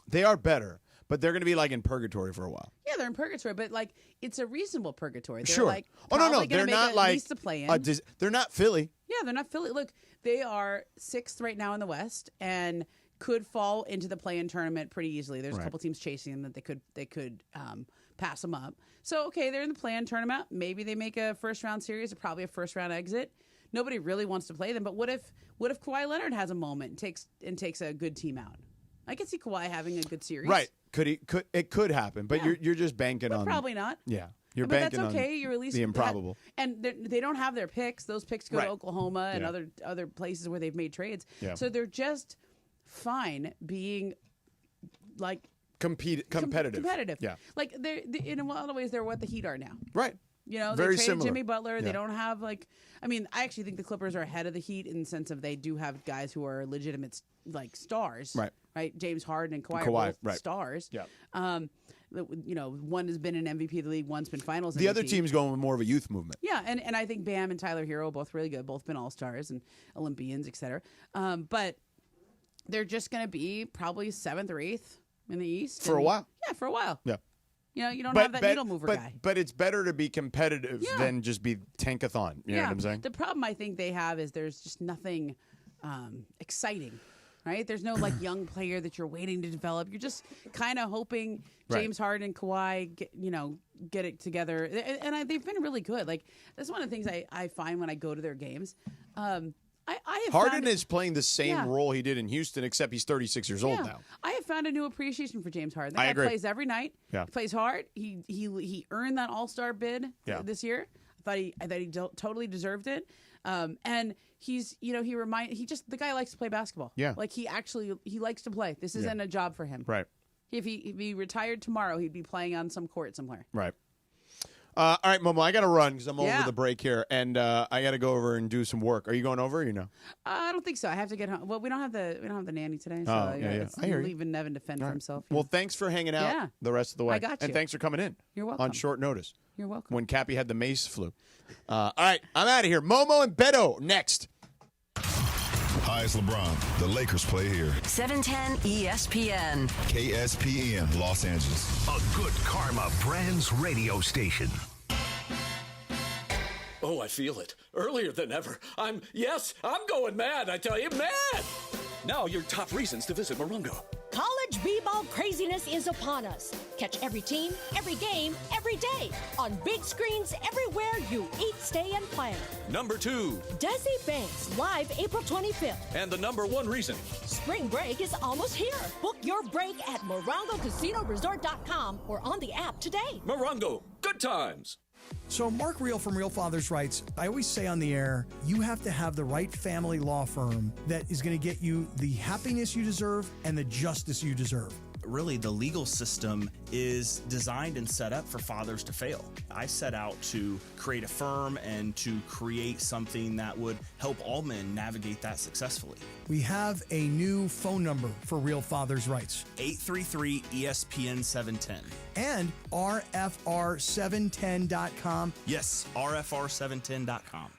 They are better, but they're going to be like in purgatory for a while. Yeah, they're in purgatory, but like it's a reasonable purgatory. They're Sure. like Oh, no, probably gonna they're make not at like least a play-in. they're not Philly. Yeah, they're not Philly. Look, they are 6th right now in the West and could fall into the play-in tournament pretty easily. There's a Right. couple teams chasing them that they could pass them up. So, okay, they're in the play-in tournament. Maybe they make a first-round series, or probably a first-round exit. Nobody really wants to play them, but what if Kawhi Leonard has a moment and takes a good team out? I could see Kawhi having a good series. Right. It could happen, but you're just banking on. Probably not. Yeah. You're but banking that's okay. on You're at least the improbable. And they don't have their picks. Those picks go to Oklahoma and other places where they've made trades. Yeah. So they're just fine being like competitive. Yeah. Like they're in a lot of ways they're what the Heat are now. Right. You know, Very they traded similar. Jimmy Butler. Yeah. They don't have I actually think the Clippers are ahead of the Heat in the sense of they do have guys who are legitimate stars. Right. James Harden and Kawhi are both stars. Yeah. One has been an MVP of the league, one's been Finals MVP. The other team's going with more of a youth movement. Yeah, and I think Bam and Tyler Hero both really good, both been All-Stars and Olympians, etc. But they're just going to be probably 7th or 8th in the East. For a while. Yeah, for a while. Yeah. You don't have that needle mover guy. But it's better to be competitive than just be tankathon. You know what I'm saying? The problem I think they have is there's just nothing exciting. Right? There's no young player that you're waiting to develop. You're just kind of hoping James Harden and Kawhi get it together. And they've been really good. Like, that's one of the things I find when I go to their games. I have Harden is playing the same role he did in Houston, except he's 36 years old now. I have found a new appreciation for James Harden. That I guy agree. plays every night. Yeah. He plays hard. He earned that All-Star bid this year. I thought he totally deserved it. And the guy likes to play basketball. Yeah. Like he likes to play. This isn't a job for him. Right. If he retired tomorrow, he'd be playing on some court somewhere. Right. All right, Momo, I got to run because I'm over the break here, and I got to go over and do some work. Are you going over? Or I don't think so. I have to get home. Well, we don't have the nanny today, so I hear you. leaving Nevin to fend for himself. Well, thanks for hanging out the rest of the way. I got you. And thanks for coming in. You're welcome. On short notice. You're welcome. When Cappy had the mace flu. All right, I'm out of here. Momo and Beto next. Hi, it's LeBron. The Lakers play here. 710 ESPN. KSPN, Los Angeles. A good karma brands radio station. Oh, I feel it. Earlier than ever. I'm going mad, I tell you, mad! Now your top reasons to visit Morongo. College b-ball craziness is upon us. Catch every team, every game, every day on big screens everywhere you eat, stay, and play. Number 2. Desi Banks, live April 25th. And the number 1 reason. Spring break is almost here. Book your break at MorongoCasinoResort.com or on the app today. Morongo, good times. So Mark Real from Real Fathers writes, I always say on the air, you have to have the right family law firm that is going to get you the happiness you deserve and the justice you deserve. Really, the legal system is designed and set up for fathers to fail. I set out to create a firm and to create something that would help all men navigate that successfully. We have a new phone number for Real Fathers Rights. 833-ESPN-710. And RFR710.com. Yes, RFR710.com.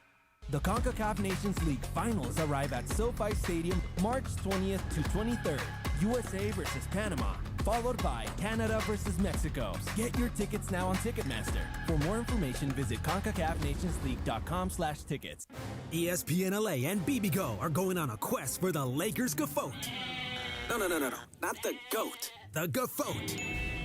The CONCACAF Nations League finals arrive at SoFi Stadium March 20th to 23rd. USA versus Panama, followed by Canada versus Mexico. Get your tickets now on Ticketmaster. For more information, visit CONCACAFNationsLeague.com/tickets. ESPN LA and BBGO are going on a quest for the Lakers GOAT. No, not the GOAT. The GOAT.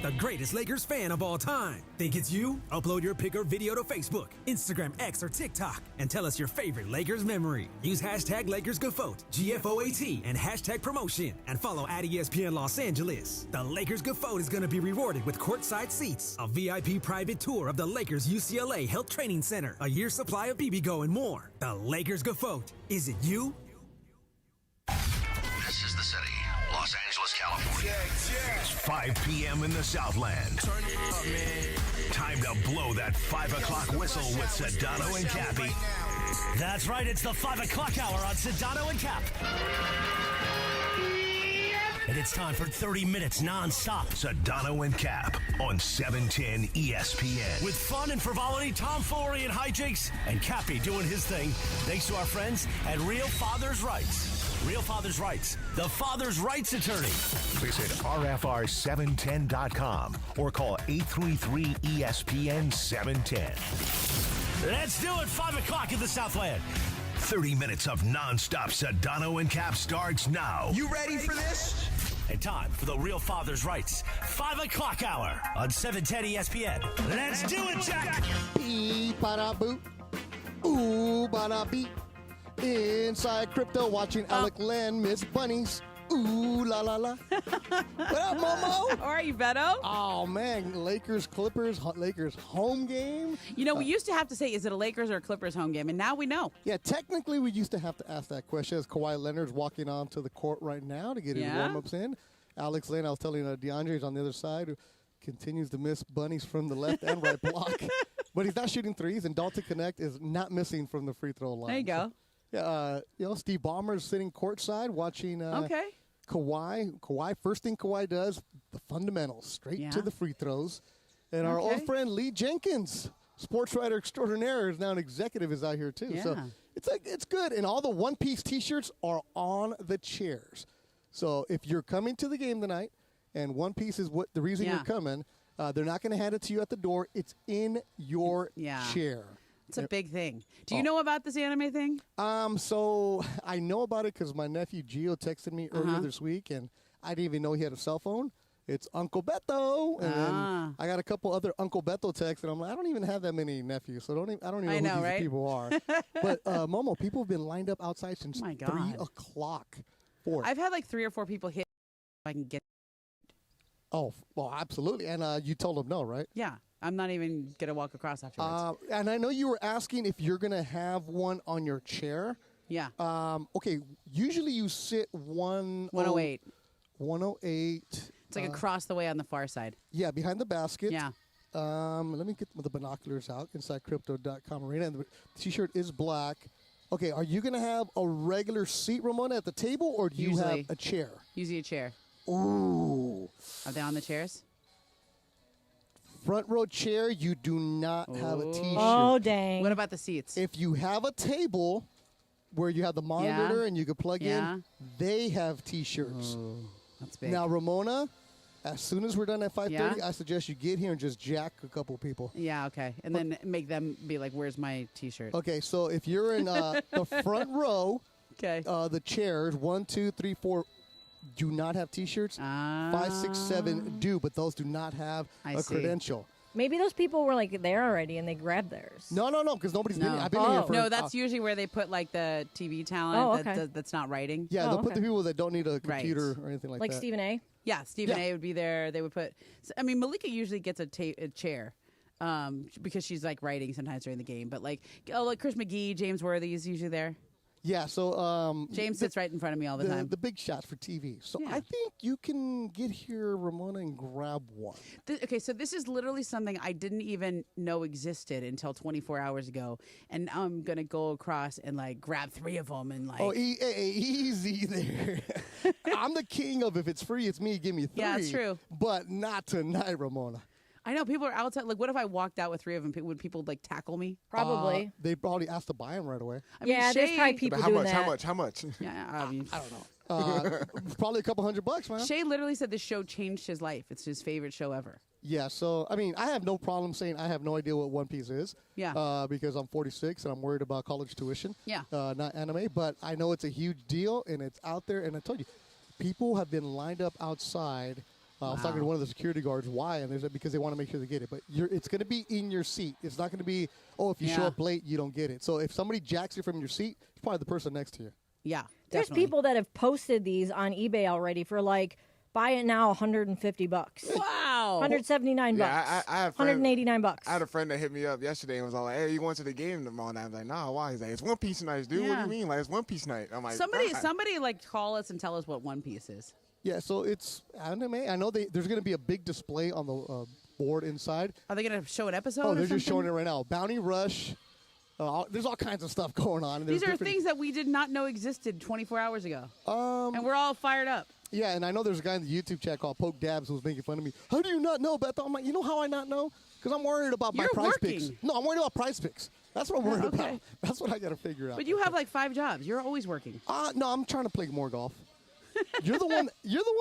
The greatest Lakers fan of all time. Think it's you? Upload your pic or video to Facebook, Instagram, X, or TikTok, and tell us your favorite Lakers memory. Use hashtag LakersGoat, GFOAT, and hashtag promotion, and follow at ESPN Los Angeles. The Lakers GOAT is going to be rewarded with courtside seats, a VIP private tour of the Lakers UCLA Health Training Center, a year's supply of BBGO, and more. The Lakers GOAT. Is it you? This is the city, Los Angeles, California. It's 5 p.m. in the Southland. Turn it up, man. Time to blow that 5 o'clock whistle with Sedano and Cappy. That's right, it's the 5 o'clock hour on Sedano and Cap. And it's time for 30 minutes non-stop. Sedano and Cap on 710 ESPN. With fun and frivolity, tomfoolery and hijinks, and Cappy doing his thing, thanks to our friends at Real Fathers Rights. Real Fathers Rights, the father's rights attorney. Visit RFR710.com or call 833-ESPN-710. Let's do it, 5 o'clock in the Southland. 30 minutes of non-stop Sedano and Cap starts now. You ready for this? And time for the Real Father's Rights 5 o'clock hour on 710 ESPN. Let's do it, Jack! Beep-ba-da-boop. Ooh-ba-da-beep. Inside crypto, watching Alec Len miss bunnies. Ooh la la la. What up, Momo? All right, you Beto? Oh man, Lakers home game. You know, we used to have to say, is it a Lakers or a Clippers home game? And now we know. Yeah, technically we used to have to ask that question as Kawhi Leonard's walking onto the court right now to get his warm-ups in. Alex Len, I was telling DeAndre's on the other side, who continues to miss bunnies from the left and right block. But he's not shooting threes, and Dalton Connect is not missing from the free throw line. There you go. So, Steve Ballmer's sitting courtside watching Kawhi. First thing Kawhi does, the fundamentals, straight to the free throws. And our old friend Lee Jenkins, sports writer extraordinaire, is now an executive, is out here too. Yeah. So it's good. And all the one-piece T-shirts are on the chairs. So if you're coming to the game tonight, and one piece is the reason you're coming, they're not going to hand it to you at the door. It's in your chair. It's a big thing. Do you know about this anime thing? So I know about it because my nephew Gio texted me earlier this week, and I didn't even know he had a cell phone. It's Uncle Beto, and then I got a couple other Uncle Beto texts, and I'm like, I don't even have that many nephews, so I don't even know who these people are. But Momo, people have been lined up outside since 3 o'clock. 4. I've had like 3 or 4 people hit. I can get. Oh, well, absolutely. And you told them no, right? Yeah. I'm not even going to walk across afterwards. And I know you were asking if you're going to have one on your chair. Yeah. Okay. Usually you sit 108. 108. It's like across the way on the far side. Yeah, behind the basket. Yeah. Let me get the binoculars out. InsideCrypto.com arena. And the T-shirt is black. Okay, are you going to have a regular seat, Ramona, at the table, or do you have a chair? Usually a chair. Ooh. Are they on the chairs? Front row chair, you do not have a T-shirt. Oh, dang. What about the seats? If you have a table where you have the monitor and you can plug in, they have T-shirts. Oh, that's big. Now, Ramona, as soon as we're done at 5:30, I suggest you get here and just jack a couple people. Yeah, okay. And then make them be like, where's my T-shirt? Okay, so if you're in the front row, the chairs, 1, 2, 3, 4, do not have T-shirts. 5, 6, 7 do, but those do not have a credential. Maybe those people were like there already and they grabbed theirs. No, because nobody's been here. I've been here for. No, that's usually where they put like the TV talent that's not writing. Yeah, they'll put the people that don't need a computer or anything like that. Like Stephen A. Yeah, Stephen A. would be there. They would put. I mean, Malika usually gets a chair. Because she's like writing sometimes during the game, but like Chris McGee, James Worthy is usually there. Yeah, so James sits right in front of me all the time. The big shots for TV. So I think you can get here, Ramona, and grab one. Okay, so this is literally something I didn't even know existed until 24 hours ago, and I'm gonna go across and like grab 3 of them and like. Oh, easy there. I'm the king of if it's free, it's me. Give me 3. Yeah, it's true. But not tonight, Ramona. I know people are outside. Like, what if I walked out with 3 of them? Would people like tackle me? Probably. They probably asked to buy them right away. I mean, there's probably people doing that. How much? Yeah, I don't know. Probably a couple $100, man. Shay literally said this show changed his life. It's his favorite show ever. Yeah, so, I mean, I have no problem saying I have no idea what One Piece is. Yeah. Because I'm 46 and I'm worried about college tuition. Yeah. Not anime, but I know it's a huge deal and it's out there. And I told you, people have been lined up outside. I was talking to one of the security guards. Why? And they said because they want to make sure they get it. But it's going to be in your seat. It's not going to be, if you show up late, you don't get it. So if somebody jacks you from your seat, it's probably the person next to you. Yeah, There's people that have posted these on eBay already for like, buy it now, $150. Wow. $179. Yeah, I have $189. I had a friend that hit me up yesterday and was all like, "Hey, you going to the game tomorrow?" And I was like, "Nah, why?" He's like, "It's One Piece night, dude. What do you mean? Like, it's One Piece night." I'm like, somebody like call us and tell us what One Piece is. Yeah, so it's anime. I know there's going to be a big display on the board inside. Are they going to show an episode? Oh, they're just showing it right now. Bounty Rush. There's all kinds of stuff going on. And these are things that we did not know existed 24 hours ago. And we're all fired up. Yeah, and I know there's a guy in the YouTube chat called Poke Dabs who was making fun of me. How do you not know, Beth? I'm like, you know how I not know? Because I'm worried about my prize picks. No, I'm worried about prize picks. That's what I'm worried about. That's what I got to figure out. But you have like 5 jobs. You're always working. No, I'm trying to play more golf. You're the one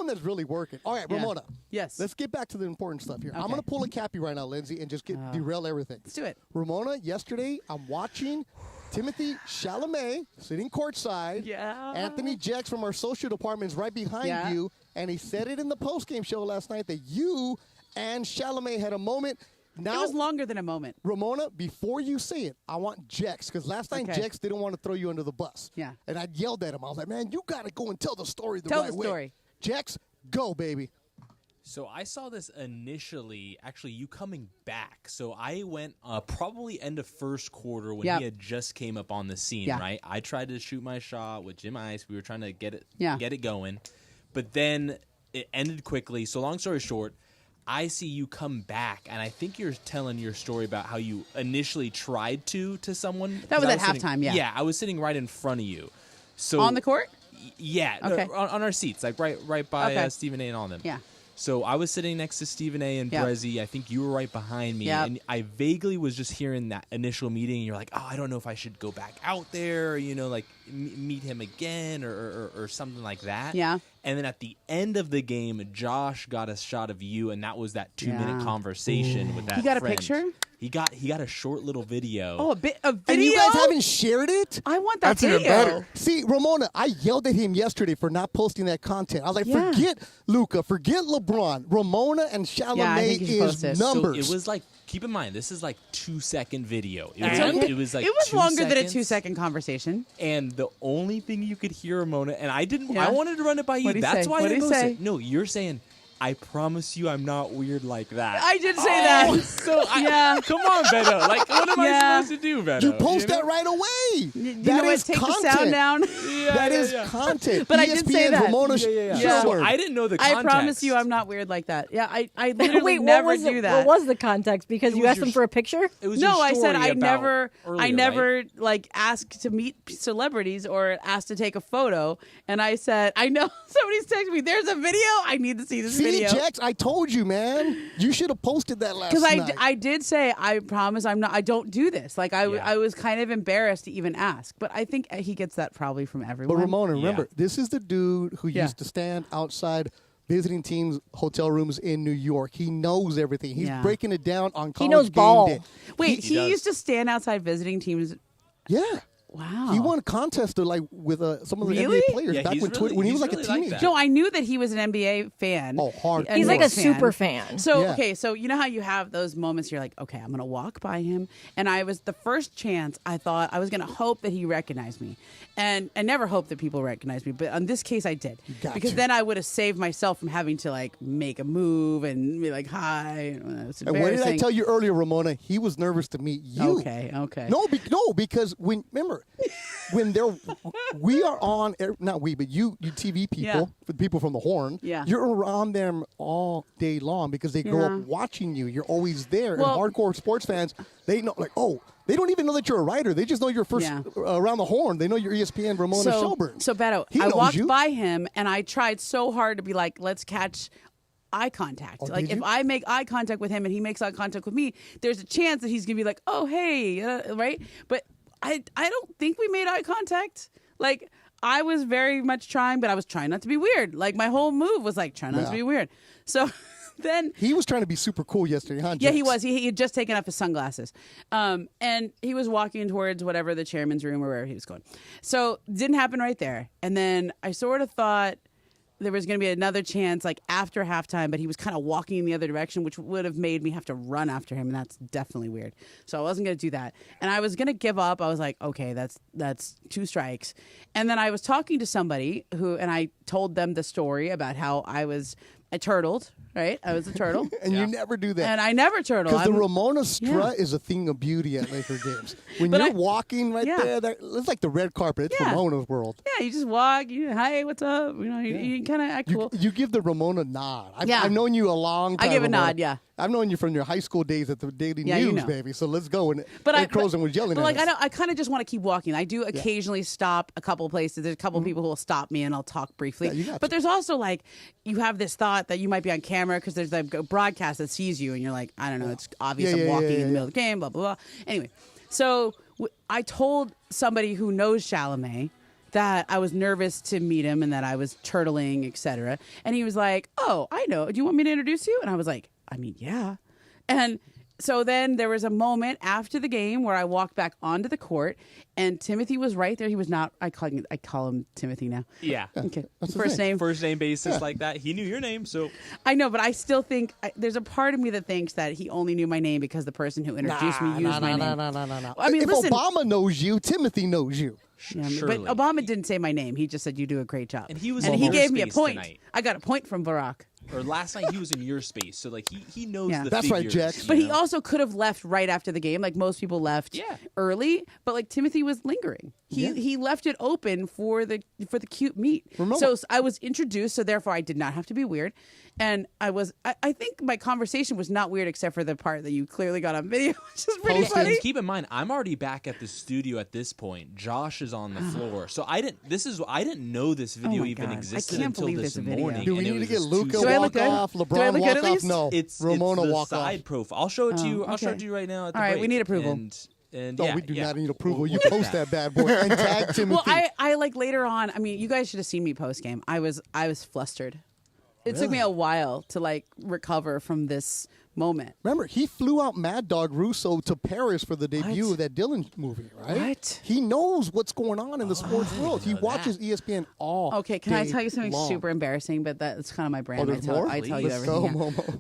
that's really working. All right, Ramona. Yes. Let's get back to the important stuff here. Okay. I'm going to pull a Cappy right now, Lindsay, and just derail everything. Let's do it. Ramona, yesterday I'm watching Timothy Chalamet sitting courtside. Yeah. Anthony Jacks from our social department is right behind you. And he said it in the postgame show last night that you and Chalamet had a moment. Now, it was longer than a moment. Ramona, before you say it, I want Jex, because last time Jex didn't want to throw you under the bus. Yeah. And I yelled at him. I was like, man, you got to go and tell the story the right way. Tell the story. Jex, go, baby. So I saw this initially, actually, you coming back. So I went probably end of first quarter when he had just came up on the scene, right? I tried to shoot my shot with Jim Ice. We were trying to get it going. But then it ended quickly. So long story short, I see you come back, and I think you're telling your story about how you initially tried to someone. That was at halftime, Yeah, I was sitting right in front of you. So on the court? Yeah, okay. on our seats, like right by Stephen A. and all them. Yeah. So I was sitting next to Stephen A. and Brezzy. I think you were right behind me. And I vaguely was just hearing that initial meeting. And you're like, oh, I don't know if I should go back out there, like meet him again or something like that. Yeah. And then at the end of the game, Josh got a shot of you, and that was that 2-minute conversation with that He got friend. a picture? He got a short little video. Oh, a video? And you guys haven't shared it? I want that That's video. even better. See, Ramona, I yelled at him yesterday for not posting that content. I was like, forget Luka, forget LeBron. Ramona and Chalamet is numbers. So it was like, keep in mind, this is like 2-second video. It was like it was 2 longer than a seconds. 2-second conversation. And the only thing you could hear, Ramona, and I wanted to run it by you. That's why I What'd he posted say? it. No, you're saying, I promise you I'm not weird like that. I did say that. So come on, Beto. Like, what am I supposed to do, Beto? You post that right away. That is take content. the sound down. That is content. But ESPN, I did say that. Ramona So I didn't know the context. I promise you I'm not weird like that. Yeah, I literally Wait, never do that. What was the context? Because you asked them for a picture? It was No, your I said story I never earlier, like asked to meet celebrities or asked to take a photo. And I said, I know somebody's texting me. There's a video. I need to see this video. See, Jax, I told you, man. You should have posted that last night. Because I did say, I promise I'm not. I don't do this. Like I was kind of embarrassed to even ask. But I think he gets that probably from everyone. But Ramona, remember, this is the dude who used to stand outside visiting teams' hotel rooms in New York. He knows everything. He's breaking it down on college game day. Wait, he used to stand outside visiting teams. Yeah. Wow. He won a contest with some of the NBA players back when he was like a teenager. No, I knew that he was an NBA fan. Oh, hard. He's like a super fan. So, okay, so you know how you have those moments you're like, okay, I'm going to walk by him. And the first chance, I thought I was going to hope that he recognized me. And I never hoped that people recognized me. But on this case, I did. Because then I would have saved myself from having to like make a move and be like, hi. And what did I tell you earlier, Ramona? He was nervous to meet you. Okay. No, because remember, when we are on, not we, but you TV people, for the people from the Horn, you're around them all day long because they grow up watching you. You're always there. And hardcore sports fans, they know, like, they don't even know that you're a writer. They just know you're first around the Horn. They know you're ESPN Ramona Shelburne. So, Beto, I walked by him and I tried so hard to be like, let's catch eye contact. Like if I make eye contact with him and he makes eye contact with me, there's a chance that he's going to be like, oh, hey, right? But I don't think we made eye contact. Like I was very much trying, but I was trying not to be weird. Like my whole move was like trying not to be weird. So then he was trying to be super cool yesterday, huh? Yeah, he was. He had just taken off his sunglasses, and he was walking towards whatever the chairman's room or wherever he was going. So didn't happen right there. And then I sort of thought there was going to be another chance like after halftime, but he was kind of walking in the other direction, which would have made me have to run after him, and that's definitely weird. So I wasn't going to do that. And I was going to give up. I was like, okay, that's 2 strikes. And then I was talking to somebody and I told them the story about how I turtled, right? I was a turtle. And you never do that. And I never turtle. Because the Ramona strut is a thing of beauty at Laker games. When you're walking right there, it's like the red carpet. It's Ramona's world. Yeah, you just walk. Hi, what's up? You kind of act cool. You give the Ramona nod. I've known you a long time. I give a Ramona. nod, yeah. I've known you from your high school days at the Daily News, baby. So let's go. And Croson was yelling at us. I kind of just want to keep walking. I do occasionally stop a couple places. There's a couple people who will stop me and I'll talk briefly. But there's also like, you have this thought that you might be on camera because there's a broadcast that sees you and you're like, I don't know, it's obvious I'm walking in the middle of the game, blah, blah, blah. Anyway, so I told somebody who knows Chalamet that I was nervous to meet him and that I was turtling, etc. And he was like, oh, I know. Do you want me to introduce you? And I was like, I mean, yeah. And so then there was a moment after the game where I walked back onto the court, and Timothy was right there. He was not. I call him Timothy now. Yeah. Okay. First name basis like that. He knew your name, so I know, but I still think there's a part of me that thinks that he only knew my name because the person who introduced me used my name. No. I mean, if listen, Obama knows you, Timothy knows you. Yeah, but Obama didn't say my name. He just said you do a great job, and he was. And in he your gave me a space point. tonight. I got a point from Barack. Or last night he was in your space, so like he knows the That's figures, right, Jack. But he also could have left right after the game, like most people left early. But like Timothy was lingering. He left it open for the cute meet. So I was introduced, so therefore I did not have to be weird. And I think my conversation was not weird except for the part that you clearly got on video, which is pretty funny. Keep in mind, I'm already back at the studio at this point. Josh is on the floor, so I didn't know this video even existed until this morning. Do we need to get Luka walk off, LeBron walk off? No, it's Ramona the walk side off. profile. I'll show it to you. I'll show it to you right now. At the All right, break. we need approval. And no, yeah, we do yeah. not need approval. You We'll post that bad boy and tag Timothy. Well, I like later on. I mean, you guys should have seen me post game. I was flustered. It took me a while to like recover from this moment. Remember, he flew out Mad Dog Russo to Paris for the debut of that Dylan movie, right? What? He knows what's going on in the sports world. He watches ESPN all Okay, can I tell you something long. super embarrassing? But that's kind of my brand. Oh, there's more? I tell you Let's everything. go, yeah. Momo.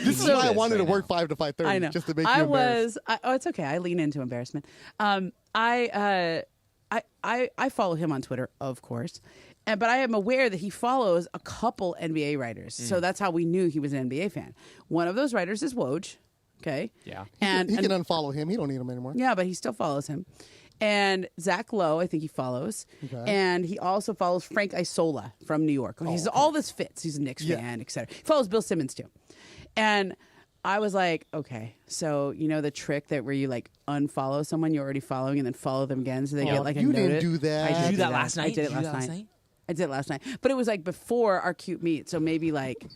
This is why I wanted to work 5 to 5:30. I know. Just to make you embarrassed. It's okay. I lean into embarrassment. I follow him on Twitter, of course. But I am aware that he follows a couple NBA writers. So that's how we knew he was an NBA fan. One of those writers is Woj. Okay. Yeah. And he can unfollow him. He don't need him anymore. Yeah, but he still follows him. And Zach Lowe, I think he follows. Okay. And he also follows Frank Isola from New York. All this fits. He's a Knicks fan, et cetera. He follows Bill Simmons too. And I was like, okay, so you know the trick that where you like unfollow someone you're already following and then follow them again so they get like a you notice? didn't do that. I Did you do that last night? I did it last night. I did it last night. But it was like before our cute meet, so maybe like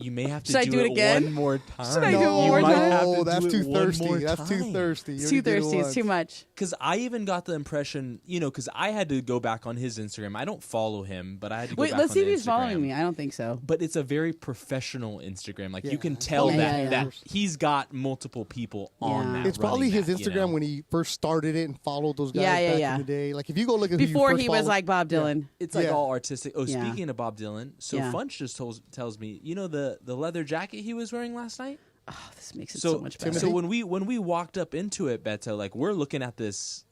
You may have to Should I do it again? one more time. Should I do it one more time? No, that's too thirsty. That's too thirsty. It's too thirsty. It's too much. Because I even got the impression, because I had to go back on his Instagram. I don't follow him, but I had to go back let's on see if the he's Instagram. following me. I don't think so. But it's a very professional Instagram. Like you can tell that he's got multiple people on that. It's probably his that, Instagram when he first started it and followed those guys back in the day. Like if you go look at before who you he first was like Bob Dylan. It's like all artistic. Oh, Yeah. speaking of Bob Dylan, so Funch just tells me, the leather jacket he was wearing last night? Oh, this makes it so much better. So when we walked up into it, Beto, like we're looking at this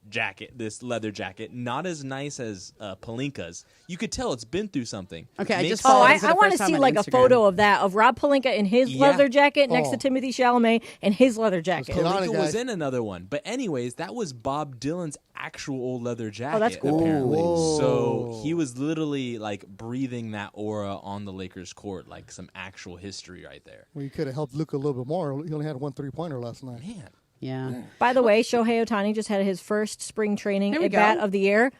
jacket, this leather jacket, not as nice as Palinka's. You could tell it's been through something. Okay, I just I want to see like a photo of that of Rob Palinka in his leather jacket next to Timothy Chalamet and his leather jacket. Palinka was in another one, but anyways, that was Bob Dylan's actual old leather jacket. Oh, that's cool. Apparently, Whoa. so he was literally like breathing that aura on the Lakers court, like some actual history right there. Well, you could have helped Luka a little bit more. He only had 1 3-pointer last night. Man. Yeah. By the way, Shohei Ohtani just had his first spring training There we at bat go. of the year.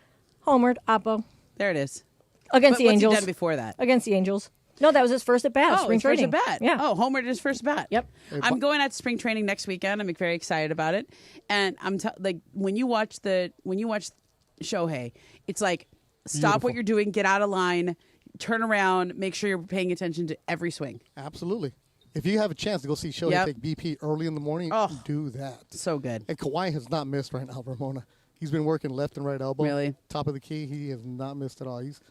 Homered, Oppo. There it is. Against the What's Angels. he done before that? Against the Angels. No, that was his first at bat of spring his training. first at bat. Yeah. Oh, Homer did his first bat. Yep. I'm going at spring training next weekend. I'm very excited about it. And I'm like when you watch Shohei, it's like stop what you're doing, get out of line, turn around, make sure you're paying attention to every swing. Absolutely. If you have a chance to go see Shohei take BP early in the morning, do that. So good. And Kawhi has not missed right now, Ramona. He's been working left and right elbow. Really? Top of the key. He has not missed at all. He's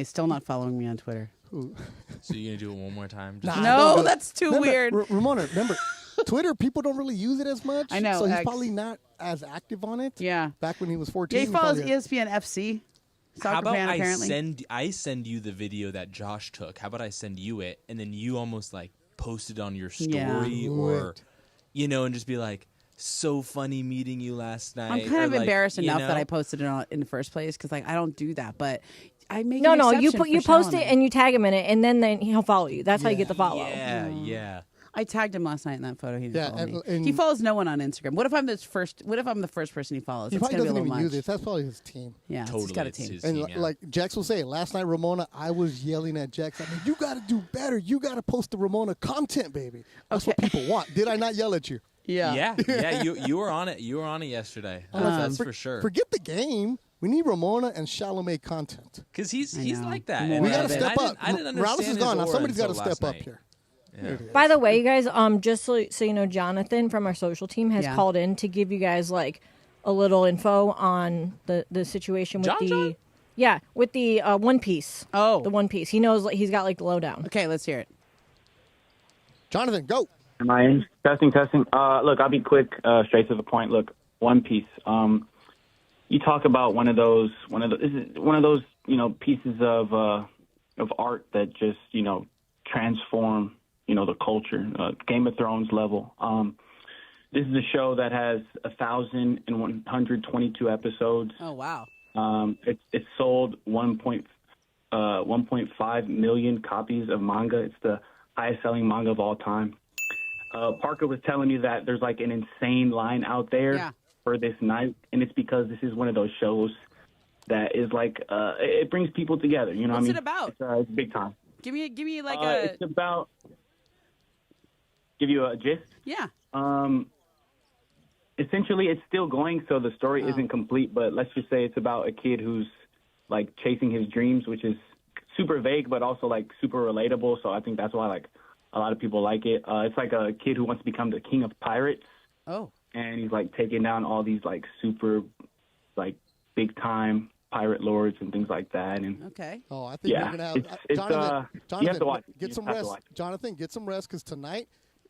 still not following me on Twitter. So you're gonna do it one more time? No, that's too weird. Ramona, remember, Twitter, people don't really use it as much. I know. So he's probably not as active on it. Yeah. Back when he was 14. Yeah, he follows ESPN FC. Soccer How about fan, apparently. I send you the video that Josh took? How about I send you it, and then you almost like post it on your story or, and just be like, so funny meeting you last night. I'm kind of embarrassed enough that I posted it in the first place because like I don't do that, but I make No, an you exception for post it Chalamet. and you tag him in it, and then he'll follow you. That's how you get the follow. Yeah. I tagged him last night in that photo. He didn't follow me. and He follows no one on Instagram. What if I'm the first person he follows? He That's probably gonna doesn't be a even little use much. it. That's probably his team. Yeah, he's got a team. And like Jax will say, last night, Ramona, I was yelling at Jax. I mean, you got to do better. You got to post the Ramona content, baby. That's what people want. Did I not yell at you? Yeah. You were on it. You were on it yesterday. That's for sure. Forget the game. We need Ramona and Chalamet content. Because he's like that. We got to step up. I didn't understand Morales is his gone. Now aura somebody's got to until step last up night. here. Yeah. By the way, you guys, just so you know, Jonathan from our social team has called in to give you guys like a little info on the situation with with the One Piece. Oh, the One Piece. He knows, like, he's got like the lowdown. Okay, let's hear it. Jonathan, go. Am I in? Testing. Look, I'll be quick, straight to the point. Look, One Piece. You talk about one of those pieces of art that just transform the culture, Game of Thrones level. This is a show that has 1,122 episodes. Oh wow! It's sold 1.5 million copies of manga. It's the highest selling manga of all time. Parker was telling me that there's like an insane line out there for this night, and it's because this is one of those shows that is like it brings people together. You know What's what I mean? it about? It's big time. Give me like It's about. Give you a gist. Yeah. Essentially, it's still going, so the story isn't complete. But let's just say it's about a kid who's like chasing his dreams, which is super vague, but also like super relatable. So I think that's why like a lot of people like it. It's like a kid who wants to become the king of pirates. Oh. And he's like taking down all these like super like big time pirate lords and things like that. And okay. Oh, I think we're gonna have Jonathan. you have to watch. Get some rest, Jonathan. Get some rest because tonight.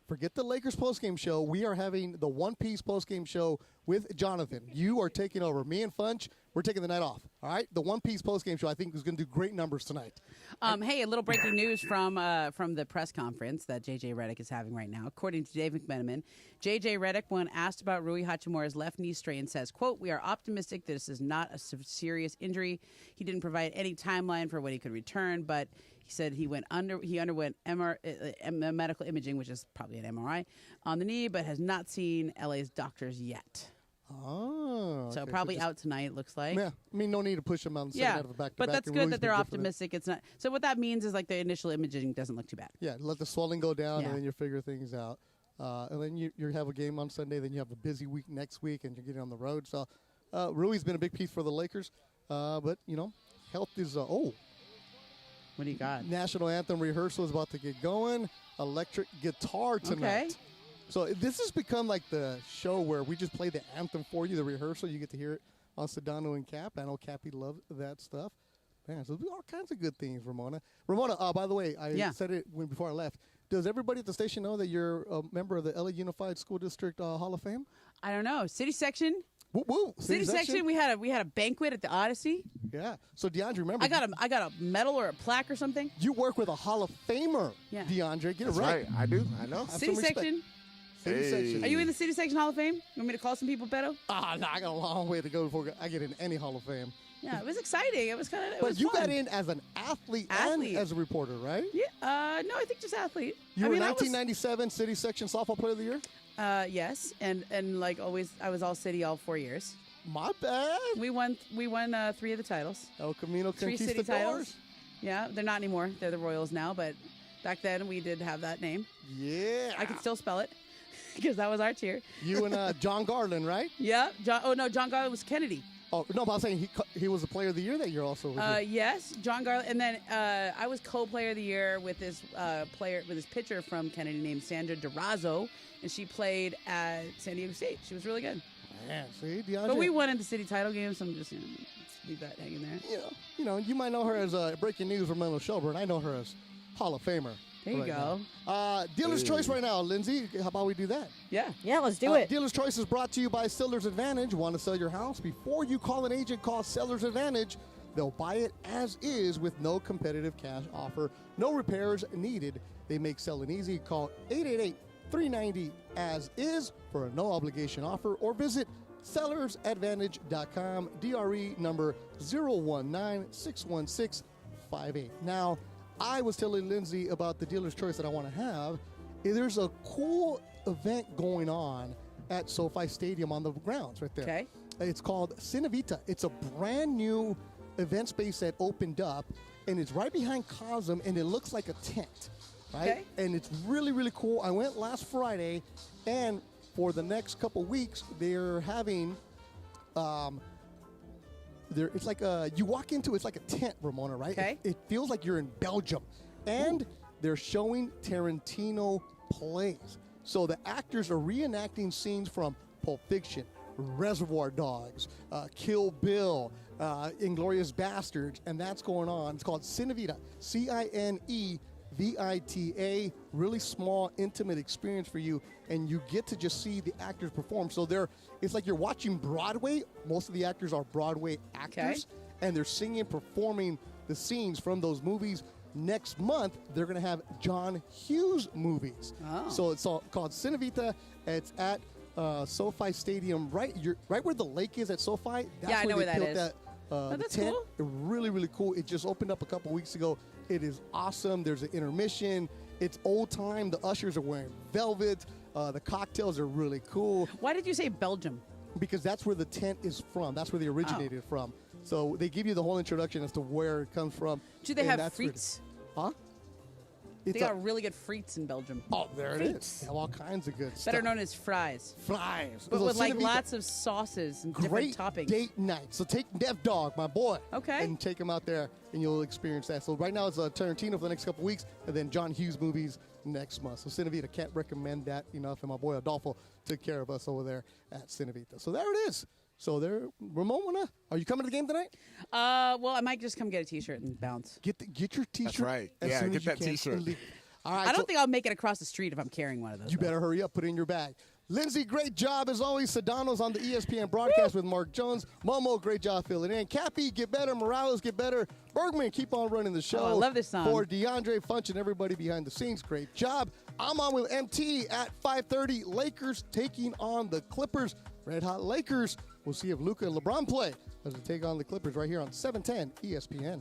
Forget the Lakers postgame show. We are having the One Piece postgame show with Jonathan. You are taking over. Me and Funch, we're taking the night off. All right? The One Piece postgame show, I think, is going to do great numbers tonight. Hey, a little breaking news from the press conference that J.J. Redick is having right now. According to Dave McMenamin, J.J. Redick, when asked about Rui Hachimura's left knee strain, says, quote, "We are optimistic that this is not a serious injury." He didn't provide any timeline for when he could return, but he said he underwent medical imaging, which is probably an MRI, on the knee, but has not seen LA's doctors yet. Oh. So okay. probably out tonight, it looks like. Yeah. I mean, no need to push him out and out of the back to but back. that's good that they're optimistic. It's not. So what that means is like the initial imaging doesn't look too bad. Yeah, let the swelling go down, and then you figure things out. And then you have a game on Sunday, then you have a busy week next week, and you're getting on the road. So Rui's been a big piece for the Lakers. But, health is what do you got? National anthem rehearsal is about to get going. Electric guitar tonight. Okay. So this has become like the show where we just play the anthem for you, the rehearsal. You get to hear it on Sedano and Cap. I know Cappy loves that stuff. Man, so there's all kinds of good things, Ramona. Ramona, by the way, I said it before I left. Does everybody at the station know that you're a member of the LA Unified School District Hall of Fame? I don't know. City section? Woo woo. City section. We had a banquet at the Odyssey. Yeah. So DeAndre, remember? I got a medal or a plaque or something. You work with a Hall of Famer. Yeah. DeAndre, get it right. I do. I know. City section. City section. Are you in the City Section Hall of Fame? You want me to call some people, Beto? No, I got a long way to go before I get in any Hall of Fame. Yeah, it was exciting. It was kind of. But you got in as an athlete and as a reporter, right? Yeah. No, I think just athlete. You were 1997 City Section Softball Player of the Year. Yes, and like always, I was all city all 4 years. My bad. We won 3 of the titles. El Camino 3 city titles. Yeah, they're not anymore. They're the Royals now, but back then we did have that name. Yeah. I can still spell it because that was our tier. You and John Garland, right? Yeah. John Garland was Kennedy. Oh, no, but I was saying he was the player of the year that year also. Yes, John Garland. And then I was co-player of the year with this pitcher from Kennedy named Sandra Durazo, and she played at San Diego State. She was really good. Man, see, DeAndre. But we won in the city title game, so I'm just leave that hanging there. Yeah, you might know her as breaking news from Melo Shelburne. I know her as Hall of Famer. There you go. Dealer's Choice right now, Lindsay. How about we do that? Yeah. Yeah, let's do it. Dealer's Choice is brought to you by Seller's Advantage. Want to sell your house? Before you call an agent, call Seller's Advantage. They'll buy it as is with no competitive cash offer. No repairs needed. They make selling easy. Call 888-390-AS-IS for a no-obligation offer or visit sellersadvantage.com. DRE number 019-616-58. Now, I was telling Lindsay about the Dealer's Choice that I want to have. There's a cool event going on at SoFi Stadium on the grounds right there. Okay. It's called Cinevita. It's a brand new event space that opened up, and it's right behind Cosm, and it looks like a tent, right? Okay. And it's really, really cool. I went last Friday, and for the next couple weeks, they're having it's like you walk into, it's like a tent, Ramona, right? Okay. It feels like you're in Belgium. And they're showing Tarantino plays. So the actors are reenacting scenes from Pulp Fiction, Reservoir Dogs, Kill Bill, Inglourious Bastards, and that's going on. It's called Cinevita, Cinevita, really small, intimate experience for you, and you get to just see the actors perform. So it's like you're watching Broadway. Most of the actors are Broadway actors, and they're singing, performing the scenes from those movies. Next month, they're going to have John Hughes movies. Oh. So it's called Cinevita. It's at SoFi Stadium, right where the lake is at SoFi. That's I know where that is. That's tent. Cool. Really, really cool. It just opened up a couple weeks ago. It is awesome. There's an intermission. It's old time. The ushers are wearing velvet. The cocktails are really cool. Why did you say Belgium? Because that's where the tent is from. That's where they originated from. So they give you the whole introduction as to where it comes from. Do they have frites? Huh? They got really good frites in Belgium. Oh, there it is. They have all kinds of good stuff. Better known as fries. Fries. But with like lots of sauces and different toppings. Great date night. So take Dev Dog, my boy. Okay. And take him out there and you'll experience that. So right now it's Tarantino for the next couple weeks and then John Hughes movies next month. So Cinevita, can't recommend that enough. And my boy Adolfo took care of us over there at Cinevita. So there it is. So there, Ramona, are you coming to the game tonight? Well, I might just come get a T-shirt and bounce. Get your T-shirt. That's right. Yeah, get that T-shirt. All right, I don't think I'll make it across the street if I'm carrying one of those. You better hurry up. Put it in your bag. Lindsay, great job as always. Sedano's on the ESPN broadcast with Mark Jones. Momo, great job filling in. Cappy, get better. Morales, get better. Bergman, keep on running the show. Oh, I love this song. For DeAndre Funch and everybody behind the scenes, great job. I'm on with MT at 5:30. Lakers taking on the Clippers. Red Hot Lakers. We'll see if Luka and LeBron play as they take on the Clippers right here on 710 ESPN.